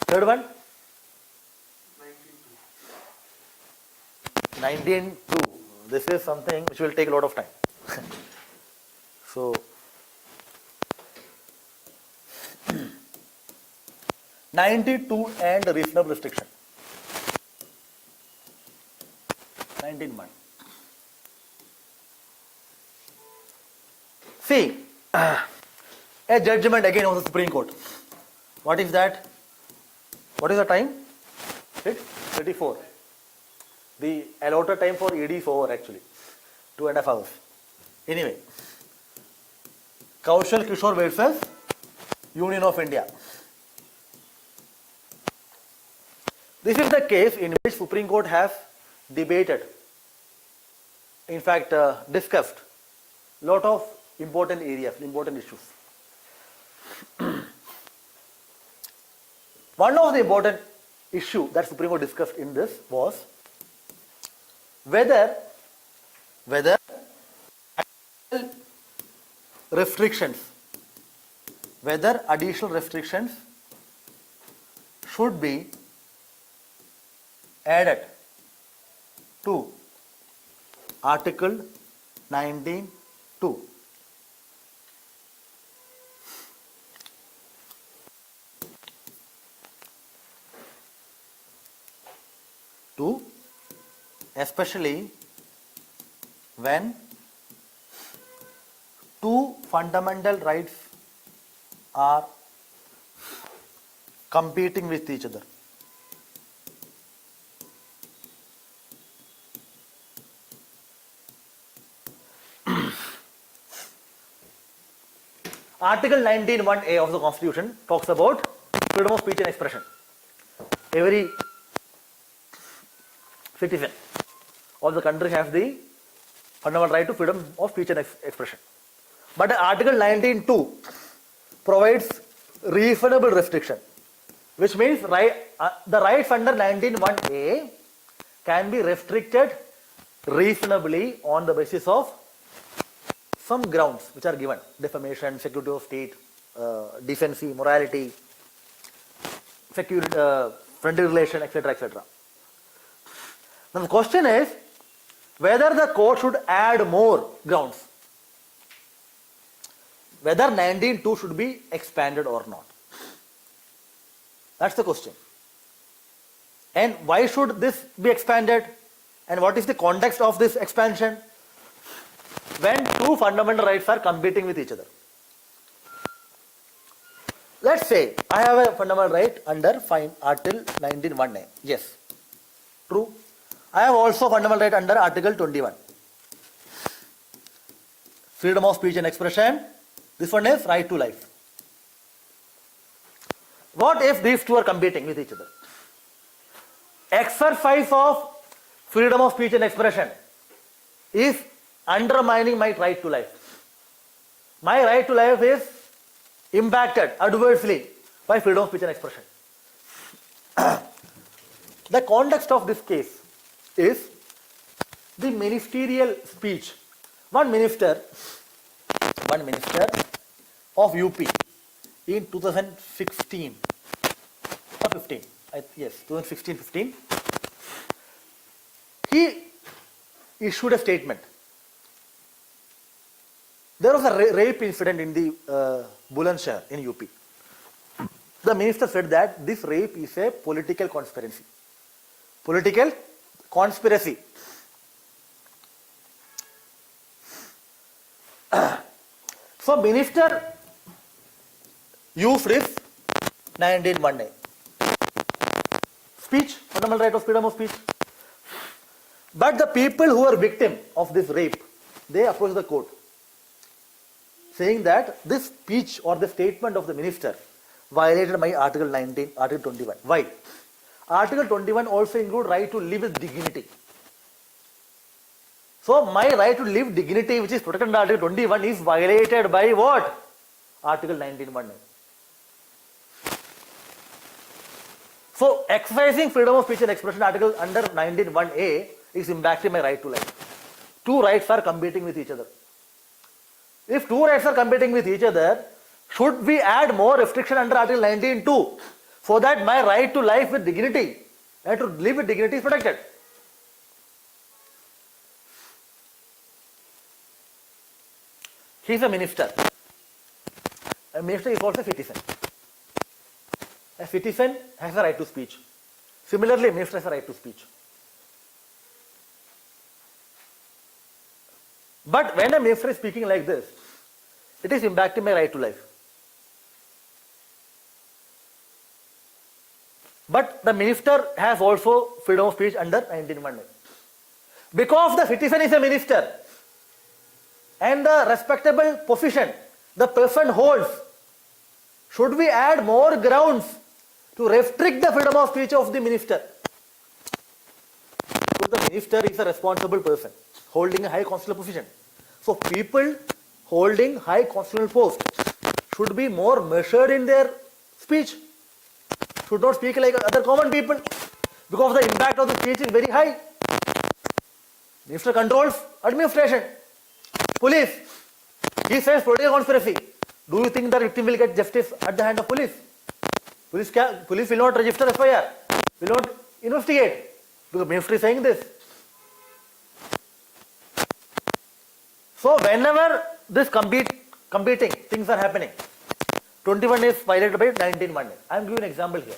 Third one? 19.2. This is something which will take a lot of time. So, 92 and reasonable restriction. 19.1. See, a judgment again of the Supreme Court. What is that? What is the time? 6:34. The allotted time for ED is over actually. 2.5 hours. Anyway, Kaushal Kishore versus Union of India. This is the case in which Supreme Court has debated, in fact discussed lot of important areas, important issues. One of the important issue that Supreme Court discussed in this was whether restrictions, whether additional restrictions should be added to Article 19(2). Especially when two fundamental rights are competing with each other. Article 19(1)(a) of the Constitution talks about freedom of speech and expression. Every citizen of the country has the fundamental right to freedom of speech and expression. But Article 19(2) provides reasonable restriction, which means the rights under 19(1)(a) can be restricted reasonably on the basis of some grounds which are given: defamation, security of state, decency, morality, security, friendly relation, etc., etc. Now the question is whether the court should add more grounds, whether 19(2) should be expanded or not. That's the question. And why should this be expanded? And what is the context of this expansion? When two fundamental rights are competing with each other. Let's say I have a fundamental right under Article 19(1)(a). Yes, true. I have also fundamental right under Article 21. Freedom of speech and expression. This one is right to life. What if these two are competing with each other? Exercise of freedom of speech and expression is undermining my right to life. My right to life is impacted adversely by freedom of speech and expression. The context of this case is the ministerial speech. One minister of UP in 2016 or 15, yes, 2016-15, he issued a statement. There was a rape incident in the Bulandshahr in UP. The minister said that this rape is a political conspiracy. Political conspiracy. So minister used this 19(1)(a). Speech, fundamental right of freedom of speech. But the people who are victim of this rape, they approached the court saying that this speech or the statement of the minister violated my Article 19, Article 21. Why? Article 21 also includes right to live with dignity. So my right to live dignity, which is protected under Article 21, is violated by what? Article 19(1). So exercising freedom of speech and expression article under 19(1)(a) is impacting my right to life. Two rights are competing with each other. If two rights are competing with each other, should we add more restriction under Article 19(2) so that my right to life with dignity and to live with dignity is protected? He is a minister. A minister is also a citizen. A citizen has a right to speech. Similarly, a minister has a right to speech. But when a minister is speaking like this, it is impacting my right to life. But the minister has also freedom of speech under 19(1). Because the citizen is a minister and the respectable position the person holds, should we add more grounds to restrict the freedom of speech of the minister? So the minister is a responsible person holding a high constitutional position. So people holding high constitutional posts should be more measured in their speech. should not speak like other common people because the impact of the speech is very high. Minister controls administration. Police, he says political conspiracy. Do you think the victim will get justice at the hand of police? Police will not register FIR, will not investigate because minister is saying this. So whenever this competing things are happening, 21 is violated by 19 one day. I am giving an example here.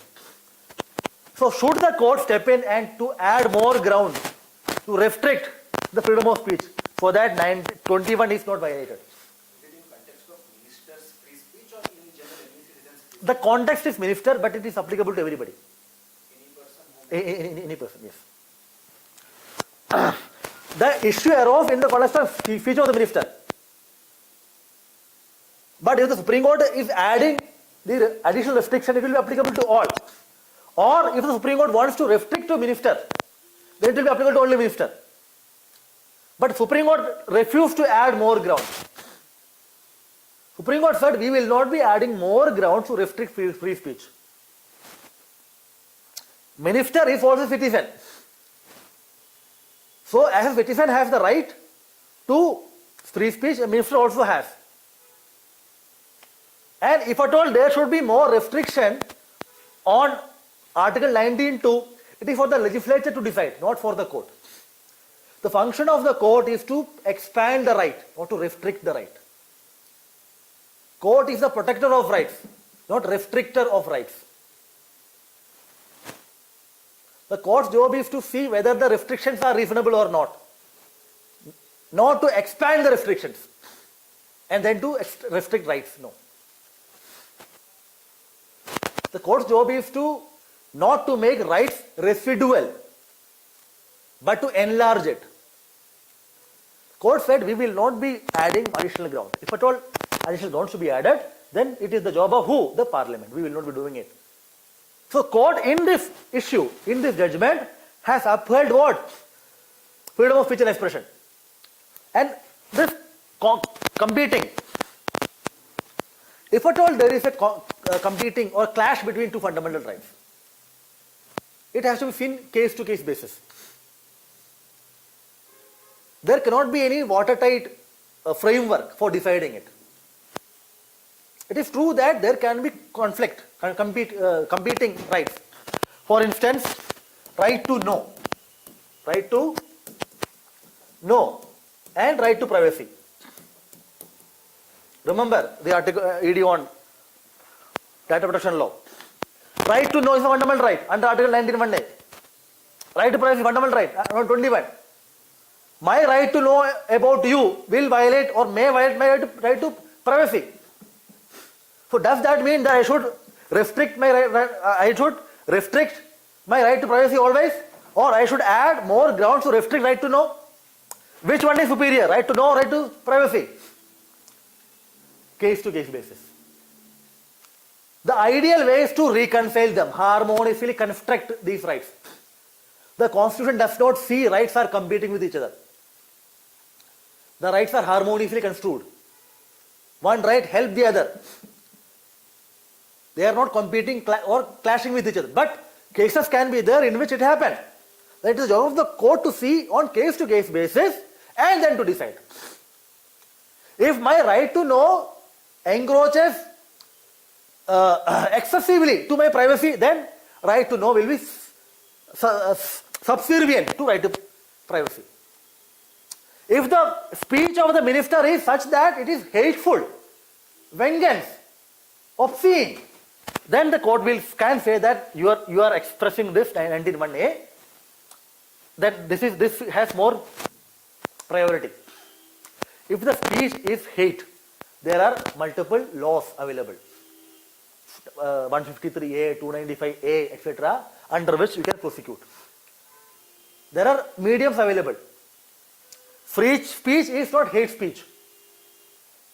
So should the court step in and to add more ground to restrict the freedom of speech so that 21 is not violated? Is it in context of minister's free speech or in general any citizen's free speech? The context is minister, but it is applicable to everybody. Any person who Any person, yes. The issue arose in the context of speech of the minister. But if the Supreme Court is adding the additional restriction, it will be applicable to all. Or if the Supreme Court wants to restrict to minister, then it will be applicable to only minister. But Supreme Court refused to add more ground. Supreme Court said we will not be adding more ground to restrict free speech. Minister is also a citizen. So as a citizen has the right to free speech, a minister also has. And if at all there should be more restriction on Article 19(2), it is for the legislature to decide, not for the court. The function of the court is to expand the right, not to restrict the right. Court is the protector of rights, not restrictor of rights. The court's job is to see whether the restrictions are reasonable or not to expand the restrictions and then to restrict rights, no. The court's job is to not to make rights residual, but to enlarge it. Court said we will not be adding additional ground. If at all additional ground should be added, then it is the job of who? The parliament. We will not be doing it. So court in this issue, in this judgment, has upheld what? Freedom of speech and expression. And this competing, if at all there is a competing or clash between two fundamental rights, it has to be seen case-to-case basis. There cannot be any watertight framework for deciding it. It is true that there can be conflict, competing rights. For instance, right to know and right to privacy. Remember the article ED on data protection law. Right to know is a fundamental right under Article 19(1)(a). Right to privacy is fundamental right under 21. My right to know about you will violate or may violate my right to privacy. So does that mean that I should restrict my right to privacy always, or I should add more grounds to restrict right to know? Which one is superior, right to know or right to privacy? Case to case basis. The ideal way is to reconcile them, harmoniously construct these rights. The Constitution does not see rights are competing with each other. The rights are harmoniously construed. One right helps the other. They are not competing or clashing with each other. But cases can be there in which it happens. That is the job of the court to see on case-to-case basis and then to decide. If my right to know encroaches excessively to my privacy, then right to know will be subservient to right to privacy. If the speech of the minister is such that it is hateful, vengeance, obscene, then the court can say that you are expressing this 19(1)(a), that this has more priority. If the speech is hate, there are multiple laws available, 153A, 295A, etc., under which you can prosecute. There are mediums available. Free speech is not hate speech.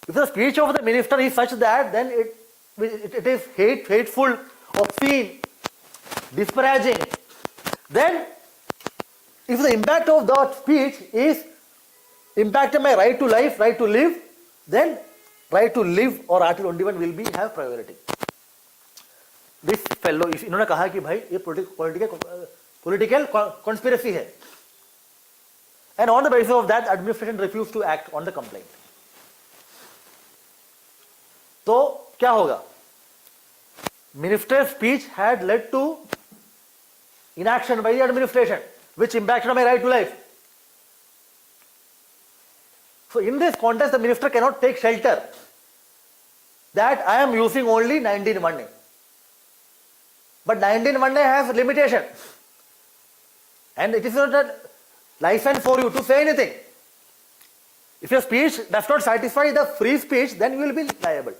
If the speech of the minister is such that, then it is hateful, obscene, disparaging. Then, if the impact of that speech is impacting my right to life, right to live, then right to live or Article 21 will have priority. This fellow, इन्होंने कहा कि भाई ये political conspiracy है, and on the basis of that administration refuse to act on the complaint. तो क्या होगा? Minister's speech had led to inaction by the administration, which impacted on my right to life. So in this context, the minister cannot take shelter that I am using only 19(1)(a). But 19(1)(a) has limitation, and it is not a license for you to say anything. If your speech does not satisfy the free speech, then you will be liable.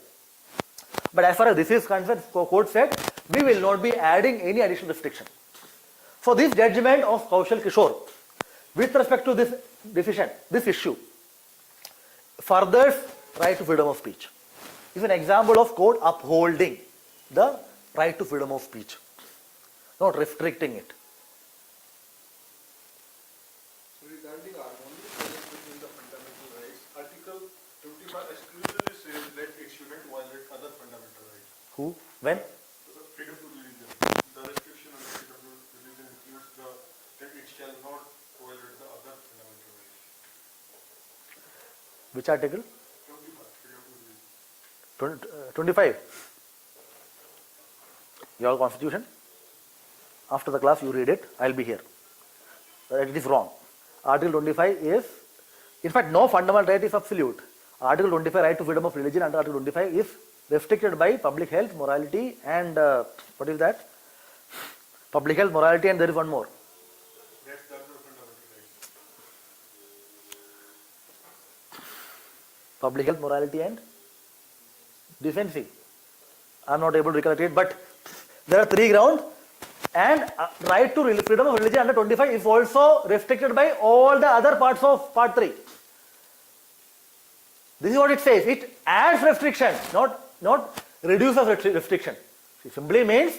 But as far as this is concerned, court said, we will not be adding any additional restriction. So this judgment of Kaushal Kishore, with respect to this decision, this issue, furthers right to freedom of speech. Is an example of court upholding the right to freedom of speech, not restricting it. So regarding harmony between the fundamental rights, Article 25 exclusively says that it shouldn't violate other fundamental rights. Who? When? The freedom to religion. The restriction on the freedom to religion includes that it shall not violate the other fundamental rights. Which article? 25, freedom to religion. 25. Your constitution? After the class you read it, I'll be here. It is wrong. Article 25 is, in fact, no fundamental right is absolute. Article 25, right to freedom of religion, under Article 25 is restricted by public health, morality, and what is that? Public health, morality, and there is one more. That's the other fundamental rights. Public health, morality, and decency. I am not able to recollect it, but there are three grounds, and right to freedom of religion under 25 is also restricted by all the other parts of part 3. This is what it says. It adds restriction, not reduces restriction. It simply means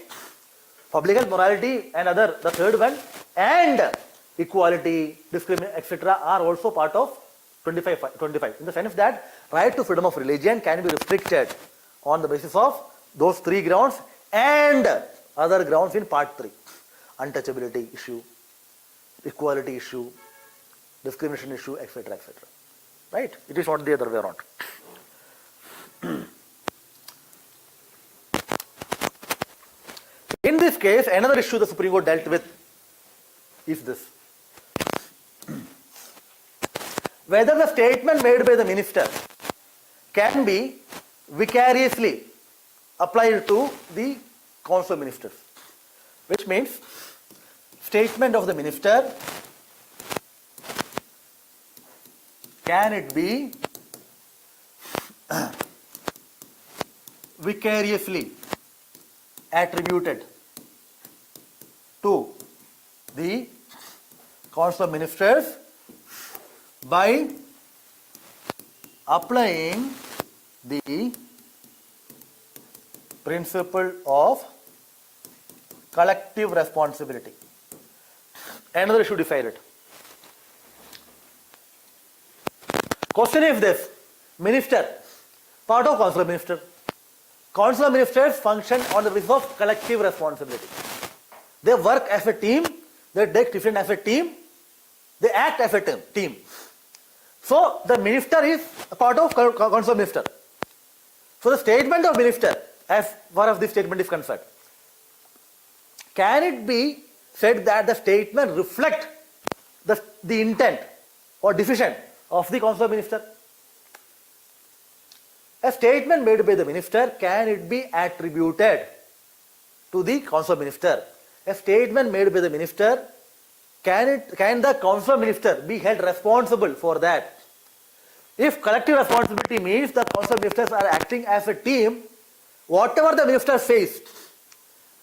public health, morality, and other, the third one, and equality, discrimination, etc. are also part of 25, in the sense that right to freedom of religion can be restricted on the basis of those three grounds and other grounds in part 3. Untouchability issue, equality issue, discrimination issue, etc., etc. Right? It is not the other way around. In this case, another issue the Supreme Court dealt with is this. Whether the statement made by the minister can be vicariously applied to the council of ministers, which means statement of the minister, can it be vicariously attributed to the council of ministers by applying the principle of collective responsibility. Another issue decided. Question is this: minister, part of council of ministers. Council of ministers function on the basis of collective responsibility. They work as a team, they take decisions as a team, they act as a team. So the minister is a part of council of ministers. So the statement of minister, as far as this statement is concerned, can it be said that the statement reflects the intent or decision of the council of minister? A statement made by the minister, can it be attributed to the council of minister? A statement made by the minister, can the council of minister be held responsible for that? If collective responsibility means the council of ministers are acting as a team, whatever the minister says,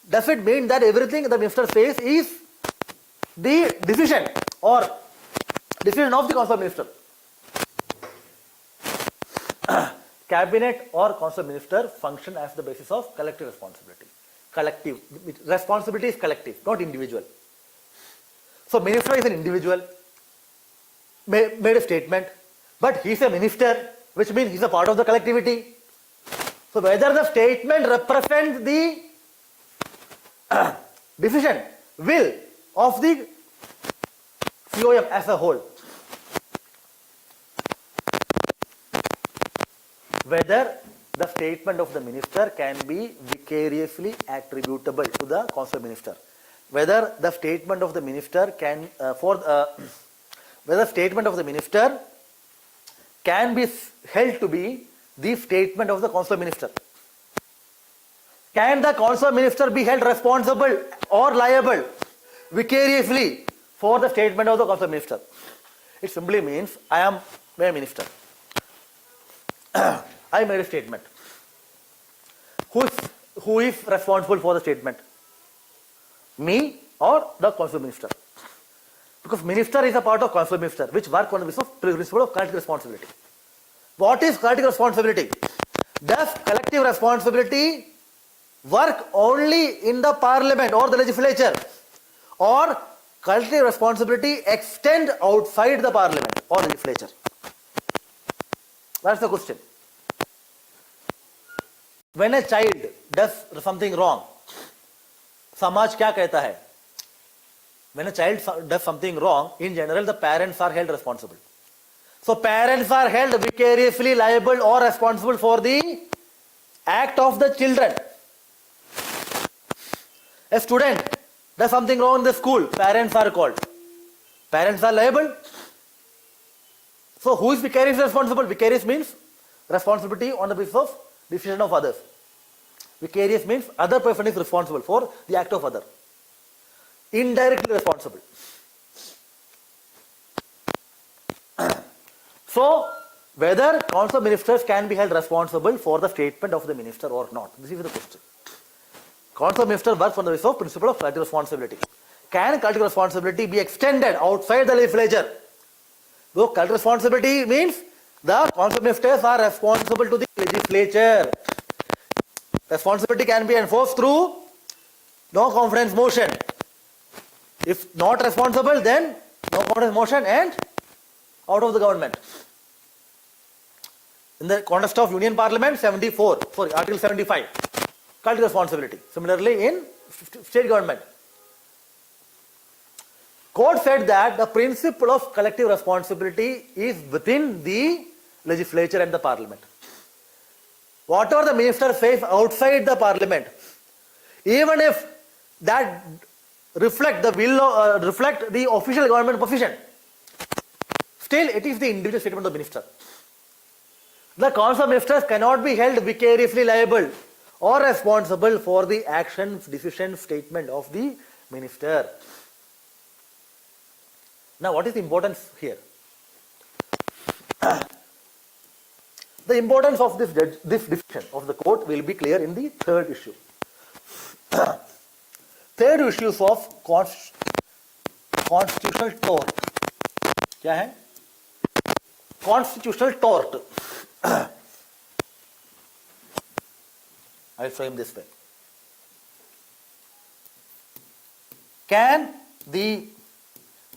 does it mean that everything the minister says is the decision or decision of the council of minister? Cabinet or council of minister function as the basis of collective responsibility. Collective responsibility is collective, not individual. So minister is an individual, made a statement, but he is a minister, which means he is a part of the collectivity. So whether the statement represents the decision, will of the COM as a whole. Whether the statement of the minister can be vicariously attributable to the concerned minister. Whether the statement of the minister can whether statement of the minister can be held to be the statement of the concerned minister. Can the concerned minister be held responsible or liable vicariously for the statement of the concerned minister? It simply means I am a minister. I made a statement. Who is responsible for the statement? Me or the concerned minister? Because minister is a part of concerned minister, which work on the basis of principle of collective responsibility. What is collective responsibility? Does collective responsibility work only in the parliament or the legislature, or collective responsibility extend outside the parliament or legislature? That's the question. When a child does something wrong, Samaj kya कहता है? When a child does something wrong, in general the parents are held responsible. So parents are held vicariously liable or responsible for the act of the children. A student does something wrong in the school, parents are called. Parents are liable. So who is vicariously responsible? Vicarious means responsibility on the basis of decision of others. Vicarious means other person is responsible for the act of other. Indirectly responsible. So whether council ministers can be held responsible for the statement of the minister or not. This is the question. Council minister works on the basis of principle of collective responsibility. Can collective responsibility be extended outside the legislature? Though collective responsibility means the council ministers are responsible to the legislature. Responsibility can be enforced through no confidence motion. If not responsible, then no confidence motion and out of the government. In the context of Union Parliament, Article 75, collective responsibility. Similarly, in state government. Court said that the principle of collective responsibility is within the legislature and the parliament. Whatever the minister says outside the parliament, even if that reflect the official government position, still it is the individual statement of the minister. The council ministers cannot be held vicariously liable or responsible for the actions, decisions, statement of the minister. Now, what is the importance here? The importance of this decision of the court will be clear in the third issue. Third issue of constitutional tort. क्या है? Constitutional tort. I frame this way. Can the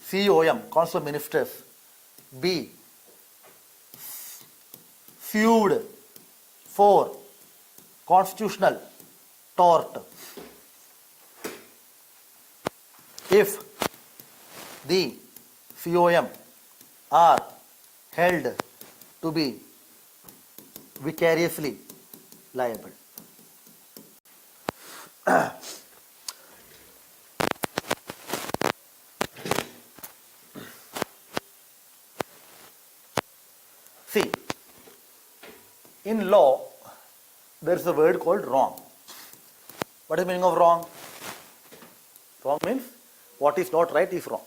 COM, council of ministers, be sued for constitutional tort if the COM are held to be vicariously liable? See, in law, there is a word called wrong. What is the meaning of wrong? Wrong means what is not right is wrong.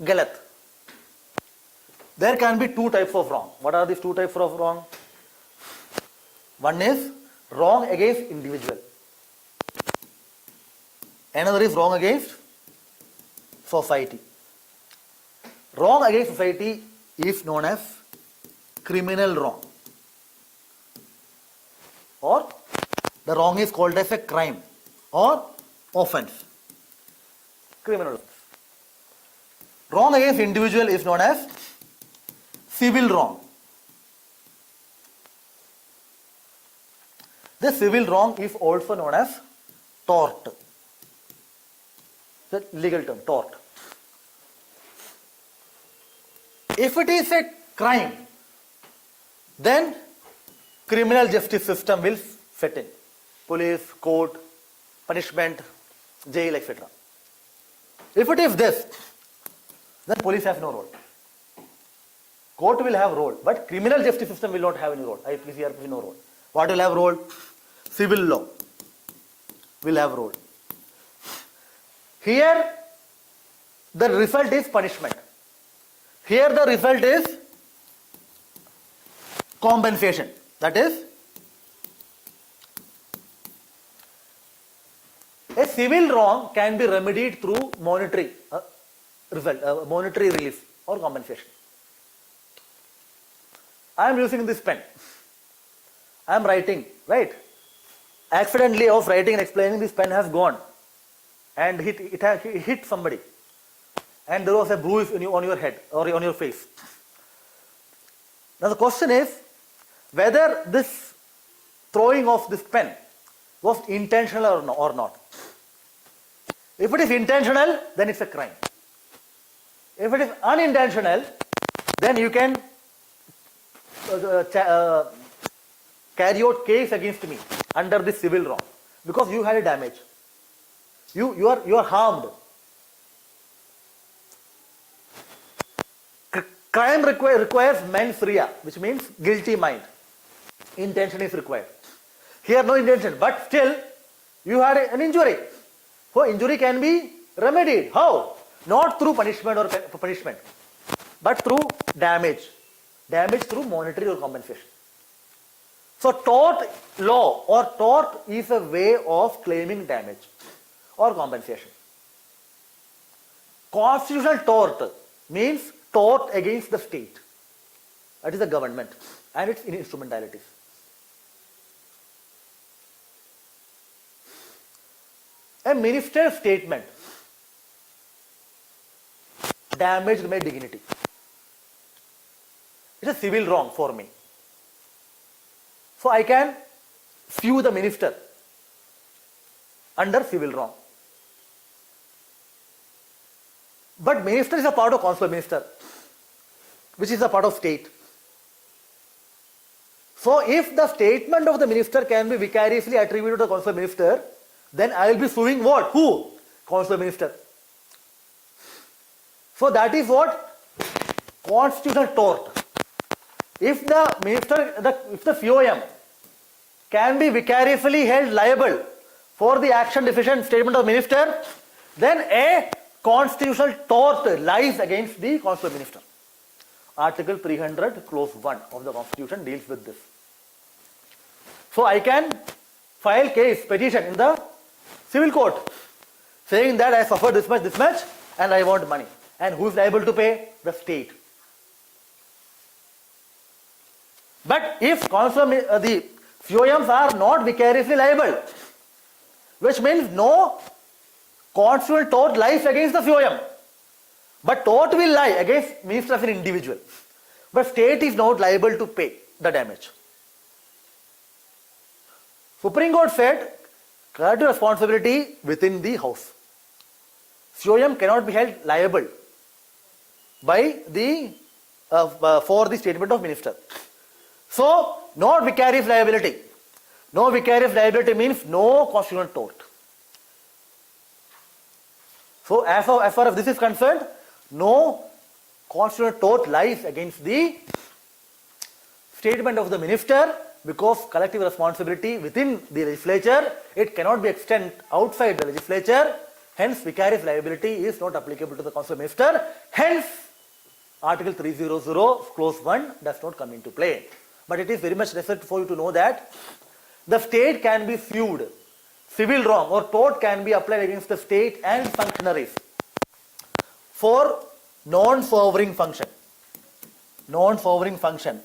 Galat. There can be two types of wrong. What are these two types of wrong? One is wrong against individual. Another is wrong against society. Wrong against society is known as criminal wrong, or the wrong is called as a crime or offense. Criminal offense. Wrong against individual is known as civil wrong. The civil wrong is also known as tort. The legal term, tort. If it is a crime, then criminal justice system will set in. Police, court, punishment, jail, etc. If it is this, then police has no role. Court will have role, but criminal justice system will not have any role. IPC, RPC, no role. What will have role? Civil law will have role. Here, the result is punishment. Here, the result is compensation. That is, a civil wrong can be remedied through monetary monetary relief or compensation. I am using this pen. I am writing, right? Accidentally of writing and explaining, this pen has gone and it hit somebody, and there was a bruise on your head or on your face. Now the question is whether this throwing of this pen was intentional or not. If it is intentional, then it's a crime. If it is unintentional, then you can carry out case against me under this civil wrong, because you had a damage. You are harmed. Crime requires mens rea, which means guilty mind. Intention is required. Here no intention, but still you had an injury. So injury can be remedied. How? Not through punishment or punishment, but through damage. Damage through monetary or compensation. So tort law or tort is a way of claiming damage or compensation. Constitutional tort means tort against the state, that is the government and its instrumentalities. A minister's statement damaged my dignity. It's a civil wrong for me. So I can sue the minister under civil wrong. But minister is a part of consular minister, which is a part of state. So if the statement of the minister can be vicariously attributed to the consular minister, then I will be suing what? Who? Consular minister. So that is what? Constitutional tort. If the minister, if the FOM can be vicariously held liable for the action deficient statement of minister, then a constitutional tort lies against the consular minister. Article 300 clause 1 of the constitution deals with this. So I can file case, petition in the civil court saying that I suffered this much and I want money. And who is liable to pay? The state. But if the FOMs are not vicariously liable, which means no constitutional tort lies against the FOM, but tort will lie against minister as an individual. But state is not liable to pay the damage. Supreme Court said collective responsibility within the house. FOM cannot be held liable by the for the statement of minister. So, no vicarious liability. No vicarious liability means no constitutional tort. So, as far as this is concerned, no constitutional tort lies against the statement of the minister, because collective responsibility within the legislature, it cannot be extended outside the legislature. Hence, vicarious liability is not applicable to the consular minister. Hence, Article 300 clause 1 does not come into play. But it is very much necessary for you to know that the state can be sued. Civil wrong or tort can be applied against the state and functionaries for non-favoring function. Non-favoring function.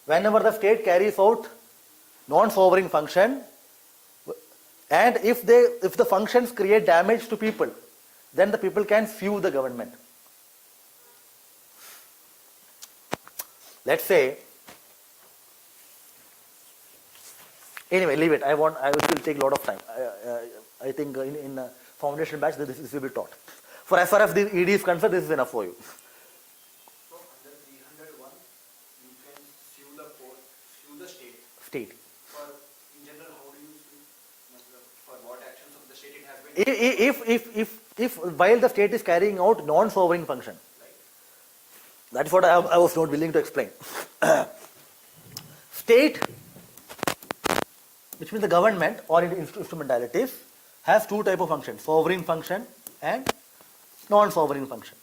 Whenever the state carries out non-favoring function, and if the functions create damage to people, then the people can sue the government. Let's say, anyway, leave it. I will take a lot of time. I think foundation batch, this will be taught. For as far as the ED is concerned, this is enough for you. So under 301, you can sue the state. State. For in general, how do you sue? For what actions of the state it has been? If while the state is carrying out non-sovereign function, that's what I was not willing to explain. State, which means the government or instrumentalities, has two types of functions: sovereign function and non-sovereign function.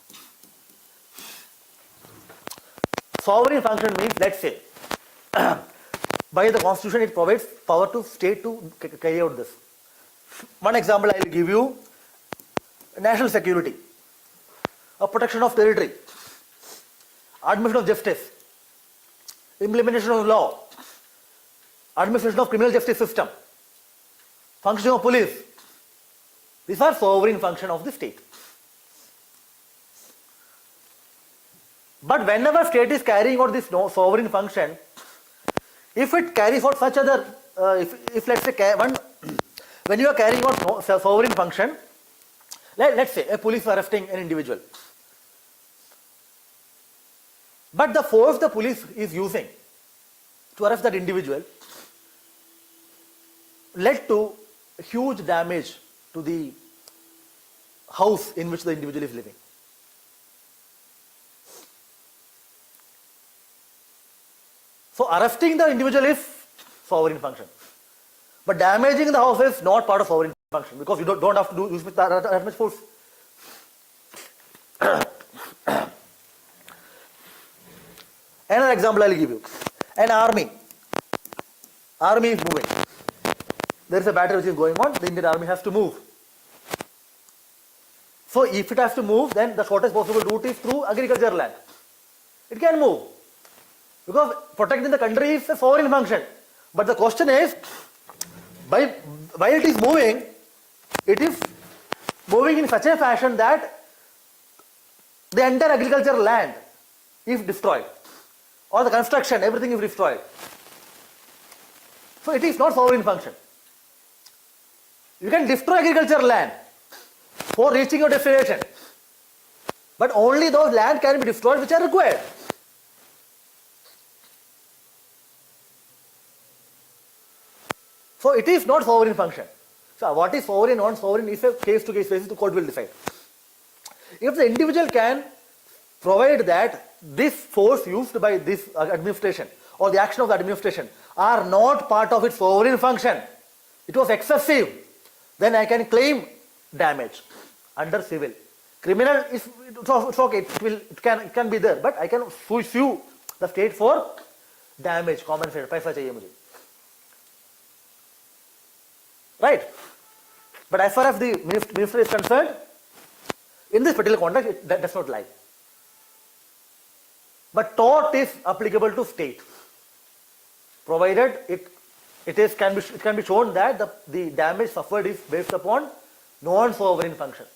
Sovereign function means, let's say, by the constitution it provides power to state to carry out this. One example I will give you: national security, a protection of territory, administration of justice, implementation of law, administration of criminal justice system, functioning of police. These are sovereign function of the state. But whenever state is carrying out this sovereign function, if it carries out such other, if let's say when you are carrying out sovereign function, let's say a police arresting an individual, but the force the police is using to arrest that individual led to huge damage to the house in which the individual is living. So arresting the individual is sovereign function, but damaging the house is not part of sovereign function, because you don't have to use that much force. Another example I will give you: an army. Army is moving. There is a battle which is going on. The Indian army has to move. So if it has to move, then the shortest possible route is through agricultural land. It can move, because protecting the country is a foreign function. But the question is, while it is moving in such a fashion that the entire agricultural land is destroyed, or the construction, everything is destroyed. So it is not sovereign function. You can destroy agricultural land for reaching your destination, but only those land can be destroyed which are required. So it is not sovereign function. So what is sovereign, non-sovereign is a case-to-case basis, the court will decide. If the individual can provide that this force used by this administration or the action of the administration are not part of its sovereign function, it was excessive, then I can claim damage under civil. Criminal is it's okay, it can be there, but I can sue the state for damage, compensation, paisa chahiye mujhe. Right? But as far as the minister is concerned, in this particular context, that does not lie. But tort is applicable to state, provided it can be shown that the damage suffered is based upon non-sovereign function.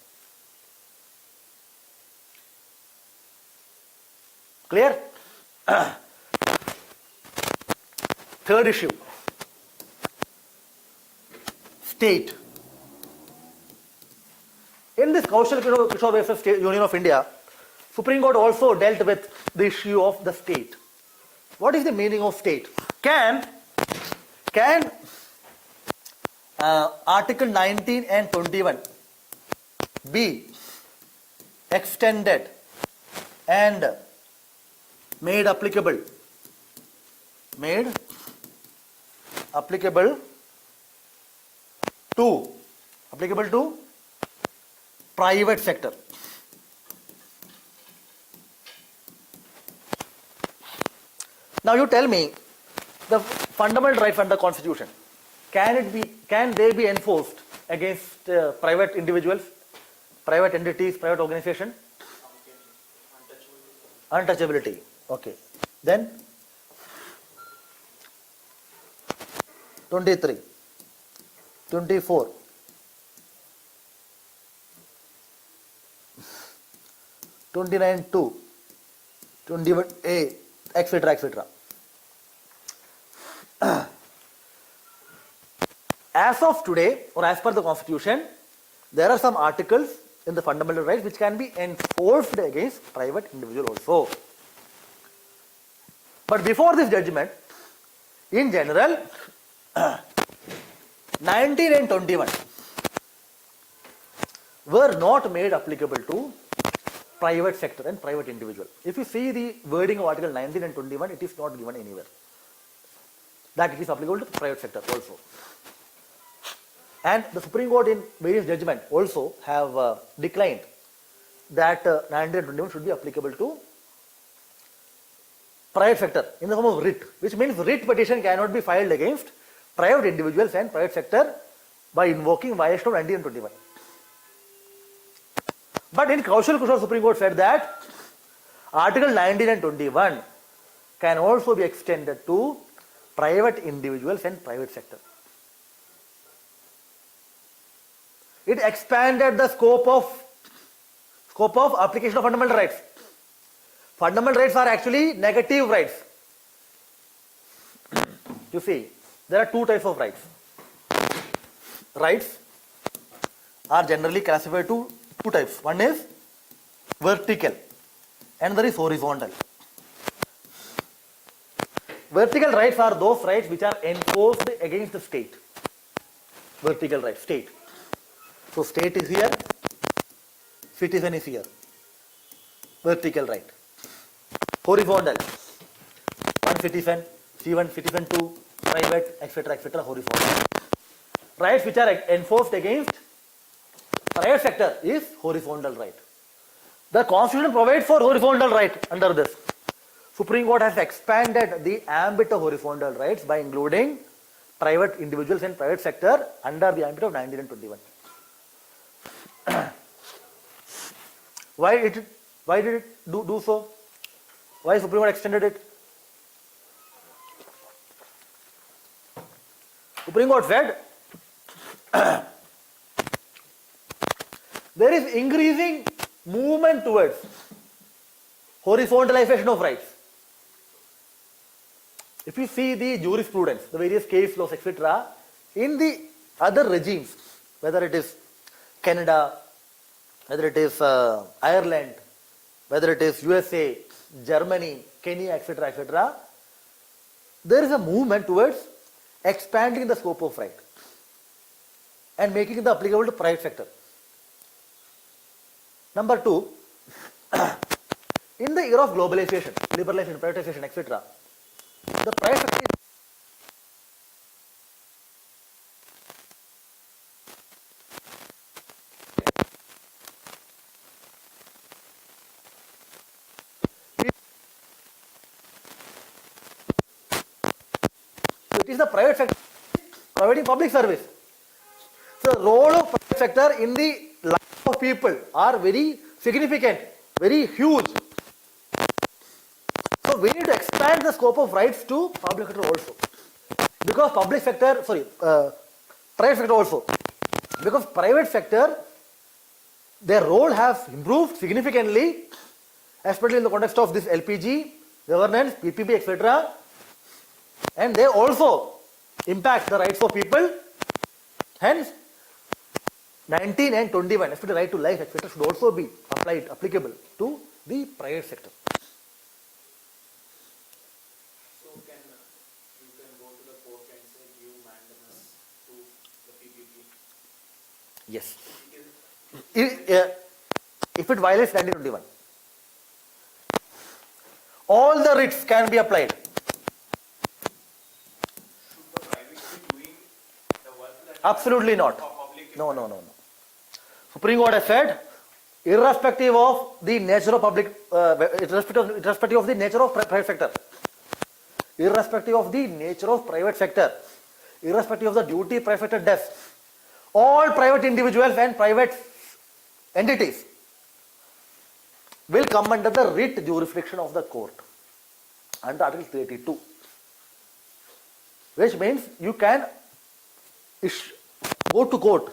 Clear? Third issue: state. In this Kaushal Kishore versus State Union of India, Supreme Court also dealt with the issue of the state. What is the meaning of state? Can Article 19 and 21 be extended and made applicable to private sector? Now you tell me, the fundamental rights under Constitution, can they be enforced against private individuals, private entities, private organization? Untouchability. Okay. Then 23, 24, 29(2), 21(a), etc., etc. As of today, or as per the Constitution, there are some articles in the fundamental rights which can be enforced against private individual also. But before this judgment, in general, 19 and 21 were not made applicable to private sector and private individual. If you see the wording of Article 19 and 21, it is not given anywhere that it is applicable to private sector also. And the Supreme Court in various judgments also have declined that 19 and 21 should be applicable to private sector in the form of writ, which means writ petition cannot be filed against private individuals and private sector by invoking violation of 19 and 21. But in Kaushal Kushal, Supreme Court said that Article 19 and 21 can also be extended to private individuals and private sector. It expanded the scope of application of fundamental rights. Fundamental rights are actually negative rights. You see, there are two types of rights. Rights are generally classified to two types. One is vertical, another is horizontal. Vertical rights are those rights which are enforced against the state. Vertical rights, state. So state is here, citizen is here. Vertical right. Horizontal. One citizen, C1, citizen 2, private, etc., etc., horizontal. Rights which are enforced against private sector is horizontal right. The Constitution provides for horizontal right under this. Supreme Court has expanded the ambit of horizontal rights by including private individuals and private sector under the ambit of 19 and 21. Why did it do so? Why Supreme Court extended it? Supreme Court said there is increasing movement towards horizontalization of rights. If you see the jurisprudence, the various case laws, etc., in the other regimes, whether it is Canada, whether it is Ireland, whether it is USA, Germany, Kenya, etc., etc., there is a movement towards expanding the scope of right and making it applicable to private sector. Number two, in the era of globalization, liberalization, privatization, etc., the private sector it is the private sector providing public service. So the role of private sector in the life of people are very significant, very huge. So we need to expand the scope of rights to public sector also. Because private sector also. Because private sector, their role has improved significantly, especially in the context of this LPG, governance, PPP, etc. And they also impact the rights of people. Hence, 19 and 21, especially right to life, etc., should also be applicable to the private sector. So you can go to the court and say give mandamus to the PPP. Yes. If it violates 1921, all the writs can be applied. Should the private be doing the work that Absolutely not. public? No. Supreme Court has said, irrespective of the nature of irrespective of the nature of private sector, irrespective of the nature of private sector, irrespective of the duty private sector does, all private individuals and private entities will come under the writ jurisdiction of the court under Article 382, which means you can go to court,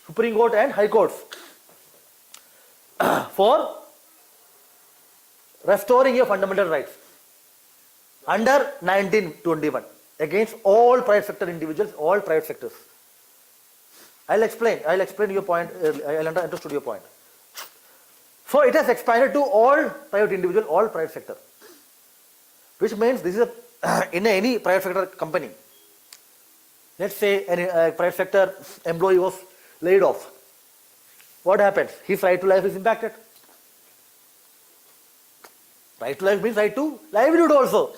Supreme Court and High Courts for restoring your fundamental rights under 1921 against all private sector individuals, all private sectors. I'll explain your point. I'll understood your point. So it has expanded to all private individual, all private sector, which means this is in any private sector company. Let's say a private sector employee was laid off. What happens? His right to life is impacted. Right to life means right to livelihood also.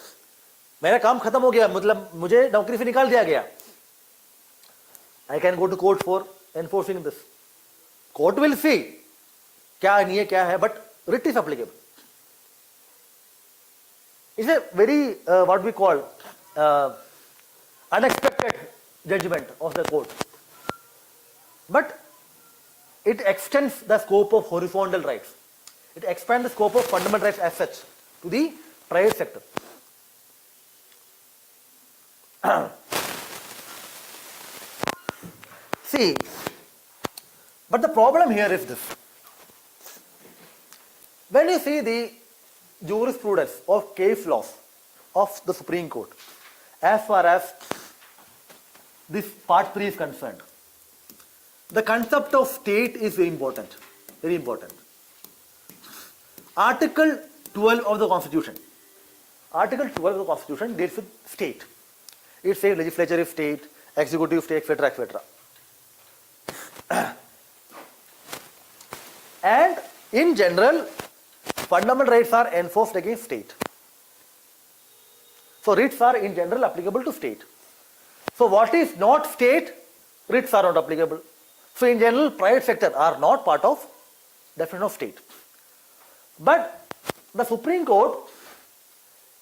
मेरा काम खत्म हो गया, मतलब मुझे नौकरी से निकाल दिया गया. I can go to court for enforcing this. Court will see क्या नहीं है क्या है, but writ is applicable. It's a very what we call unexpected judgment of the court, but it extends the scope of horizontal rights. It expands the scope of fundamental rights as such to the private sector. See, but the problem here is this. When you see the jurisprudence of case laws of the Supreme Court, as far as this part 3 is concerned, the concept of state is very important. Very important. Article 12 of the Constitution. Article 12 of the Constitution deals with state. It says legislature is state, executive state, etc., etc. And in general, fundamental rights are enforced against state. So writs are in general applicable to state. So what is not state, writs are not applicable. So in general, private sector are not part of definition of state. But the Supreme Court,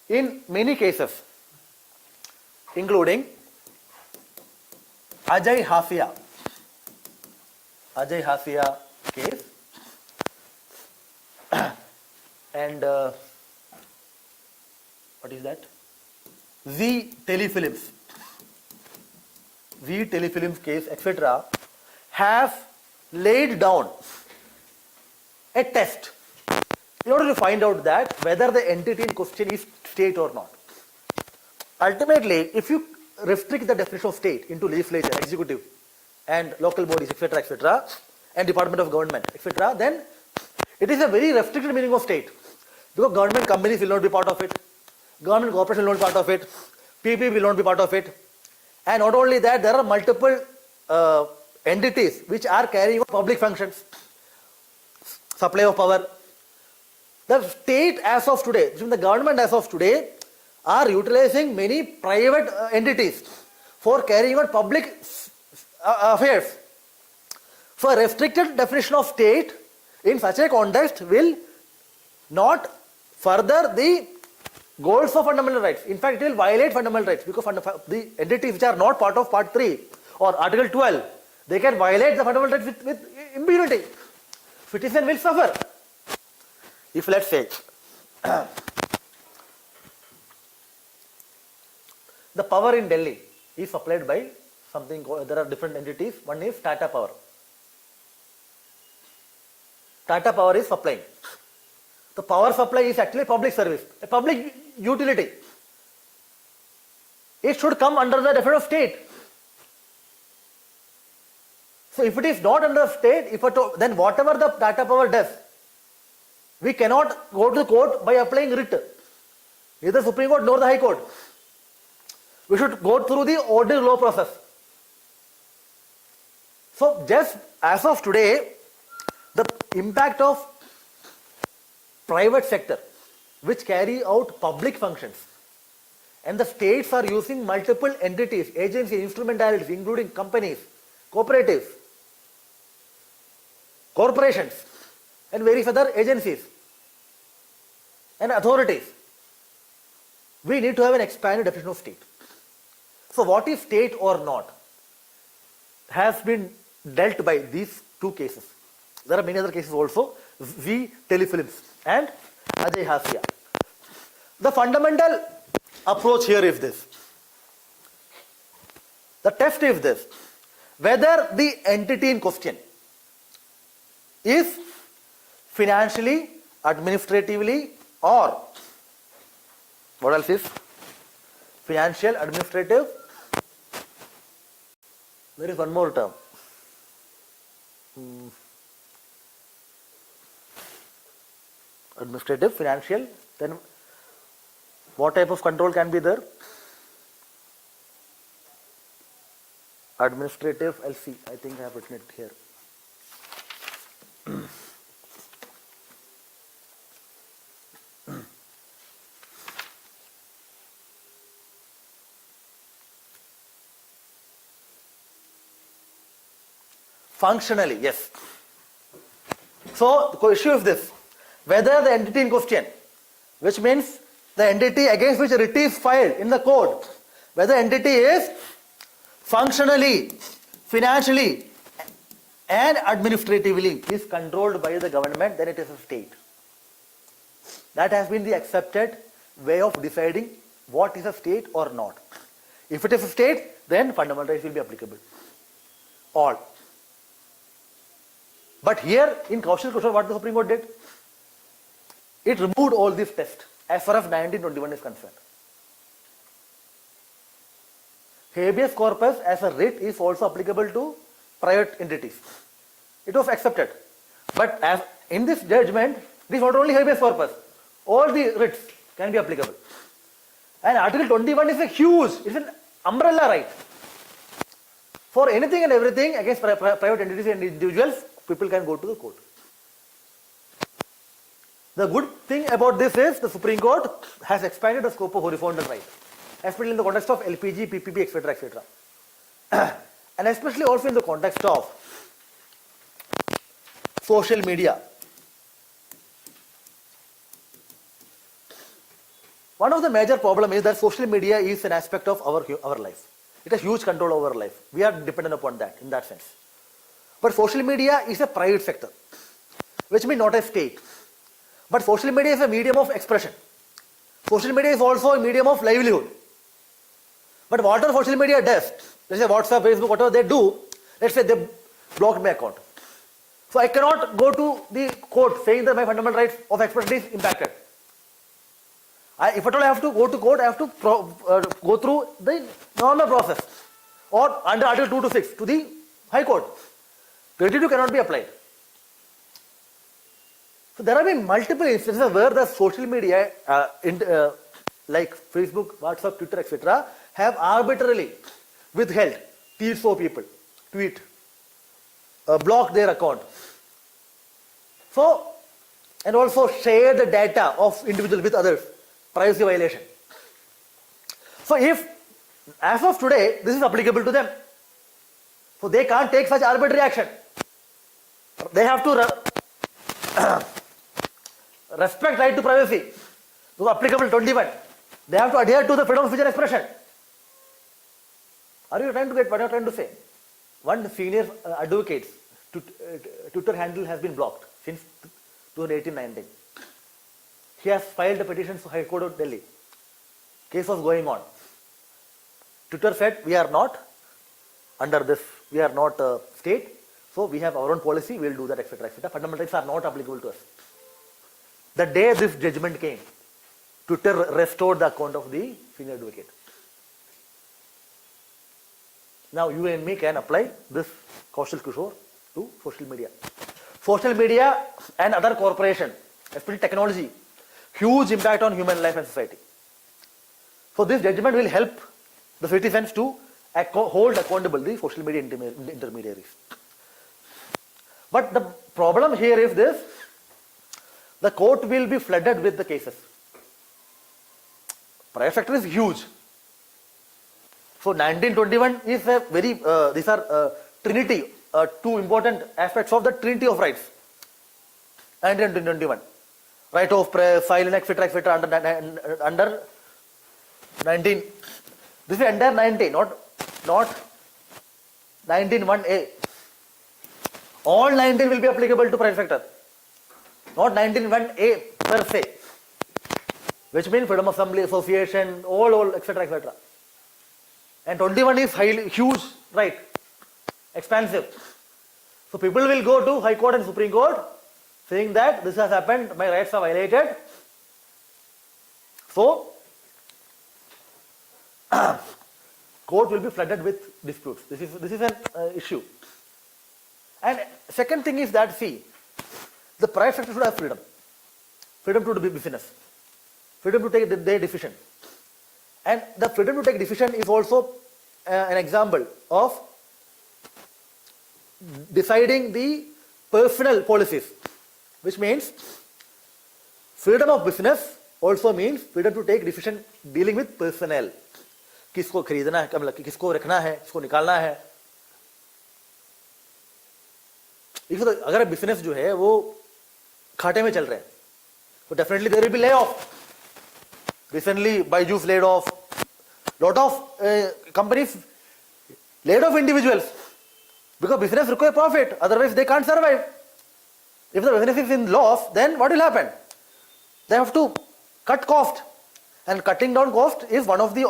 in many cases, including Ajay Hasia case, and what is that? Z Telefilms case, etc., have laid down a test in order to find out that whether the entity in question is state or not. Ultimately, if you restrict the definition of state into legislature, executive, and local bodies, etc., etc., and department of government, etc., then it is a very restricted meaning of state, because government companies will not be part of it, government corporations will not be part of it, PP will not be part of it, and not only that, there are multiple entities which are carrying out public functions, supply of power. The state as of today, the government as of today, are utilizing many private entities for carrying out public affairs. So a restricted definition of state in such a context will not further the goals of fundamental rights. In fact, it will violate fundamental rights, because the entities which are not part of Part 3 or Article 12, they can violate the fundamental rights with impunity. Citizen will suffer. If, let's say, the power in Delhi is supplied by something, there are different entities. One is Tata Power. Tata Power is supplying. The power supply is actually public service, a public utility. It should come under the definition of state. So if it is not under state, then whatever the Tata Power does, we cannot go to the court by applying writ. Neither Supreme Court nor the High Court. We should go through the ordinary law process. So just as of today, the impact of private sector which carry out public functions, and the states are using multiple entities, agencies, instrumentalities, including companies, cooperatives, corporations, and various other agencies and authorities. We need to have an expanded definition of state. So what is state or not has been dealt by these two cases. There are many other cases also, Z Telefilms and Ajay Hasia. The fundamental approach here is this. The test is this: whether the entity in question is financially, administratively, or what else is? Financial, administrative. There is one more term. Administrative, financial, then what type of control can be there? Administrative, I'll see, I think I have written it here. Functionally, yes. So the issue is this: whether the entity in question, which means the entity against which a writ is filed in the court, whether entity is functionally, financially, and administratively is controlled by the government, then it is a state. That has been the accepted way of deciding what is a state or not. If it is a state, then fundamental rights will be applicable. All. But here in Kaushal Kushal, what the Supreme Court did? It removed all these tests as far as 1921 is concerned. Habeas corpus as a writ is also applicable to private entities. It was accepted. But as in this judgment, this is not only habeas corpus, all the writs can be applicable. And Article 21 is a huge, it's an umbrella right. For anything and everything against private entities and individuals, people can go to the court. The good thing about this is the Supreme Court has expanded the scope of horizontal right, especially in the context of LPG, PPP, etc., etc. And especially also in the context of social media. One of the major problems is that social media is an aspect of our life. It has huge control over our life. We are dependent upon that in that sense. But social media is a private sector, which means not a state. But social media is a medium of expression. Social media is also a medium of livelihood. But whatever social media does, let's say WhatsApp, Facebook, whatever they do, let's say they blocked my account. So I cannot go to the court saying that my fundamental rights of expression is impacted. If at all I have to go to court, I have to go through the normal process or under Article 2 to 6 to the High Court. 32 cannot be applied. So there have been multiple instances where the social media like Facebook, WhatsApp, Twitter, etc. have arbitrarily withheld tweets for people, block their account. So, and also share the data of individuals with others, privacy violation. So if, as of today, this is applicable to them, so they can't take such arbitrary action. They have to respect right to privacy. So applicable 21. They have to adhere to the freedom of speech and expression. Are you trying to get what you are trying to say? One senior advocate's Twitter handle has been blocked since 2018-19. He has filed a petition to High Court of Delhi. Case was going on. Twitter said, we are not under this, we are not a state, so we have our own policy, we will do that, etc., etc. Fundamental rights are not applicable to us. The day this judgment came, Twitter restored the account of the senior advocate. Now you and me can apply this Kaushal Kishore to social media. Social media and other corporations, especially technology, huge impact on human life and society. So this judgment will help the citizens to hold accountable the social media intermediaries. But the problem here is this: the court will be flooded with the cases. Private sector is huge. So 1921 is a very, these are trinity, two important aspects of the trinity of rights. 1921. Right of press, silence, etc., etc. under 19. This is under 19, not 19(1)(a). All 19 will be applicable to private sector, not 19(1)(a) per se, which means freedom of assembly, association, all, etc., etc. And 21 is highly huge, right? Expansive. So people will go to High Court and Supreme Court saying that this has happened, my rights are violated. So court will be flooded with disputes. This is an issue. And second thing is that, see, the private sector should have freedom. Freedom to do business. Freedom to take their decision. And the freedom to take decision is also an example of deciding the personal policies, which means freedom of business also means freedom to take decision dealing with personnel. किसको खरीदना है, मतलब किसको रखना है, किसको निकालना है. अगर बिजनेस जो है वो खाटे में चल रहे हैं तो definitely there will be lay off. Recently Byju's laid off, lot of companies laid off individuals because business requires profit, otherwise they can't survive. If the business is in loss, then what will happen? They have to cut cost, and cutting down cost is one of the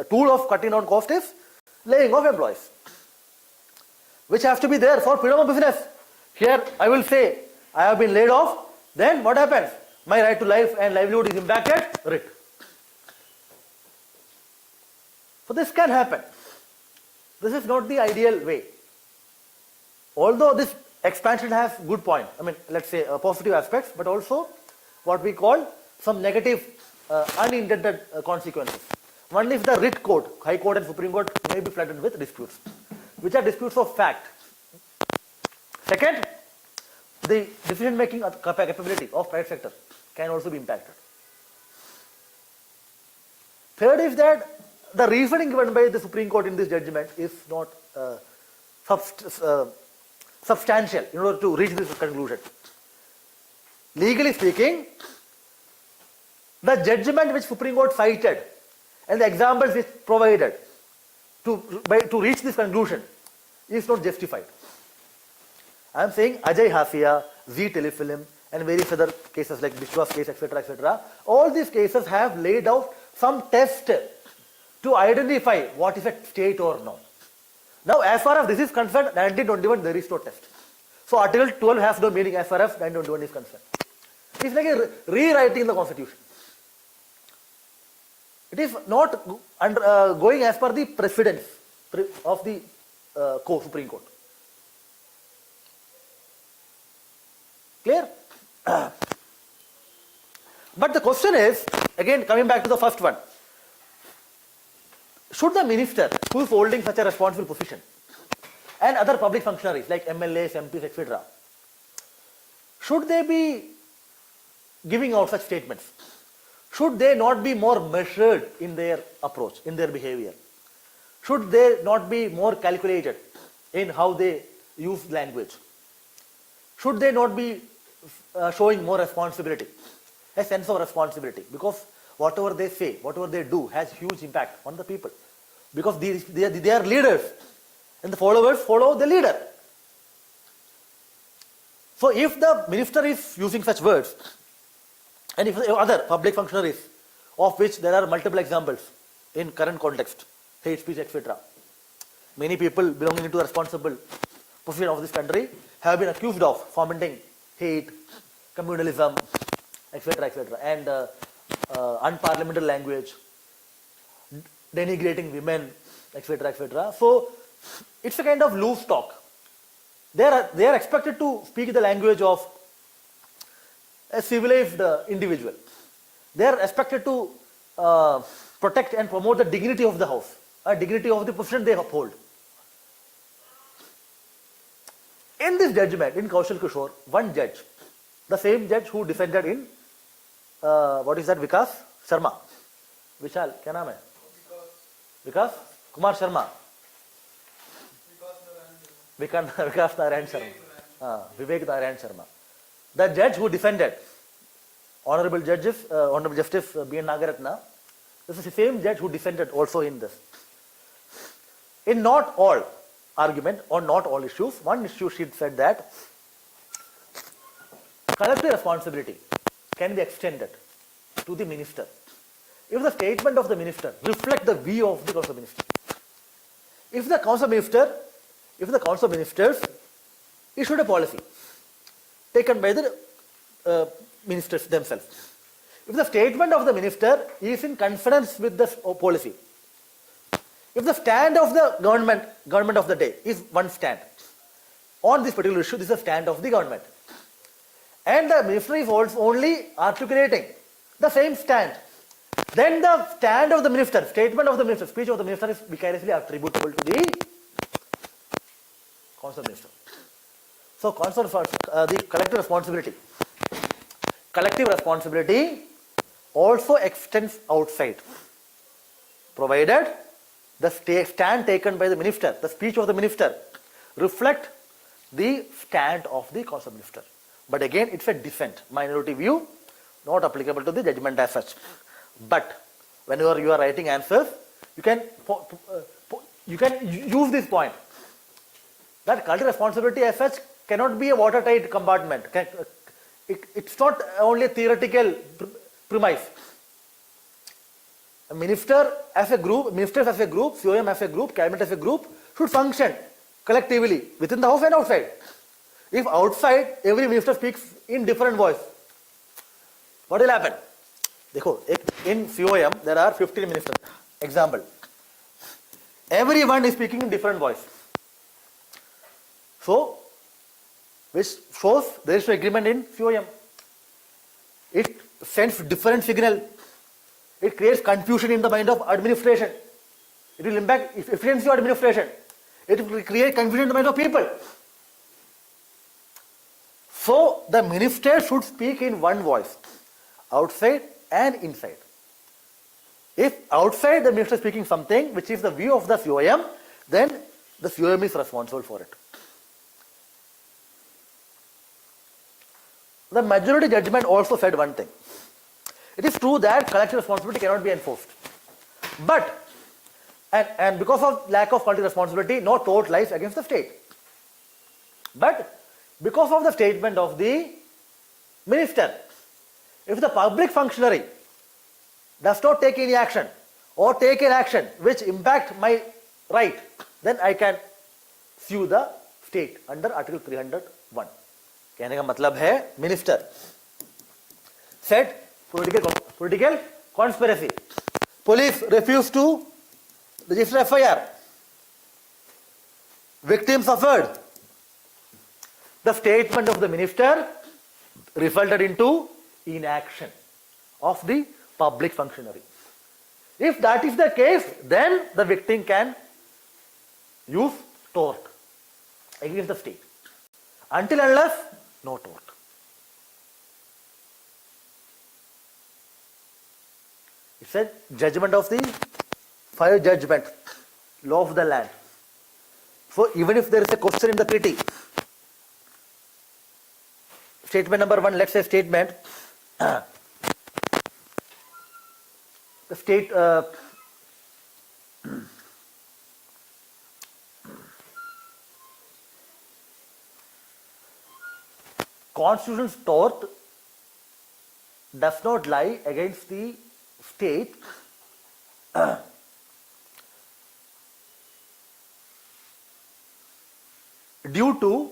tool of cutting down cost is laying off employees, which has to be there for freedom of business. Here I will say I have been laid off, then what happens? My right to life and livelihood is impacted, RIT. So this can happen. This is not the ideal way. Although this expansion has good point, I mean, let's say positive aspects, but also what we call some negative unintended consequences. One is the RIT court, High Court and Supreme Court may be flooded with disputes, which are disputes of fact. Second, the decision-making capability of private sector can also be impacted. Third is that the reasoning given by the Supreme Court in this judgment is not substantial in order to reach this conclusion. Legally speaking, the judgment which Supreme Court cited and the examples which provided to reach this conclusion is not justified. I am saying Ajay Hasia, Z Telefilm, and various other cases like Vishwas case, etc., etc. All these cases have laid out some test to identify what is at state or not. Now, as far as this is concerned, 1921 there is no test. So, Article 12 has no meaning as far as 1921 is concerned. It is like a rewriting the Constitution. It is not going as per the precedents of the Supreme Court. Clear? But the question is, again coming back to the first one, should the minister who is holding such a responsible position and other public functionaries like MLAs, MPs, etc., should they be giving out such statements? Should they not be more measured in their approach, in their behavior? Should they not be more calculated in how they use language? Should they not be showing more responsibility, a sense of responsibility? Because whatever they say, whatever they do has huge impact on the people. Because they are leaders and the followers follow the leader. So if the minister is using such words, and if other public functionaries, of which there are multiple examples in current context, hate speech, etc., many people belonging to a responsible position of this country have been accused of fomenting hate, communalism, etc., etc., and unparliamentary language, denigrating women, etc., etc. So it's a kind of loose talk. They are expected to speak the language of a civilized individual. They are expected to protect and promote the dignity of the house, dignity of the position they uphold. In this judgment, in Kaushal Kishore, one judge, the same judge who dissented in, what is that, Vikas Sharma. Vishal, क्या नाम है? Vikas Kumar Sharma. Vikas Narayan Sharma. Vivek Narayan Sharma. The judge who defended, Honorable Justice B.N. Nagaratna, this is the same judge who defended also in this. In not all argument, on not all issues, one issue she said that collective responsibility can be extended to the minister if the statement of the minister reflects the view of the council minister. If the council ministers issued a policy taken by the ministers themselves, if the statement of the minister is in consonance with the policy, if the stand of the government of the day is one stand, on this particular issue. This is the stand of the government. And the minister is also only articulating the same stand. Then the stand of the minister, statement of the minister, speech of the minister is vicariously attributable to the concerned minister. So, the collective responsibility. Collective responsibility also extends outside, provided the stand taken by the minister, the speech of the minister, reflect the stand of the concerned minister. But again, it's a dissent, minority view, not applicable to the judgment as such. But whenever you are writing answers, you can use this point, that collective responsibility as such cannot be a watertight compartment. It's not only a theoretical premise. A minister as a group, ministers as a group, COM as a group, cabinet as a group should function collectively within the house and outside. If outside every minister speaks in different voice, what will happen? Dekho, in COM there are 15 ministers. Example, everyone is speaking in different voice. So, which shows there is no agreement in COM. It sends different signal. It creates confusion in the mind of administration. It will impact efficiency of administration. It will create confusion in the mind of people. So, the minister should speak in one voice, outside and inside. If outside the minister is speaking something which is the view of the COM, then the COM is responsible for it. The majority judgment also said one thing. It is true that collective responsibility cannot be enforced. But, and because of lack of collective responsibility, no tort lies against the state. But, because of the statement of the minister, if the public functionary does not take any action or take an action which impact my right, then I can sue the state under Article 301. कहने का मतलब है minister said political conspiracy. Police refused to register FIR. Victim suffered. The statement of the minister resulted into inaction of the public functionary. If that is the case, then the victim can use tort against the state. Until unless, no tort. It's a judgment of the fire judgment, law of the land. So even if there is a question in the treaty, statement number 1, let's say statement, the state Constitution's tort does not lie against the state due to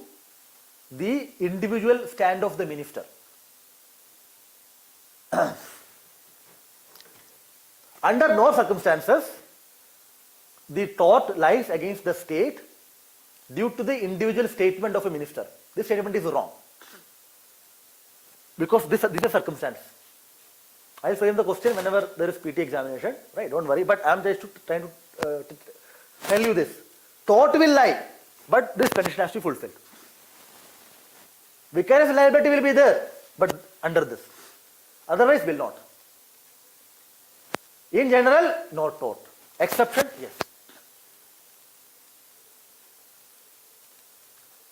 the individual stand of the minister. Under no circumstances the tort lies against the state due to the individual statement of a minister. This statement is wrong. Because this is a circumstance. I will frame the question whenever there is PT examination, right? Don't worry, but I am just trying to tell you this. Tort will lie, but this condition has to be fulfilled. Vicarious liability will be there, but under this. Otherwise, will not. In general, no tort. Exception, yes.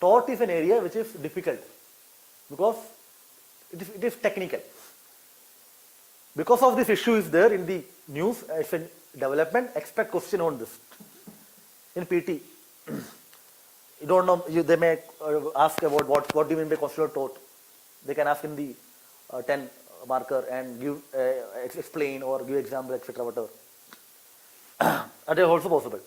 Tort is an area which is difficult because it is technical. Because of this issue is there in the news, it's a development, expect question on this. In PT, you don't know, they may ask about what do you mean by constitutional tort. They can ask in the 10 marker and give explain or give example, etc. whatever. That is also possible.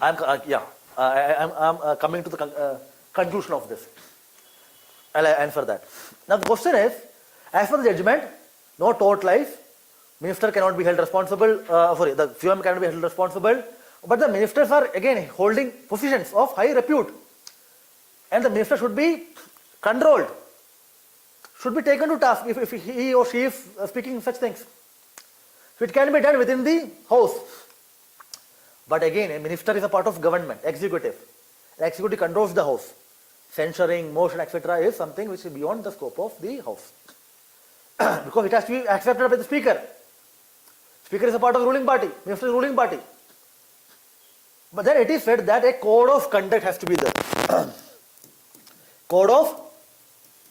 I'm coming to the conclusion of this. I'll answer that. Now the question is, As per the judgment, no tort lies. Minister cannot be held responsible. The CM cannot be held responsible. But the ministers are again holding positions of high repute, and the minister should be controlled, should be taken to task if he or she is speaking such things. So it can be done within the house. But again, a minister is a part of government, executive. The executive controls the house. Censuring, motion, etc. is something which is beyond the scope of the house. Because it has to be accepted by the speaker. Speaker is a part of the ruling party, minister is ruling party. But then it is said that a code of conduct has to be there. Code of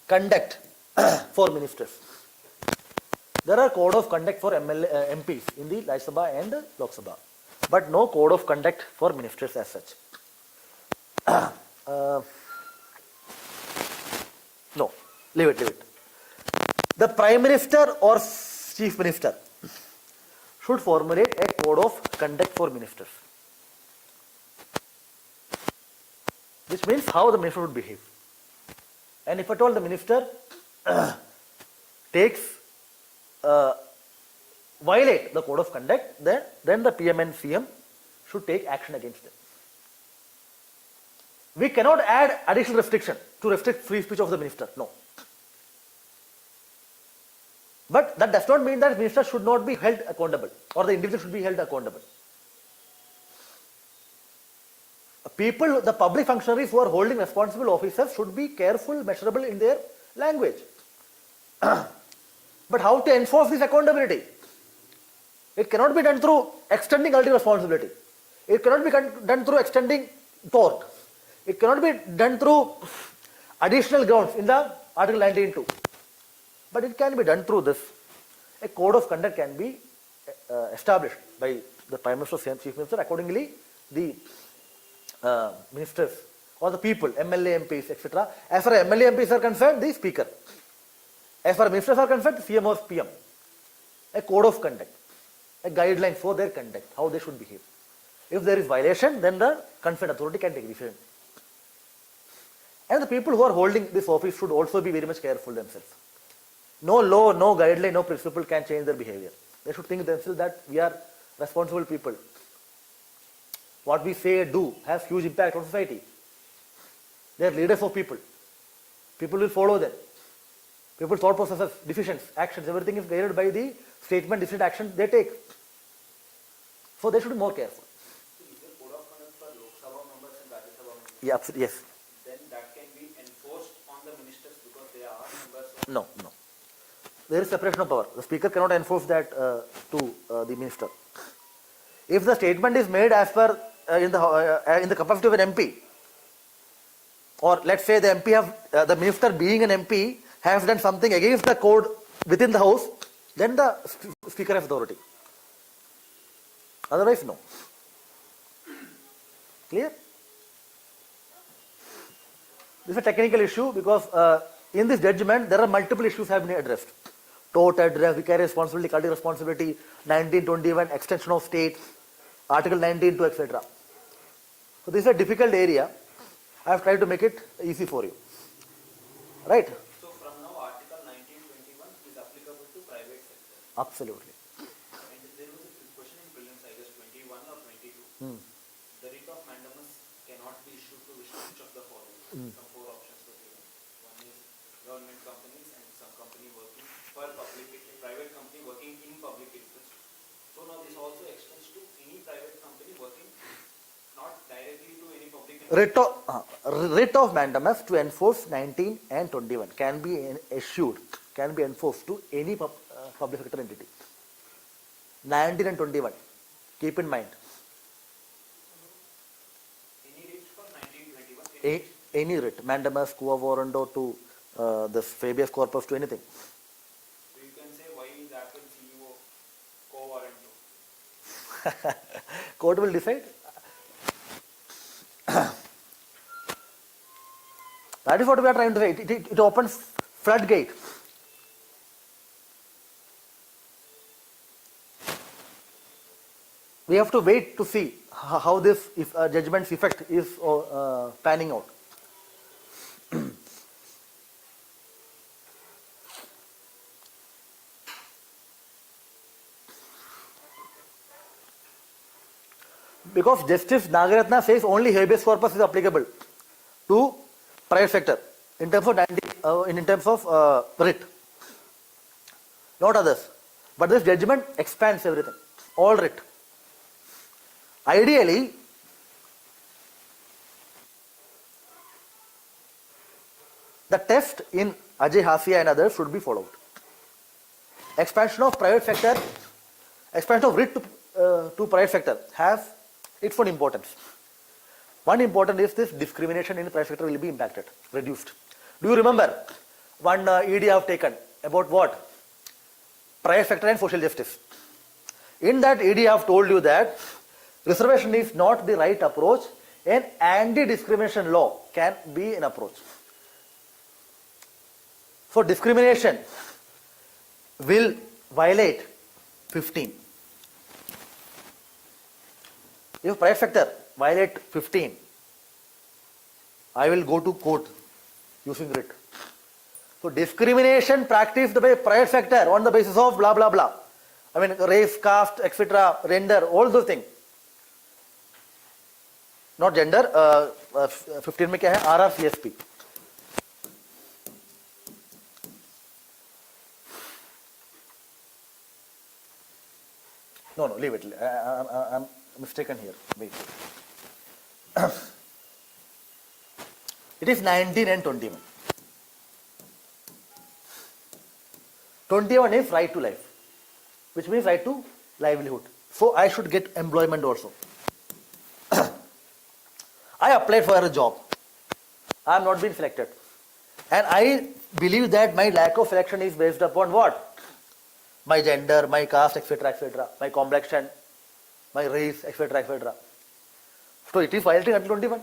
conduct for ministers. There are code of conduct for MPs in the Rajya Sabha and Lok Sabha, but no code of conduct for ministers as such. No, leave it. The Prime Minister or Chief Minister should formulate a code of conduct for ministers, which means how the minister would behave. And if at all the minister violate the code of conduct, then the PM and CM should take action against them. We cannot add additional restriction to restrict free speech of the minister. No. But that does not mean that the minister should not be held accountable or the individual should be held accountable. People, the public functionaries who are holding responsible offices should be careful, measurable in their language. But how to enforce this accountability? It cannot be done through extending ultimate responsibility. It cannot be done through extending tort. It cannot be done through additional grounds in the Article 19(2). But it can be done through this. A code of conduct can be established by the Prime Minister, Chief Minister. Accordingly, the ministers or the people, MLA, MPs, etc. As far as MLA, MPs are concerned, the Speaker. As far as ministers are concerned, CM or PM. A code of conduct, a guideline for their conduct, how they should behave. If there is violation, then the concerned authority can take decision. And the people who are holding this office should also be very much careful themselves. No law, no guideline, no principle can change their behavior. They should think themselves that we are responsible people. What we say, do, has huge impact on society. They are leaders of people. People will follow them. People's thought processes, decisions, actions, everything is guided by the statement, decision, action they take. So they should be more careful. Is there code of conduct for Lok Sabha members and Rajya Sabha members? Yeah, absolutely, yes. Then that can be enforced on the ministers because they are members of... No. There is separation of power. The Speaker cannot enforce that to the minister. If the statement is made as per in the capacity of an MP, or let's say the MP the minister being an MP has done something against the code within the house, then the Speaker has authority. Otherwise, no. Clear? This is a technical issue because in this judgment there are multiple issues have been addressed. Tort address, vicarious responsibility, collective responsibility, 1921, extension of state, Article 19(2), etc. So this is a difficult area. I have tried to make it easy for you. Right? So from now Article 1921 is applicable to private sector. Absolutely. And there was a question in Prelims, I guess 21 or 22. The writ of mandamus cannot be issued to which of the following. Some four options were given. One is government companies and some company working for private company working in public interest. So now this also extends to any private company working not directly to any public interest. Writ of mandamus to enforce 19 and 21 can be enforced to any public sector entity. 19 and 21. Keep in mind. Any writ for 1921? Any writ, mandamus, quo warranto to the habeas corpus to anything. So you can say why is Apple CEO quo warranto? Court will decide. That is what we are trying to say. It opens floodgate. We have to wait to see how this judgment's effect is panning out. Because Justice Nagaratna says only habeas corpus is applicable to private sector in terms of writ, not others. But this judgment expands everything, all writ. Ideally, the test in Ajay Hasia and others should be followed. Expansion of private sector, expansion of writ to private sector has its own importance. One important is this discrimination in the private sector will be impacted, reduced. Do you remember one ED I have taken about what? Private sector and social justice. In that ED I have told you that reservation is not the right approach, and anti-discrimination law can be an approach. So discrimination will violate 15. If private sector violate 15, I will go to court using writ. So discrimination practiced by private sector on the basis of blah blah blah. I mean race, caste, etc., gender, all those things. Not gender. 15 में क्या है? RRCSP. No, leave it. I'm mistaken here. Wait. It is 19 and 21. 21 is right to life, which means right to livelihood. So I should get employment also. I applied for a job. I have not been selected. And I believe that my lack of selection is based upon what? My gender, my caste, etc., my complexion, my race, etc., etc. So it is violating Article 21.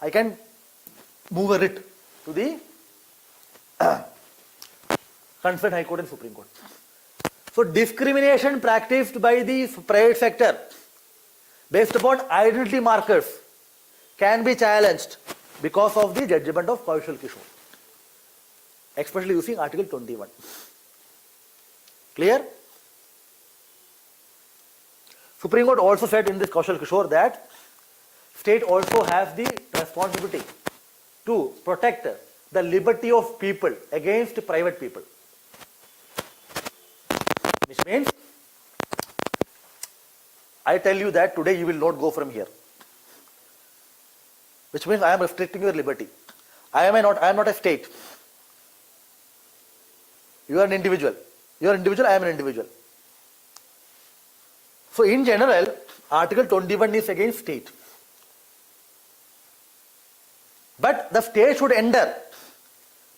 I can move a writ to the concerned High Court and Supreme Court. So discrimination practiced by the private sector based upon identity markers can be challenged because of the judgment of Kaushal Kishore, especially using Article 21. Clear? Supreme Court also said in this Kaushal Kishore that state also has the responsibility to protect the liberty of people against private people. Which means, I tell you that today you will not go from here. Which means I am restricting your liberty. I am not a state. You are an individual. You are an individual, I am an individual. So in general, Article 21 is against state. But the state should enter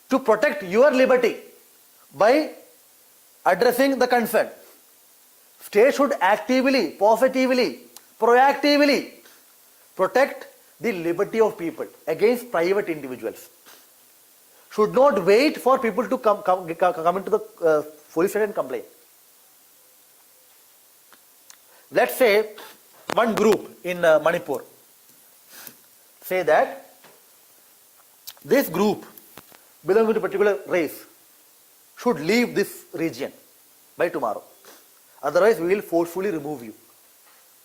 to protect your liberty by addressing the concern. State should actively, positively, proactively protect the liberty of people against private individuals. Should not wait for people to come into the police station and complain. Let's say one group in Manipur say that this group belonging to a particular race should leave this region by tomorrow. Otherwise, we will forcefully remove you.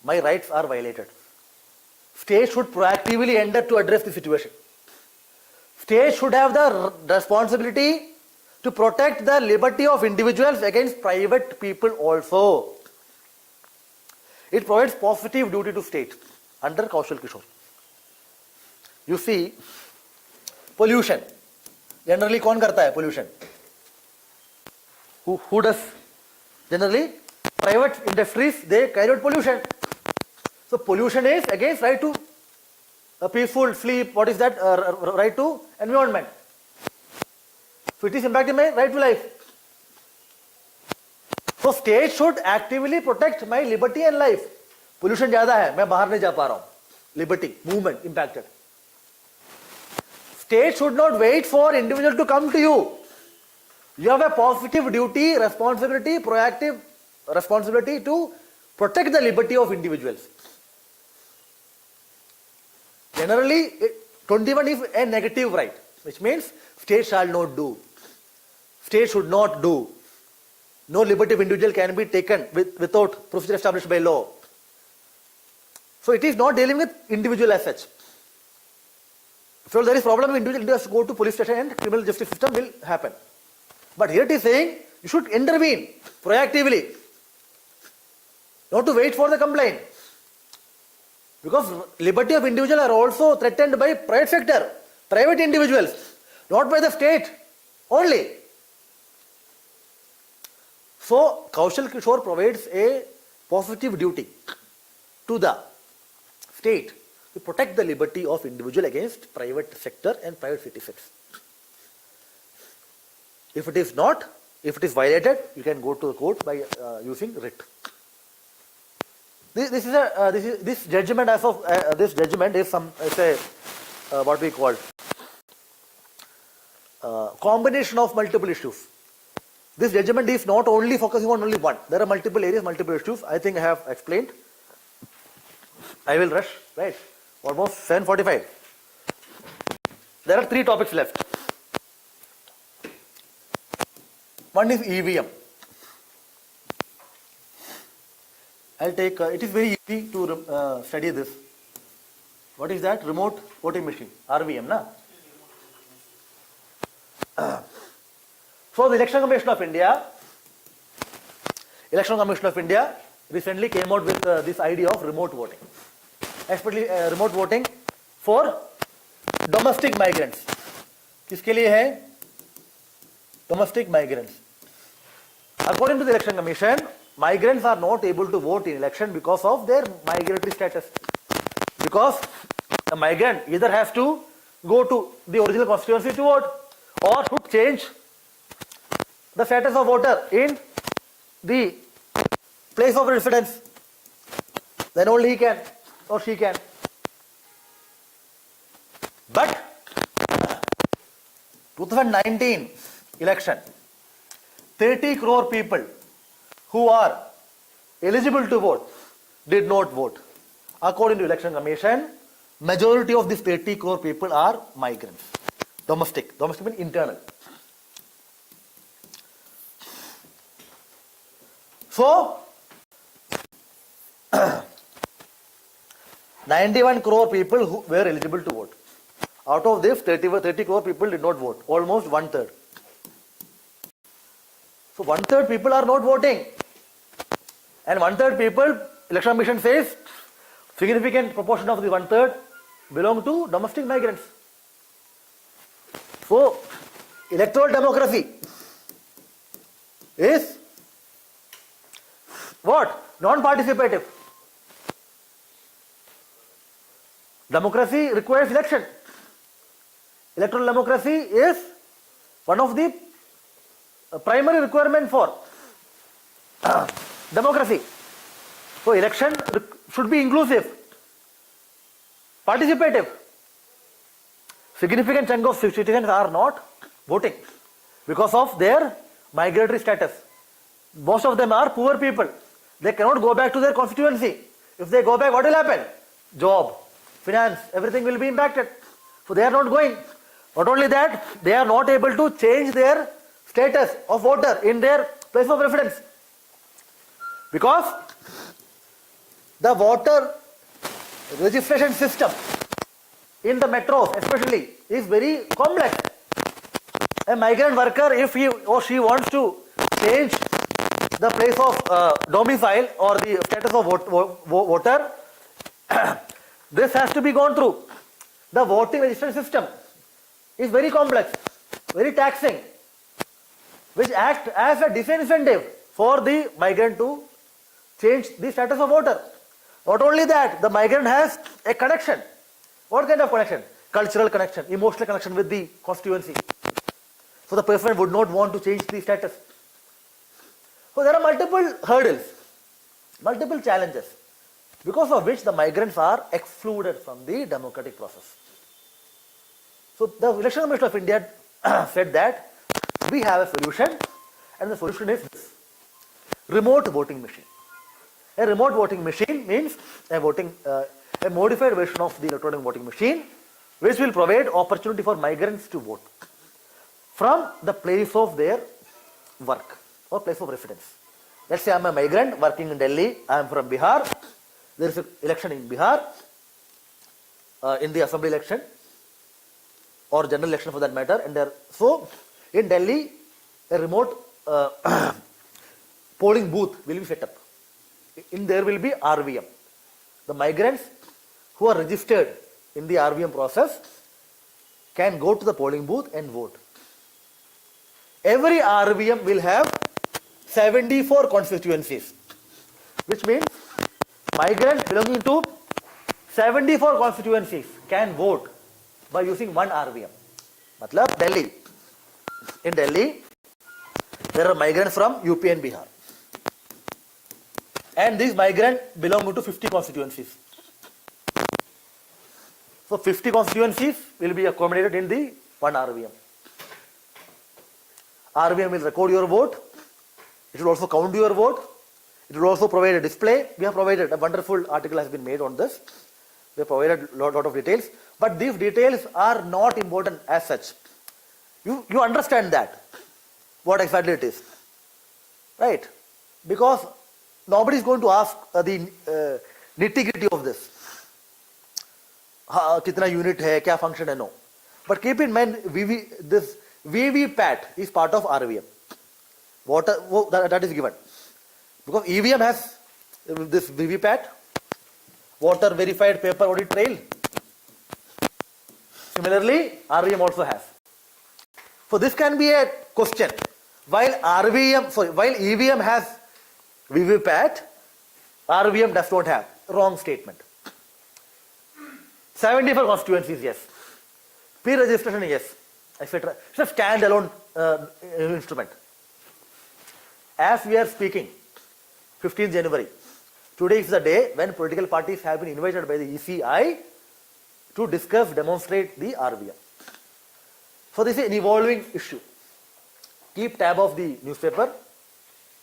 My rights are violated. State should proactively enter to address the situation. State should have the responsibility to protect the liberty of individuals against private people also. It provides positive duty to state under Kaushal Kishore. You see, pollution. Generally, कौन करता है pollution? Who does? Generally, private industries, they carry out pollution. So pollution is against right to a peaceful sleep. What is that? Right to environment. So it is impacting my right to life. So state should actively protect my liberty and life. Pollution ज़्यादा है, मैं बाहर नहीं जा पा रहा हूँ. Liberty, movement impacted. State should not wait for individual to come to you. You have a positive duty, responsibility, proactive responsibility to protect the liberty of individuals. Generally, 21 is a negative right, which means state shall not do. State should not do. No liberty of individual can be taken without procedure established by law. So it is not dealing with individual as such. So there is problem with individual, it has to go to police station and criminal justice system will happen. But here it is saying you should intervene proactively, not to wait for the complaint. Because liberty of individual are also threatened by private sector, private individuals, not by the state only. So Kaushal Kishore provides a positive duty to the state to protect the liberty of individual against private sector and private citizens. If it is not, if it is violated, you can go to the court by using writ. This judgment as of this judgment is what we call combination of multiple issues. This judgment is not only focusing on only one. There are multiple areas, multiple issues. I think I have explained. I will rush, right? Almost 7:45. There are 3 topics left. One is EVM. I'll take, it is very easy to study this. What is that? Remote voting machine, RVM, na? So the Election Commission of India recently came out with this idea of remote voting. Especially remote voting for domestic migrants. किसके लिए है? Domestic migrants. According to the Election Commission, migrants are not able to vote in election because of their migratory status. Because a migrant either has to go to the original constituency to vote or should change the status of voter in the place of residence. Then only he can or she can. But 2019 election, 30 crore people who are eligible to vote did not vote. According to Election Commission, majority of these 30 crore people are migrants. Domestic means internal. So 91 crore people who were eligible to vote. Out of this, 30 crore people did not vote, almost 1/3. So 1/3 people are not voting. And 1/3 people, Election Commission says, significant proportion of the 1/3 belong to domestic migrants. So, electoral democracy is what? Non-participative. Democracy requires election. Electoral democracy is one of the primary requirement for democracy. So election should be inclusive, participative. Significant chunk of citizens are not voting because of their migratory status. Most of them are poor people. They cannot go back to their constituency. If they go back, what will happen? Job, finance, everything will be impacted. So they are not going. Not only that, they are not able to change their status of voter in their place of residence. Because the voter registration system in the metros especially is very complex. A migrant worker, if he or she wants to change the place of domicile or the status of voter, this has to be gone through. The voting registration system is very complex, very taxing, which acts as a disincentive for the migrant to change the status of voter. Not only that, the migrant has a connection. What kind of connection? Cultural connection, emotional connection with the constituency. So the person would not want to change the status. So there are multiple hurdles, multiple challenges, because of which the migrants are excluded from the democratic process. So the Election Commission of India said that we have a solution, and the solution is this: remote voting machine. A remote voting machine means a modified version of the electronic voting machine, which will provide opportunity for migrants to vote from the place of their work or place of residence. Let's say I'm a migrant working in Delhi, I'm from Bihar, there is an election in Bihar, in the assembly election, or general election for that matter, and so in Delhi, a remote polling booth will be set up. In there will be RVM. The migrants who are registered in the RVM process can go to the polling booth and vote. Every RVM will have 74 constituencies, which means migrants belonging to 74 constituencies can vote by using one RVM. Matlab Delhi. In Delhi, there are migrants from UP and Bihar. And these migrants belong to 50 constituencies. So 50 constituencies will be accommodated in the one RVM. RVM will record your vote. It will also count your vote. It will also provide a display. We have provided a wonderful article has been made on this. We have provided a lot of details. But these details are not important as such. You understand that, what exactly it is. Right? Because nobody is going to ask the nitty-gritty of this. Kitna unit hai, kya function hai, no. But keep in mind, this VVPAT is part of RVM. That is given. Because EVM has this VVPAT, voter verified paper audit trail. Similarly, RVM also has. So this can be a question. While EVM has VVPAT, RVM does not have. Wrong statement. 74 constituencies, yes. Pre-registration, yes, etc. It's a standalone instrument. As we are speaking, 15th January, today is the day when political parties have been invited by the ECI to discuss, demonstrate the RVM. So this is an evolving issue. Keep tab of the newspaper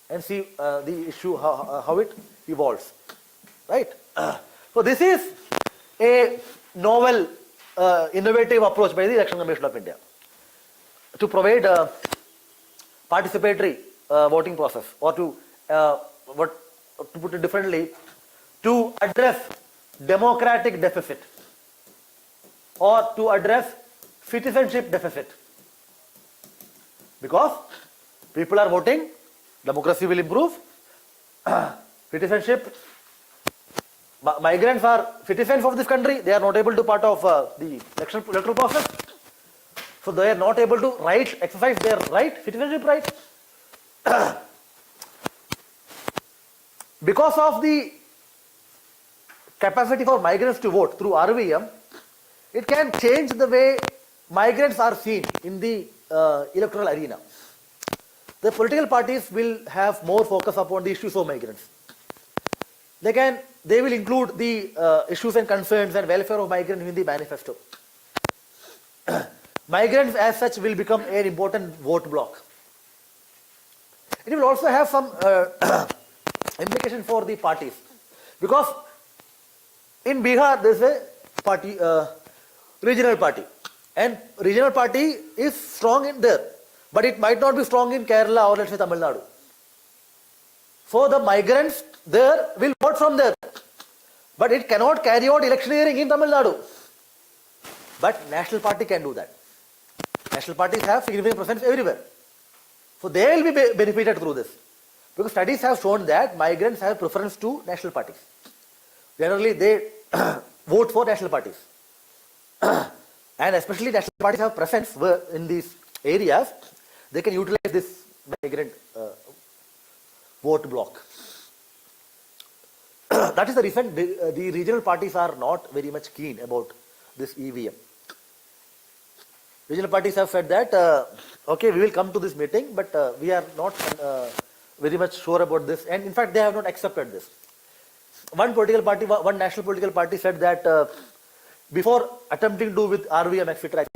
and see the issue, how it evolves. Right? So this is a novel, innovative approach by the Election Commission of India to provide a participatory voting process, or to put it differently, to address democratic deficit or to address citizenship deficit. Because people are voting, democracy will improve, citizenship. Migrants are citizens of this country. They are not able to part of the electoral process. So they are not able to exercise their right, citizenship right. Because of the capacity for migrants to vote through RVM, it can change the way migrants are seen in the electoral arena. The political parties will have more focus upon the issues of migrants. They will include the issues and concerns and welfare of migrants in the manifesto. Migrants as such will become an important vote block. It will also have some implication for the parties, because in Bihar there is a party, regional party, and regional party is strong in there, but it might not be strong in Kerala or let's say Tamil Nadu. So the migrants there will vote from there, but it cannot carry out electioneering in Tamil Nadu. But national party can do that. National parties have significant presence everywhere. So they will be benefited through this. Because studies have shown that migrants have preference to national parties. Generally they vote for national parties. And especially national parties have presence in these areas, they can utilize this migrant vote block. That is the reason the regional parties are not very much keen about this EVM. Regional parties have said that, okay, we will come to this meeting, but we are not very much sure about this. And in fact, they have not accepted this. One political party, one national political party said that before attempting to do with RVM, etc.,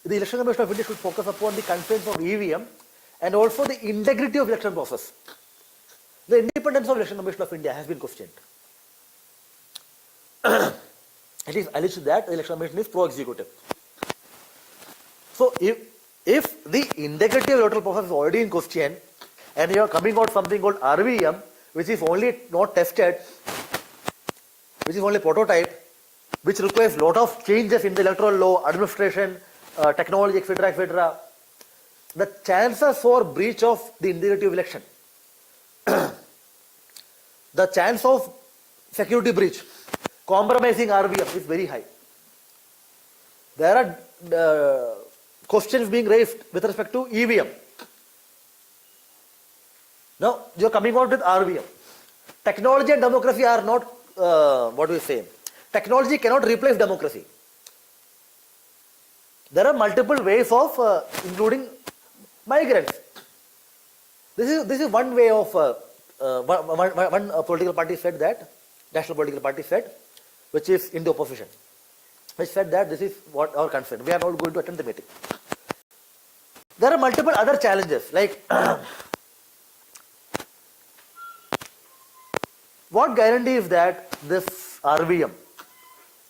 the Election Commission of India should focus upon the concerns of EVM and also the integrity of election process. The independence of Election Commission of India has been questioned. It is alleged that the Election Commission is pro-executive. So if the integrity of electoral process is already in question and you are coming out something called RVM, which is only not tested, which is only prototype, which requires lot of changes in the electoral law, administration, technology, etc., etc., the chances for breach of the integrity of election, the chance of security breach, compromising RVM is very high. There are questions being raised with respect to EVM. Now, you are coming out with RVM. Technology and democracy are not, what do we say? Technology cannot replace democracy. There are multiple ways of including migrants. This is one way of, one political party said that, national political party said, which is in the opposition, which said that this is what our concern. We are not going to attend the meeting. There are multiple other challenges, like what guarantee is that this RVM,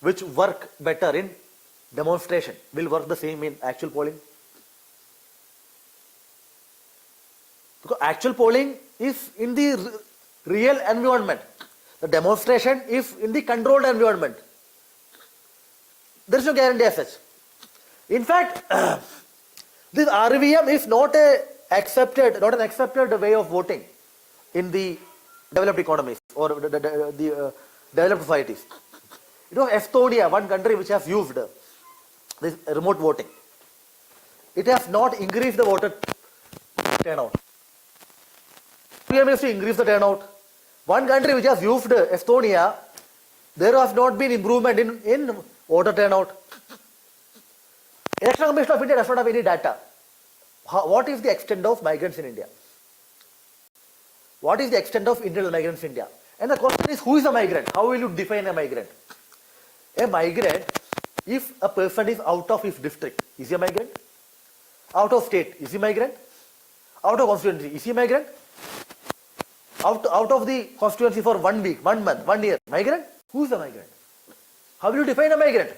which work better in demonstration, will work the same in actual polling? Because actual polling is in the real environment. The demonstration is in the controlled environment. There is no guarantee as such. In fact, this RVM is not an accepted way of voting in the developed economies or the developed societies. It was Estonia, one country which has used this remote voting. It has not increased the voter turnout. RVM is to increase the turnout. One country which has used Estonia, there has not been improvement in voter turnout. Election Commission of India does not have any data. What is the extent of migrants in India? What is the extent of internal migrants in India? And the question is, who is a migrant? How will you define a migrant? A migrant, if a person is out of his district, is he a migrant? Out of state, is he a migrant? Out of constituency, is he a migrant? Out of the constituency for 1 week, 1 month, 1 year, migrant? Who is a migrant? How will you define a migrant?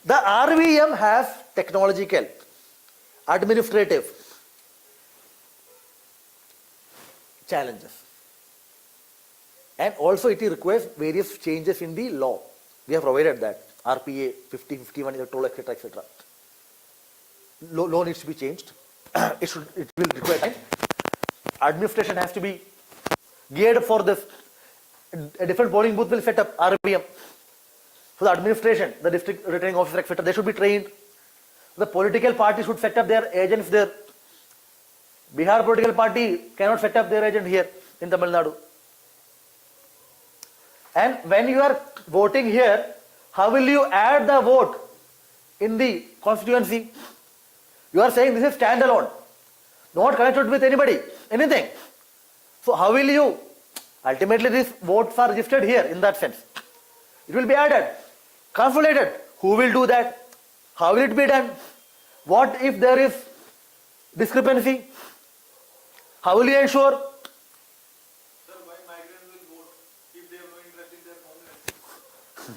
The RVM has technological, administrative challenges. And also it requires various changes in the law. We have provided that. RPA 50, 51, electoral, etc., etc. Law needs to be changed. It will require time. Administration has to be geared for this. A different polling booth will set up RVM. So the administration, the district returning officer, etc., they should be trained. The political party should set up their agents there. Bihar political party cannot set up their agent here in Tamil Nadu. And when you are voting here, how will you add the vote in the constituency? You are saying this is standalone, not connected with anybody, anything. So how will you, ultimately these votes are registered here in that sense. It will be added, consolidated. Who will do that? How will it be done? What if there is discrepancy? How will you ensure? Sir, why migrants will vote if they have no interest in their homeland?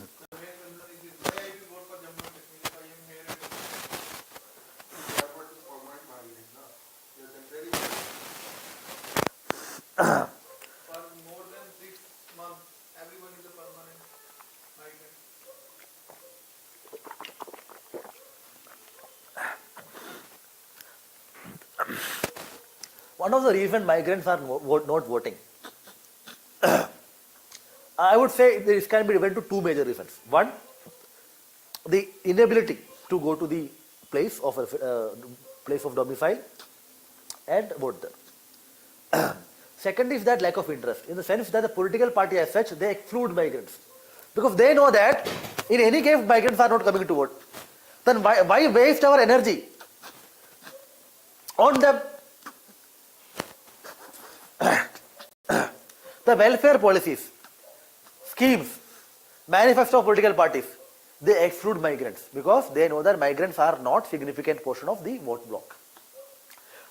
The main concern is this. Why I will vote for Jammu and Kashmir if I am here and they are what is permanent migrant, na? They are temporary migrant. For more than 6 months, everyone is a permanent migrant. One of the reasons migrants are not voting, I would say this can be divided into two major reasons. One, the inability to go to the place of domicile and vote there. Second is that lack of interest, in the sense that the political party as such, they exclude migrants. Because they know that in any case migrants are not coming to vote. Then why waste our energy on them? The welfare policies, schemes, manifesto of political parties, they exclude migrants because they know that migrants are not significant portion of the vote block.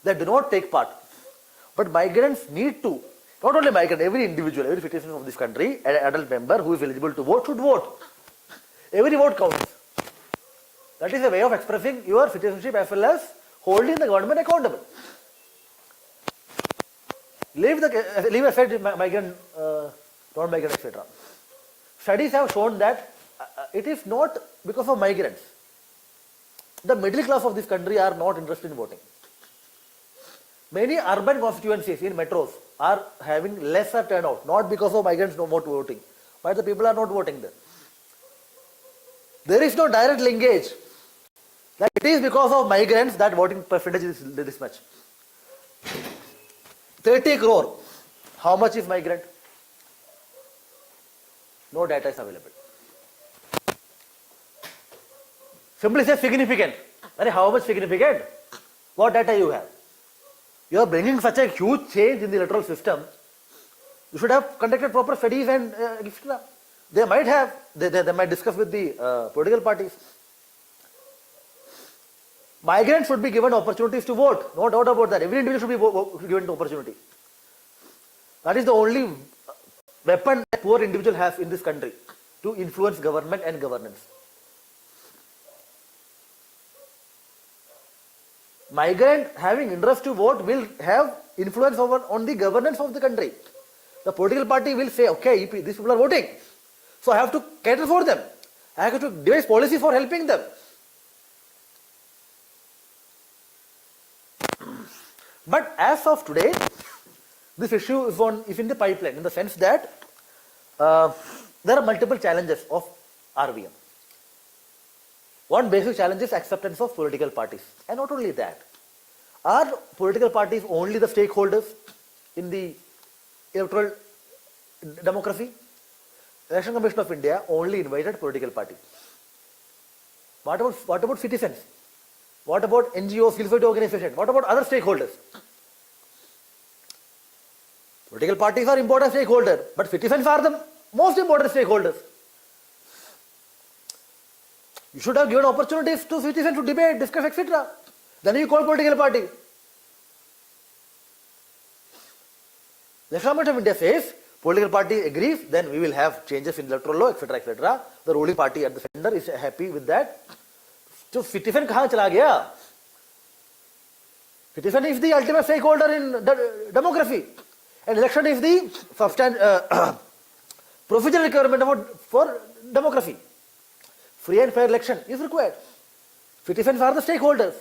They do not take part. But migrants need to, not only migrant, every individual, every citizen of this country, an adult member who is eligible to vote should vote. Every vote counts. That is a way of expressing your citizenship as well as holding the government accountable. Leave aside migrant non-migrant, etc. Studies have shown that it is not because of migrants. The middle class of this country are not interested in voting. Many urban constituencies in metros are having lesser turnout, not because of migrants not voting, but the people are not voting there. There is no direct linkage. That it is because of migrants that voting percentage is this much. 30 crore. How much is migrant? No data is available. Simply say significant. How much significant? What data you have? You are bringing such a huge change in the electoral system. You should have conducted proper studies and etc. They might have. They might discuss with the political parties. Migrants should be given opportunities to vote. No doubt about that. Every individual should be given the opportunity. That is the only weapon that poor individual has in this country to influence government and governance. Migrant having interest to vote will have influence on the governance of the country. The political party will say, okay, these people are voting, so I have to cater for them. I have to devise policy for helping them. But as of today, this issue is in the pipeline, in the sense that there are multiple challenges of RVM. One basic challenge is acceptance of political parties. And not only that, are political parties only the stakeholders in the electoral democracy? Election Commission of India only invited political parties. What about citizens? What about NGOs, civil society organizations? What about other stakeholders? Political parties are important stakeholders, but citizens are the most important stakeholders. You should have given opportunities to citizens to debate, discuss, etc. Then you call political party. The Election Commission of India says, political party agrees, then we will have changes in electoral law, etc., etc. The ruling party at the center is happy with that. So citizen kahan chala gaya? Citizen is the ultimate stakeholder in democracy. And election is the procedural requirement for democracy. Free and fair election is required. Citizens are the stakeholders.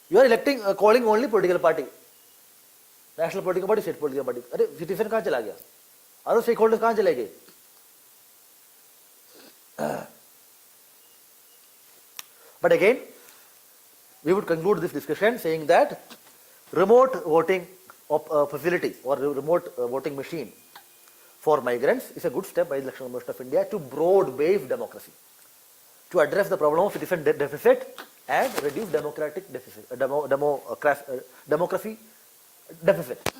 You are calling only political party. National political party, state political party. Citizen kahan chala gaya? Other stakeholders kahan chale gaye? But again, we would conclude this discussion saying that remote voting facility or remote voting machine for migrants is a good step by the Election Commission of India to broad-based democracy, to address the problem of citizen deficit and reduce democratic deficit, democracy deficit.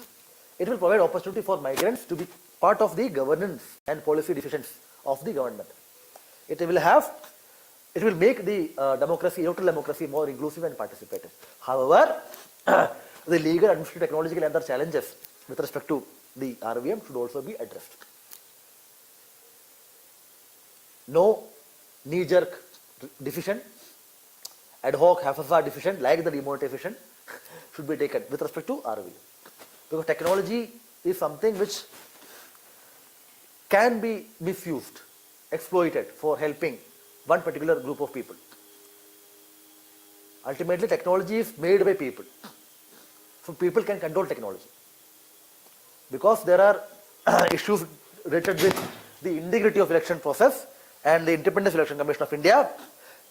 It will provide opportunity for migrants to be part of the governance and policy decisions of the government. It will make the electoral democracy more inclusive and participative. However, the legal, administrative, technological and other challenges with respect to the RVM should also be addressed. No knee-jerk decision, ad hoc, haphazard decision like the demonetization should be taken with respect to RVM. Because technology is something which can be misused, exploited for helping one particular group of people. Ultimately, technology is made by people. So people can control technology. Because there are issues related with the integrity of election process and the independence of Election Commission of India,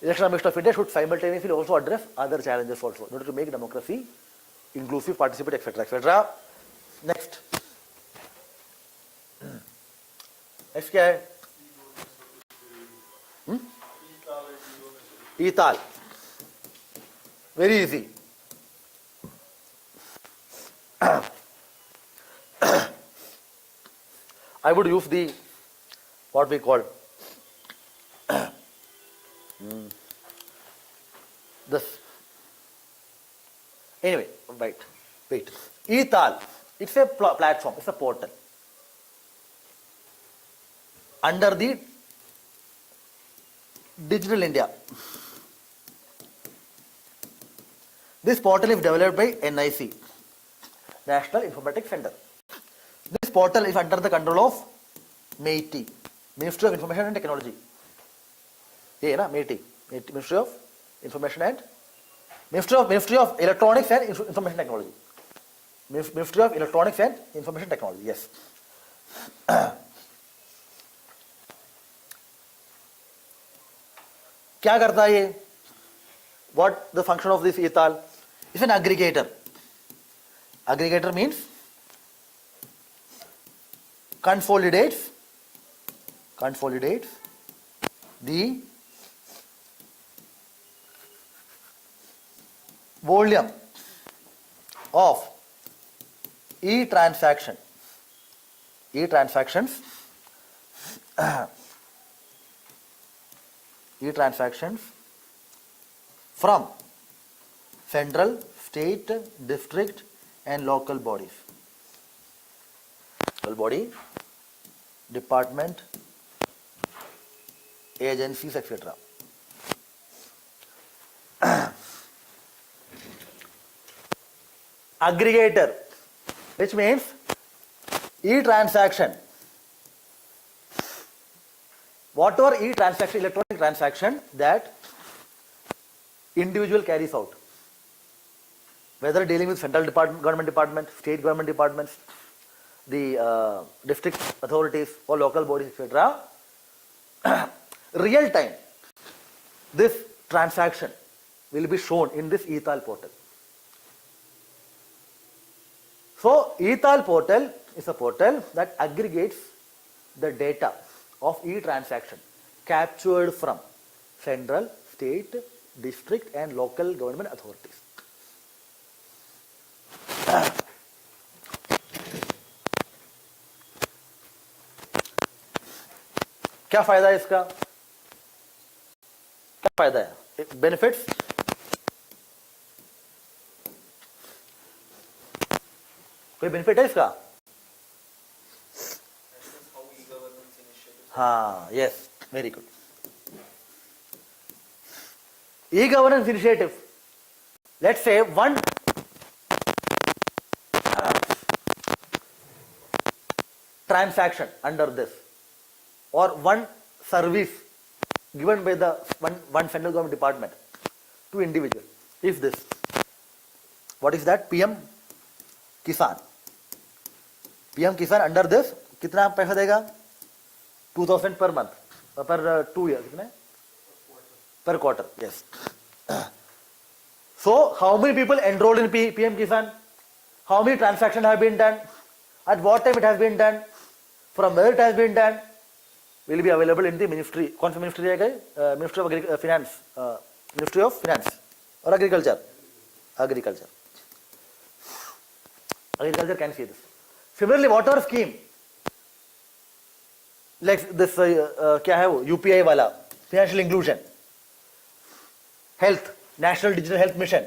Election Commission of India should simultaneously also address other challenges also in order to make democracy inclusive, participatory, etc., etc. Next. Next क्या है? E-tal. Very easy. I would use the what we call this. Anyway, wait. E-tal. It's a platform. It's a portal under the Digital India. This portal is developed by NIC, National Informatics Center. This portal is under the control of MEIT, Ministry of Information and Technology. ये है ना MEIT, Ministry of Information and Ministry of Electronics and Information Technology. Ministry of Electronics and Information Technology. Yes. क्या करता है ये? What the function of this ETAL? It's an aggregator. Aggregator means consolidates the volume of e-transactions from central, state, district and local bodies. Local body, department, agencies, etc. Aggregator, which means e-transaction, whatever e-transaction, electronic transaction that individual carries out, whether dealing with central government department, state government departments, the district authorities or local bodies, etc. Real time, this transaction will be shown in this ETAL portal. So ETAL portal is a portal that aggregates the data of e-transaction captured from central, state, district and local government authorities. क्या फायदा है इसका? क्या फायदा है? Benefits, कोई benefit है इसका? हाँ, yes, very good. E-governance initiative. Let's say one transaction under this or one service given by the one central government department to individual is this. What is that? PM Kisan. PM Kisan under this कितना पैसा देगा? 2000 per month, per 2 years, कितने? Per quarter, yes. So, how many people enrolled in PM Kisan? How many transactions have been done? At what time it has been done? From where it has been done? Will be available in the ministry. कौन सा ministry है? Ministry of Finance, Ministry of Finance or Agriculture? Agriculture. Agriculture can see this. Similarly, water scheme, like this, क्या है वो? UPI वाला, financial inclusion. Health, National Digital Health Mission,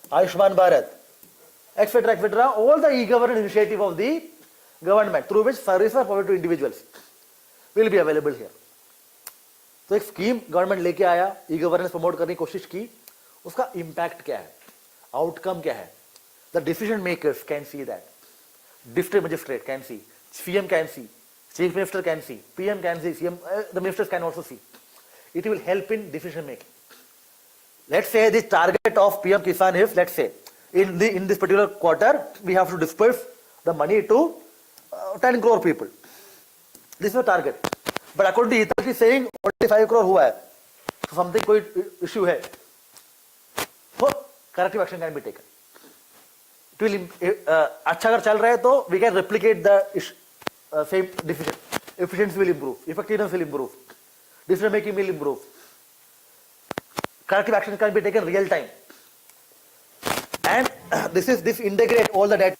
Ayushman Bharat, etc., etc. All the e-governance initiative of the government through which services are provided to individuals will be available here. तो एक scheme government लेके आया, e-governance promote करने की कोशिश की, उसका impact क्या है, आउटकम क्या है? The decision makers can see that, district magistrate can see, CM can see, chief minister can see, PM can see, CM, the ministers can also C. It will help in decision making. Let's say the target of PM Kisan is, let's say, in this particular quarter, we have to disperse the money to 10 crore people. This is the target. But according to ETAL, is saying only 5 crore हुआ है. So something कोई issue है. So corrective action can be taken. It will अच्छा अगर चल रहा है तो we can replicate the same decision. Efficiency will improve. Effectiveness will improve. Decision making will improve. Corrective action can be taken real time. And this integrate all the data.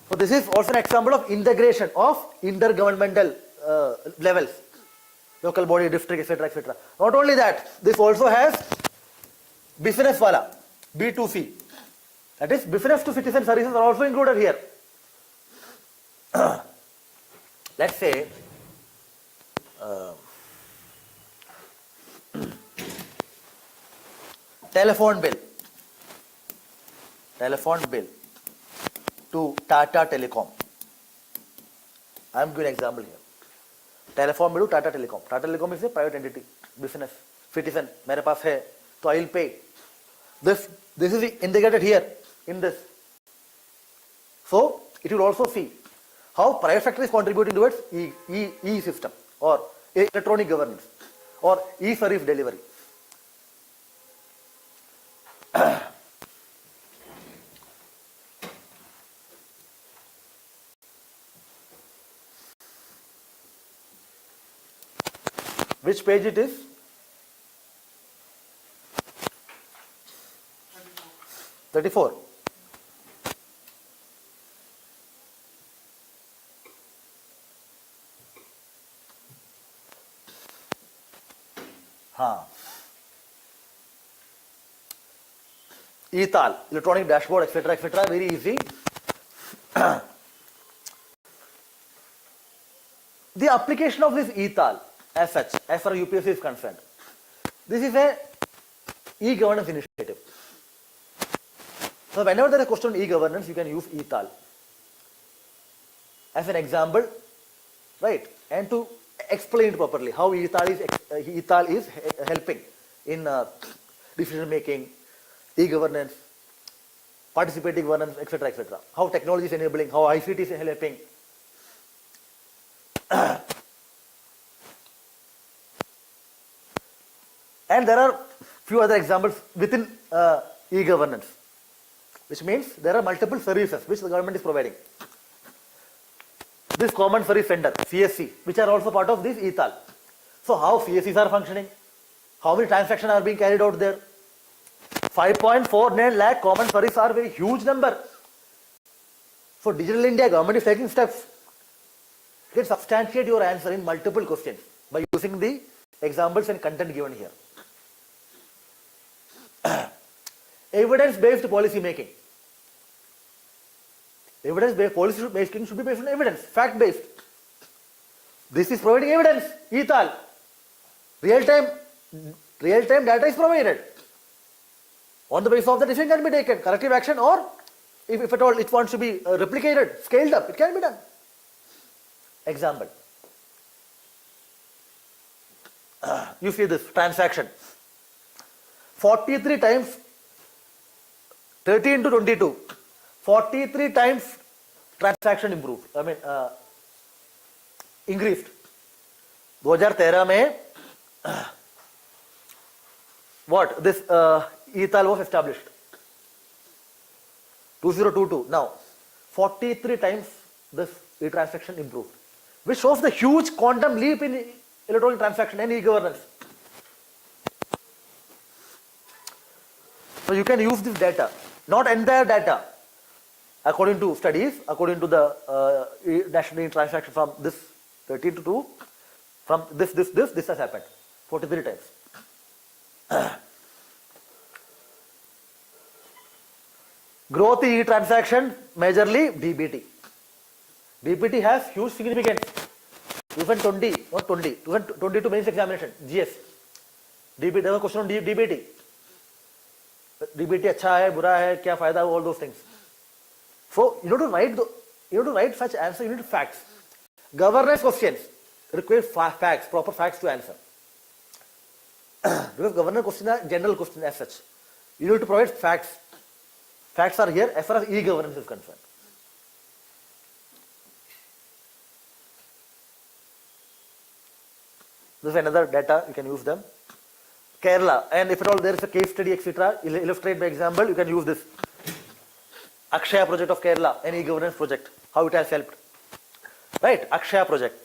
So this is also an example of integration of intergovernmental levels, local body, district, etc., etc. Not only that, this also has business wala, B2C. That is, business to citizen services are also included here. Let's say telephone bill to Tata Telecom. I am giving an example here. Telephone में do Tata Telecom. Tata Telecom is a private entity, business. Citizen, मेरे पास है, तो I will pay. This is integrated here in this. So it will also see how private sector is contributing towards e-system or electronic governance or e-service delivery. Which page it is? 34. हाँ, e-tal, electronic dashboard, etc., very easy. The application of this e-tal as such, as far as UPSC is concerned, this is a e-governance initiative. So whenever there is a question on e-governance, you can use e-tal as an example, right? And to explain it properly how e-tal is helping in decision making, e-governance, participating governance, etc., etc. How technology is enabling, how ICT is helping. And there are few other examples within e-governance, which means there are multiple services which the government is providing. This common service center, CSC, which are also part of this e-tal. So how CSCs are functioning, how many transactions are being carried out there. 5.49 lakh common services are a very huge number. For Digital India, government is taking steps. You can substantiate your answer in multiple questions by using the examples and content given here. Evidence-based policy making. Evidence-based policy making should be based on evidence, fact-based. This is providing evidence, e-tal. Real-time data is provided. On the basis of the decision can be taken, corrective action, or if at all it wants to be replicated, scaled up, it can be done. Example. You see this transaction. 43 times 30 into 22. 43 times transaction improved. I mean, increased. 2013 में what this e-tal was established. 2022. Now, 43 times this e-transaction improved, which shows the huge quantum leap in electronic transaction and e-governance. So you can use this data, not entire data. According to studies, according to the national transaction from this 13 to 2, from this has happened 43 times. Growth in e-transaction, majorly DBT. DBT has huge significance. 2022 mains examination, GS. DBT, there was a question on DBT. DBT अच्छा है, बुरा है, क्या फायदा, all those things. So you have to write such answer. You need facts. Governance questions require facts, proper facts to answer. Because governance question are general question as such. You need to provide facts. Facts are here as far as e-governance is concerned. This is another data, you can use them. Kerala, and if at all there is a case study, etc., illustrate by example, you can use this. Akshaya project of Kerala, an e-governance project, how it has helped. Right, Akshaya project.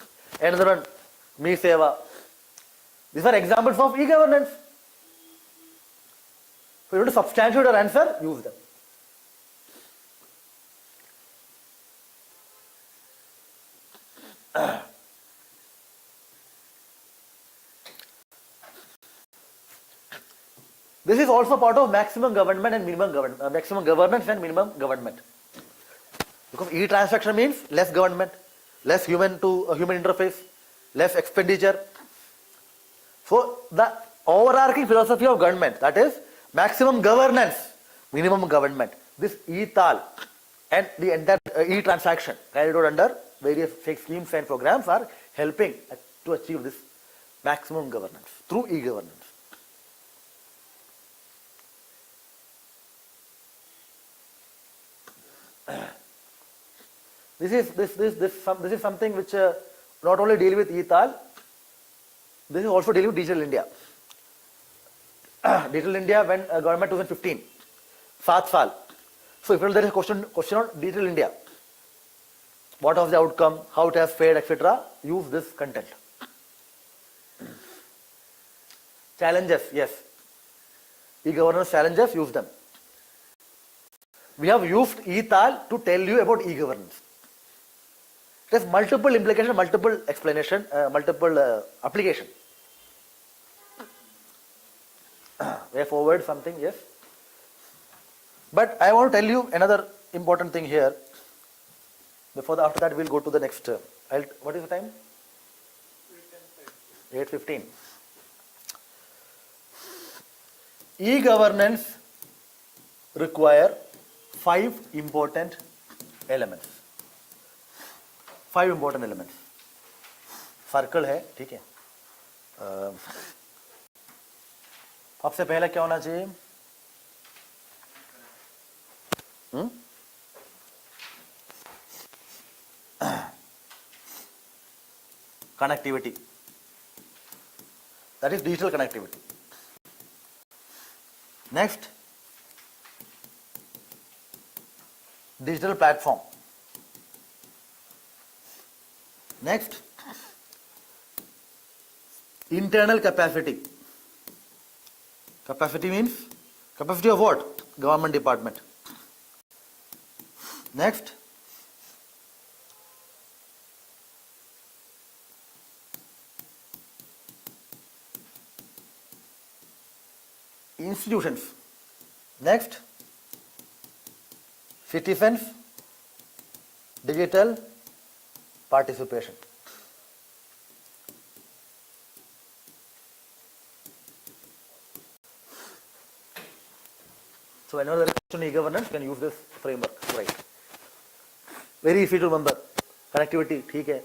Another one, Me Seva. These are examples of e-governance. So you want to substantiate your answer, use them. This is also part of maximum government and minimum government, maximum governance and minimum government. Because e-transaction means less government, less human to human interface, less expenditure. So the overarching philosophy of government, that is maximum governance, minimum government. This e-tal and the entire e-transaction carried out under various schemes and programs are helping to achieve this maximum governance through e-governance. This is something which not only deal with e-tal, this is also dealing with Digital India. Digital India when government 2015, 7 साल. So if there is a question on Digital India, what was the outcome, how it has fared, etc., use this content. Challenges, yes. E-governance challenges, use them. We have used e-tal to tell you about e-governance. It has multiple implications, multiple explanation, multiple application. Way forward something, yes. But I want to tell you another important thing here. After that we'll go to the next. What is the time? 8:15. E-governance require 5 important elements. 5 important elements. Circle है, ठीक है. सबसे पहले क्या होना चाहिए? Connectivity. That is digital connectivity. Next, digital platform. Next, internal capacity. Capacity means capacity of what? Government department. Next, institutions. Next, citizens, digital participation. So whenever there is question on e-governance, you can use this framework, right? Very easy to remember. Connectivity, ठीक है.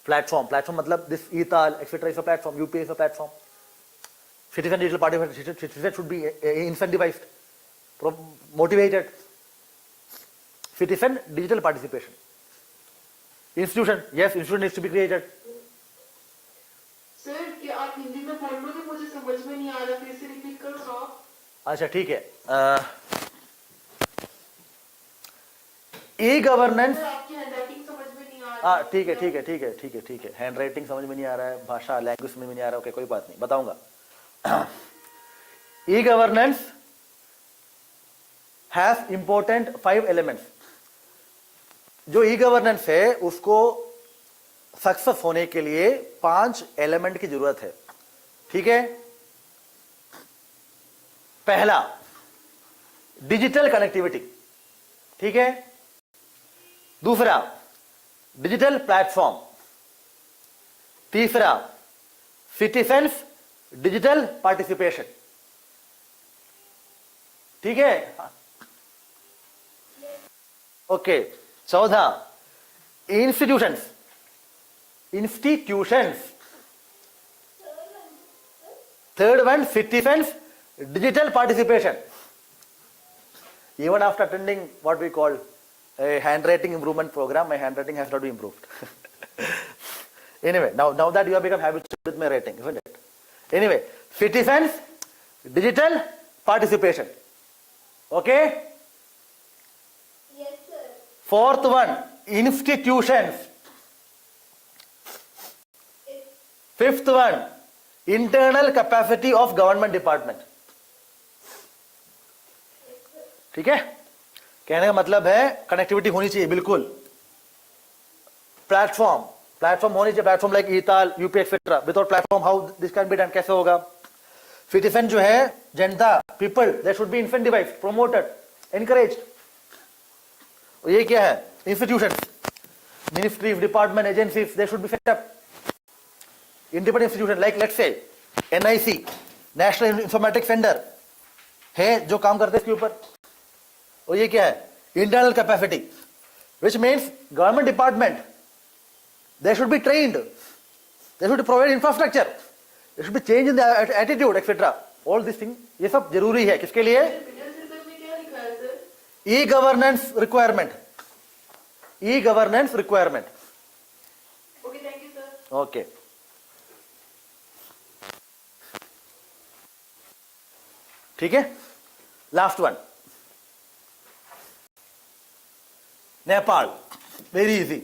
Platform मतलब this e-tal, etc. is a platform. UPI is a platform. Citizen digital participation. Citizen should be incentivized, motivated. Citizen digital participation. Institution, yes, institution needs to be created. Sir क्या आप हिंदी में बोल लो कि मुझे समझ में नहीं आ रहा, फिर से रिपीट करो आप. अच्छा ठीक है. ई-गवर्नेंस आपकी हैंडराइटिंग समझ में नहीं आ रहा. ठीक है. हैंडराइटिंग समझ में नहीं आ रहा है, भाषा लैंग्वेज समझ में नहीं आ रहा है. ओके, कोई बात नहीं, बताऊंगा. E-governance has important 5 elements. जो ई-गवर्नेंस है उसको सक्सेस होने के लिए 5 एलिमेंट की जरूरत है. ठीक है. पहला, डिजिटल कनेक्टिविटी. ठीक है. दूसरा, डिजिटल प्लेटफॉर्म. तीसरा, सिटीजन्स डिजिटल पार्टिसिपेशन. ठीक है. ओके. चौथा, institutions. Third one, citizens digital participation. Even after attending what we call a handwriting improvement program, my handwriting has not been improved. Anyway, now that you have become habituated with my writing, isn't it? Anyway, citizens, digital participation. Okay? Yes, sir. Fourth one, institutions. Fifth one, internal capacity of government department. ठीक है. कहने का मतलब है connectivity होनी चाहिए बिल्कुल. Platform होनी चाहिए. Platform like eTaal, UP etcetera. Without platform how this can be done, कैसे होगा? सिटीजन जो है, जनता, people, they should be incentivised, promoted, encouraged. और ये क्या है? Institutions, ministries, department, agencies, they should be set up. Independent institution like let's say NIC, national informatics centre है जो काम करते हैं इसके ऊपर. और ये क्या है? Internal capacity. which means government department, they should be trained, they should provide infrastructure, there should be change in the attitude, etc. All these things, ये सब जरूरी है किसके लिए? में क्या लिखा है sir? E-governance requirement. E-governance requirement. Okay, thank you sir. Okay. ठीक है, last one, Nepal, very easy.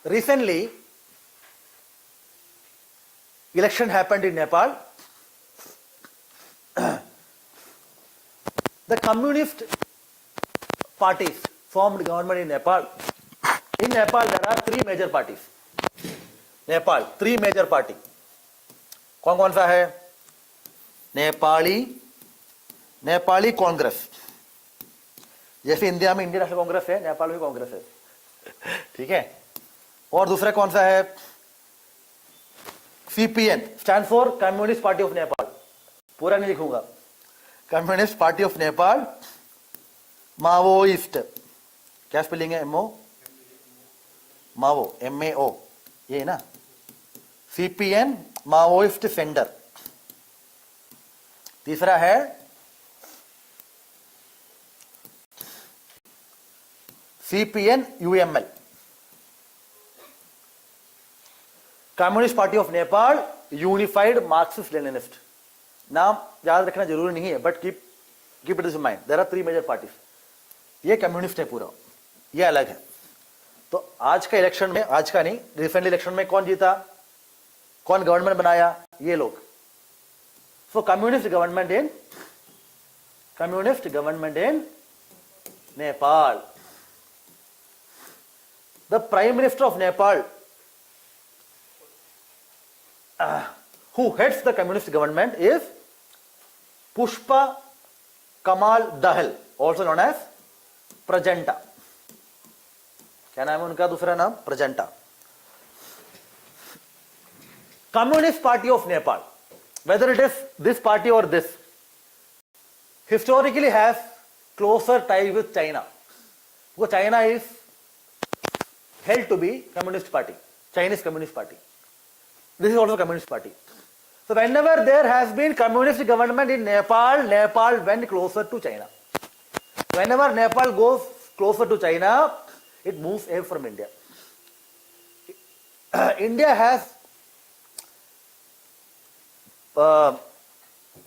Recently, election happened in Nepal. The communist parties formed government in Nepal. In Nepal, there are three major parties. Nepal, three major party. कौन कौन सा है? नेपाली कांग्रेस. जैसे India में Indian national Congress है, नेपाल में कांग्रेस है. ठीक है. और दूसरा कौन सा है? CPN, stand for communist party of Nepal. पूरा नहीं लिखूंगा. Communist party of Nepal, Maoist. क्या स्पेलिंग है? MO, माओ, MAO, ये ना. CPN, Maoist centre. तीसरा है CPN UML, communist party of Nepal unified Marxist Leninist. नाम याद रखना जरूरी नहीं है, but keep it in mind. There are three major parties. ये कम्युनिस्ट है पूरा, ये अलग है. तो आज का इलेक्शन में, आज का नहीं, रिसेंटली इलेक्शन में कौन जीता, कौन गवर्नमेंट बनाया? ये लोग. So communist government in Nepal. The Prime Minister of Nepal, who heads the communist government, is Pushpa Kamal Dahal, also known as Prajanta. क्या नाम है उनका दूसरा नाम? प्रजंटा. Communist Party of Nepal, whether it is this party or this, historically has closer ties with China. Because China is held to be communist party, Chinese communist party. This is also communist party. So whenever there has been communist government in Nepal, Nepal went closer to China. Whenever Nepal goes closer to China, it moves away from India. India has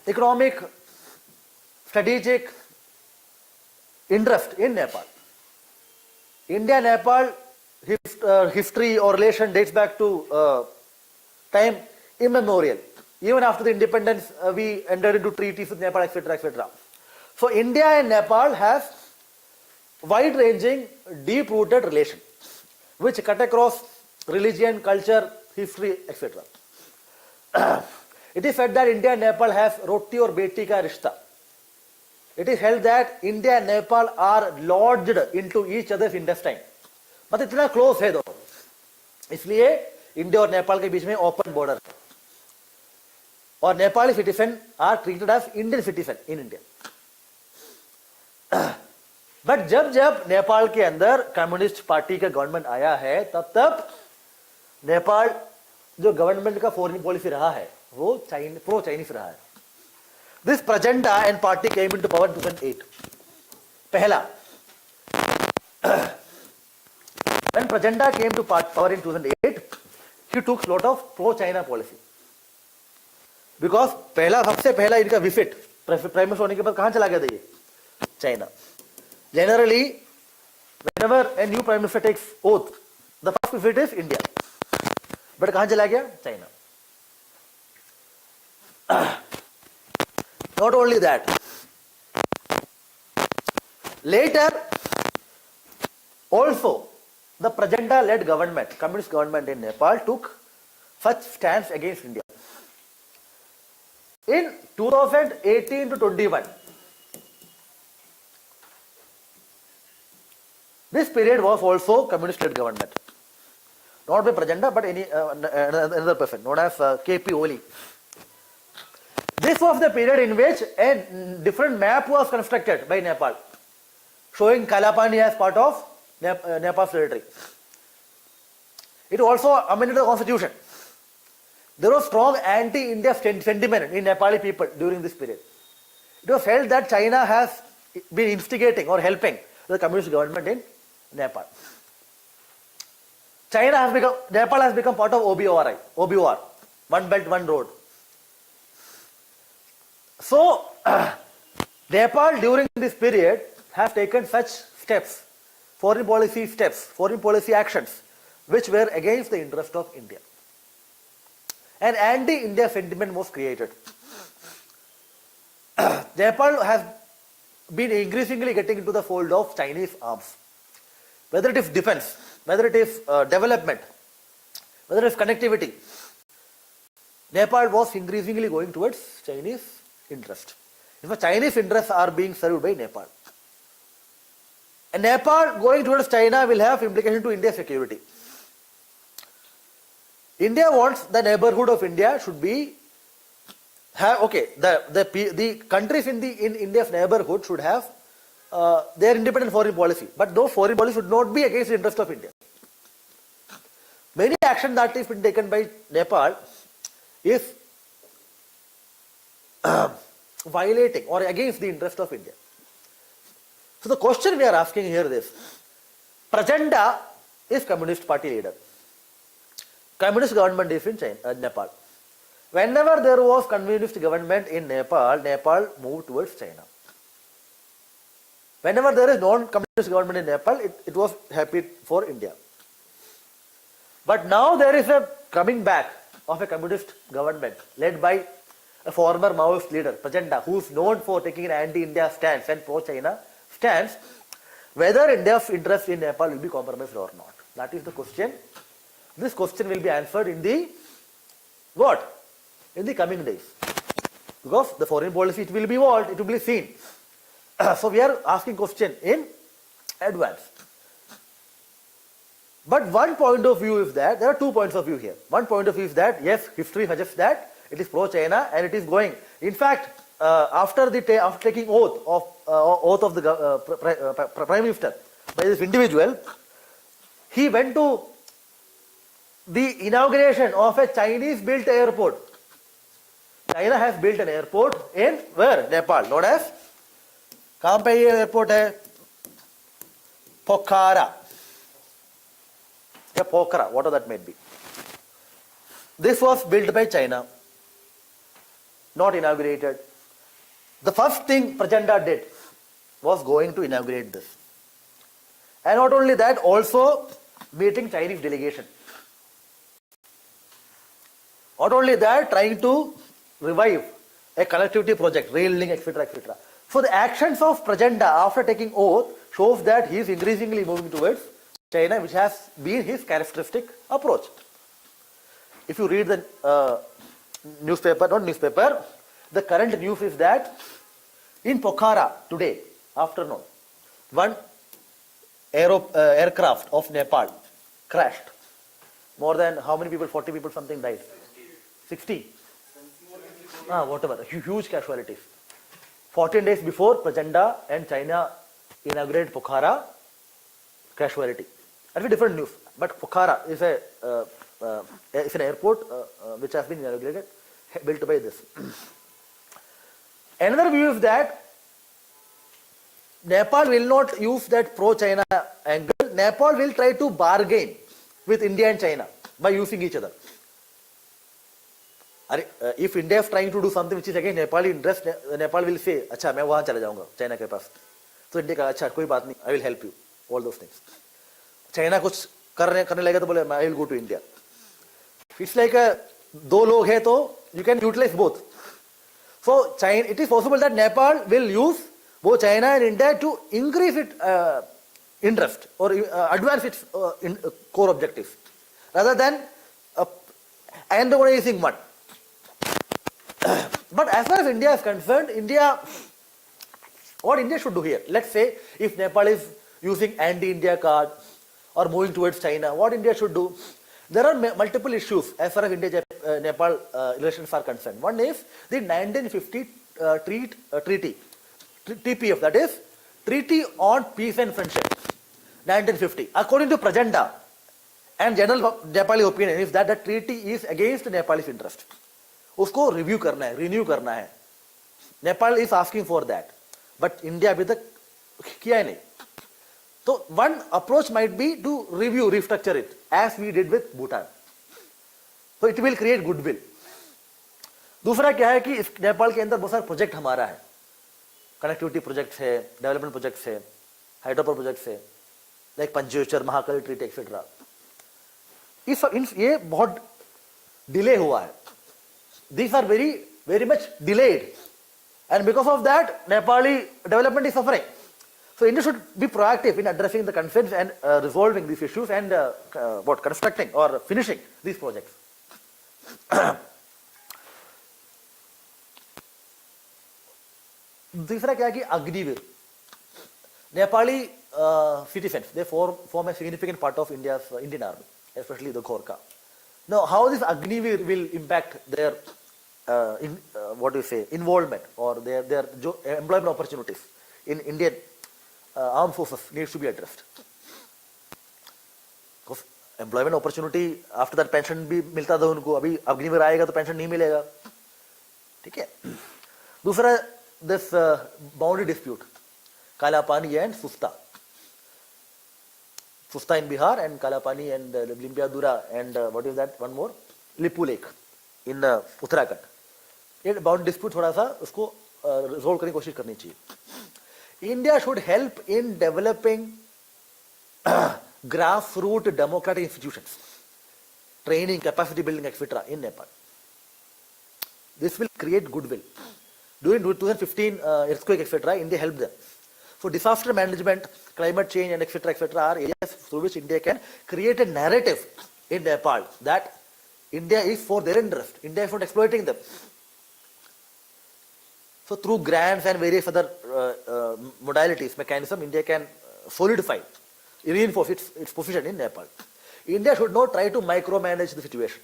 economic, strategic interest in Nepal. India-Nepal history or relation dates back to time immemorial. Even after the independence, we entered into treaties with Nepal, etc., etc. So India and Nepal has wide-ranging, deep-rooted relation, which cut across religion, culture, history, etc. It is said that India and Nepal has roti or beti ka rishta. It is held that India and Nepal are lodged into each other's intestine. मतलब इतना close है दोनों, इसलिए India और नेपाल के बीच में open border है. और Nepali citizen are treated as Indian citizen in India. But जब जब नेपाल के अंदर कम्युनिस्ट पार्टी का गवर्नमेंट आया है, तब तब नेपाल जो गवर्नमेंट का फॉरेन पॉलिसी रहा है वो प्रो चाइनीज रहा है. This Prachanda and party came into power 2008. पहला, when Prajanta came to power in 2008, he took lot of pro-China policy. Because सबसे पहला इनका विजिट प्राइम मिनिस्टर होने के बाद कहाँ चला गया था ये? China. Generally, whenever a new prime minister takes oath, the first visit is India. But कहाँ चला गया? China. Not only that, later also the Prajanta-led government, communist government in Nepal, took such stance against India. In 2018 to 21, this period was also communist-led government. not by Prachanda, but another person known as KP Oli. This was the period in which a different map was constructed by Nepal, showing Kalapani as part of Nepal's territory. It also amended the constitution. There was strong anti-India sentiment in Nepali people during this period. It was felt that China has been instigating or helping the communist government in Nepal. Nepal has become part of OBOR, One Belt, One Road. So, Nepal during this period has taken such steps, foreign policy actions, which were against the interest of India. An anti-India sentiment was created. Nepal has been increasingly getting into the fold of Chinese arms. Whether it is defense, whether it is development, whether it is connectivity, Nepal was increasingly going towards Chinese interest. In fact, Chinese interests are being served by Nepal. And Nepal going towards China will have implication to India's security. India wants the neighborhood of India should be the countries in India's neighborhood should have their independent foreign policy, but those foreign policy should not be against the interest of India. Many action that is been taken by Nepal is violating or against the interest of India. So the question we are asking here is, Prachanda is Communist Party leader. Communist government is in Nepal. Whenever there was communist government in Nepal, Nepal moved towards China. Whenever there is non-communist government in Nepal, it was happy for India. But now there is a coming back of a communist government led by a former Maoist leader, Prachanda, who is known for taking an anti-India stance and pro-China stance. Whether India's interest in Nepal will be compromised or not. That is the question. This question will be answered in the what? In the coming days. Because the foreign policy, it will be evolved, it will be seen. So we are asking question in advance. But one point of view is that, there are 2 points of view here. One point of view is that, yes, history suggests that it is pro-China and it is going. In fact, after taking oath of the Prime Minister by this individual, he went to the inauguration of a Chinese-built airport. China has built an airport in where? Nepal, known as कहाँ पे ये airport है? Pokhara. Yeah, Pokhara, whatever that may be. This was built by China, not inaugurated. The first thing Prachanda did was going to inaugurate this. And not only that, also meeting Chinese delegation. Not only that, trying to revive a connectivity project, rail link, etc., etc. So the actions of Prachanda after taking oath shows that he is increasingly moving towards China, which has been his characteristic approach. If you read the the current news is that in Pokhara today, afternoon, one aircraft of Nepal crashed. More than how many people? 40 people something died. 60. Whatever. Huge casualties. 14 days before Prachanda and China inaugurated Pokhara, casualty. That's a different news. But Pokhara is an airport which has been inaugurated, built by this. Another view is that Nepal will not use that pro-China angle. Nepal will try to bargain with India and China by using each other. If India is trying to do something which is against Nepali interest, Nepal will say, "Acha, मैं वहाँ चला जाऊँगा, China के पास." So India का, "अच्छा, कोई बात नहीं, I will help you." All those things. China कुछ करने लगेगा तो बोले, "I will go to India." It's like दो लोग हैं तो you can utilize both. So China, it is possible that Nepal will use both China and India to increase its interest or advance its core objectives, rather than antagonizing one. But as far as India is concerned, what India should do here? Let's say if Nepal is using anti-India card or moving towards China, what India should do? There are multiple issues as far as India-Nepal relations are concerned. One is the 1950 treaty, TPF, that is Treaty on Peace and Friendship, 1950. According to Prajanda and general Nepali opinion is that the treaty is against Nepal's interest. उसको review करना है, renew करना है. Nepal is asking for that, but India अभी तक किया ही नहीं. So one approach might be to review, restructure it, as we did with Bhutan. So it will create goodwill. दूसरा क्या है कि इस नेपाल के अंदर बहुत सारे प्रोजेक्ट हमारा है, कनेक्टिविटी प्रोजेक्ट है, डेवलपमेंट प्रोजेक्ट है, हाइड्रो प्रोजेक्ट है, like Pancheshwar, Mahakali treaty etcetera. ये बहुत डिले हुआ है. These are very much delayed, and because of that, Nepali development is suffering. So India should be proactive in addressing the concerns and resolving these issues and constructing or finishing these projects. दूसरा क्या है कि Agniveer, Nepali citizens, they form a significant part of Indian army, especially the Gorkha. Now, how this Agniveer will impact their involvement or their employment opportunities in Indian armed forces needs to be addressed. Because employment opportunity after that pension भी मिलता था उनको, अभी Agniveer आएगा तो pension नहीं मिलेगा, ठीक है. दूसरा this boundary dispute, Kalapani and Susta. Susta in Bihar and Kalapani and Limpiadura and what is that one more? Lipu Lake in Uttarakhand. ये boundary dispute थोड़ा सा उसको resolve करने की कोशिश करनी चाहिए. India should help in developing grassroots democratic institutions, training, capacity building, etc. in Nepal. This will create goodwill. During 2015 earthquake, etc., India helped them. So disaster management, climate change, and etc. are areas through which India can create a narrative in Nepal that India is for their interest. India is not exploiting them. So through grants and various other modalities, mechanism, India can solidify, reinforce its position in Nepal. India should not try to micromanage the situation.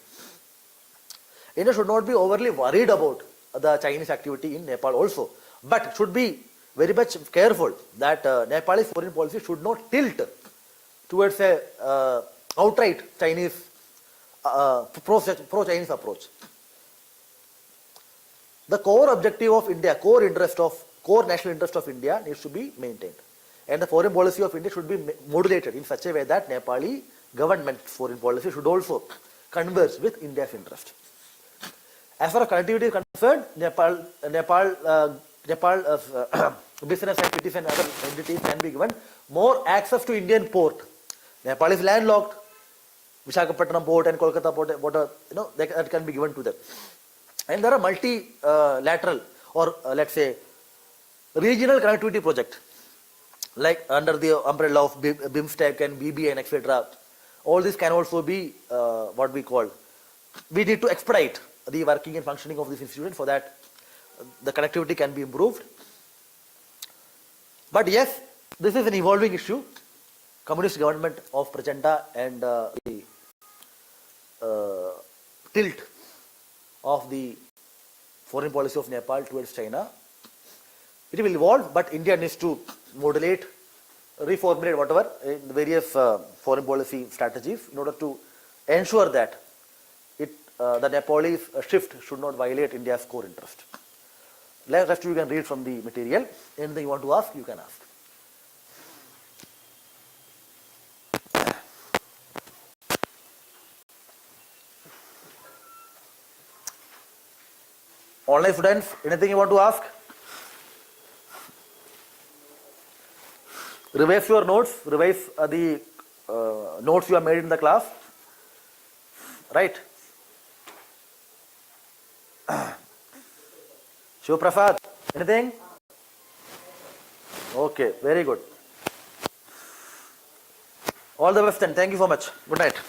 India should not be overly worried about the Chinese activity in Nepal also, but should be very much careful that Nepal's foreign policy should not tilt towards a outright Chinese pro-Chinese approach. The core objective of India, core national interest of India needs to be maintained, and the foreign policy of India should be modulated in such a way that Nepali government foreign policy should also converge with India's interest. As far as connectivity is concerned, Nepal business entities and other entities can be given more access to Indian port. Nepal is landlocked. Visakhapatnam port and Kolkata port, that can be given to them. And there are multilateral or let's say regional connectivity projects like under the umbrella of BIMSTEC and BBN, etc. All this can also be what we call. We need to expedite the working and functioning of this institution so that the connectivity can be improved. But yes, this is an evolving issue. Communist government of Prachanda and the tilt of the foreign policy of Nepal towards China. It will evolve, but India needs to modulate, reformulate whatever in the various foreign policy strategies in order to ensure that the Nepalese shift should not violate India's core interest. Rest you can read from the material. Anything you want to ask, you can ask. Online students, anything you want to ask? Revise your notes, revise the notes you have made in the class. Right? Shiv Prasad, anything? Okay, very good. All the best and thank you so much. Good night.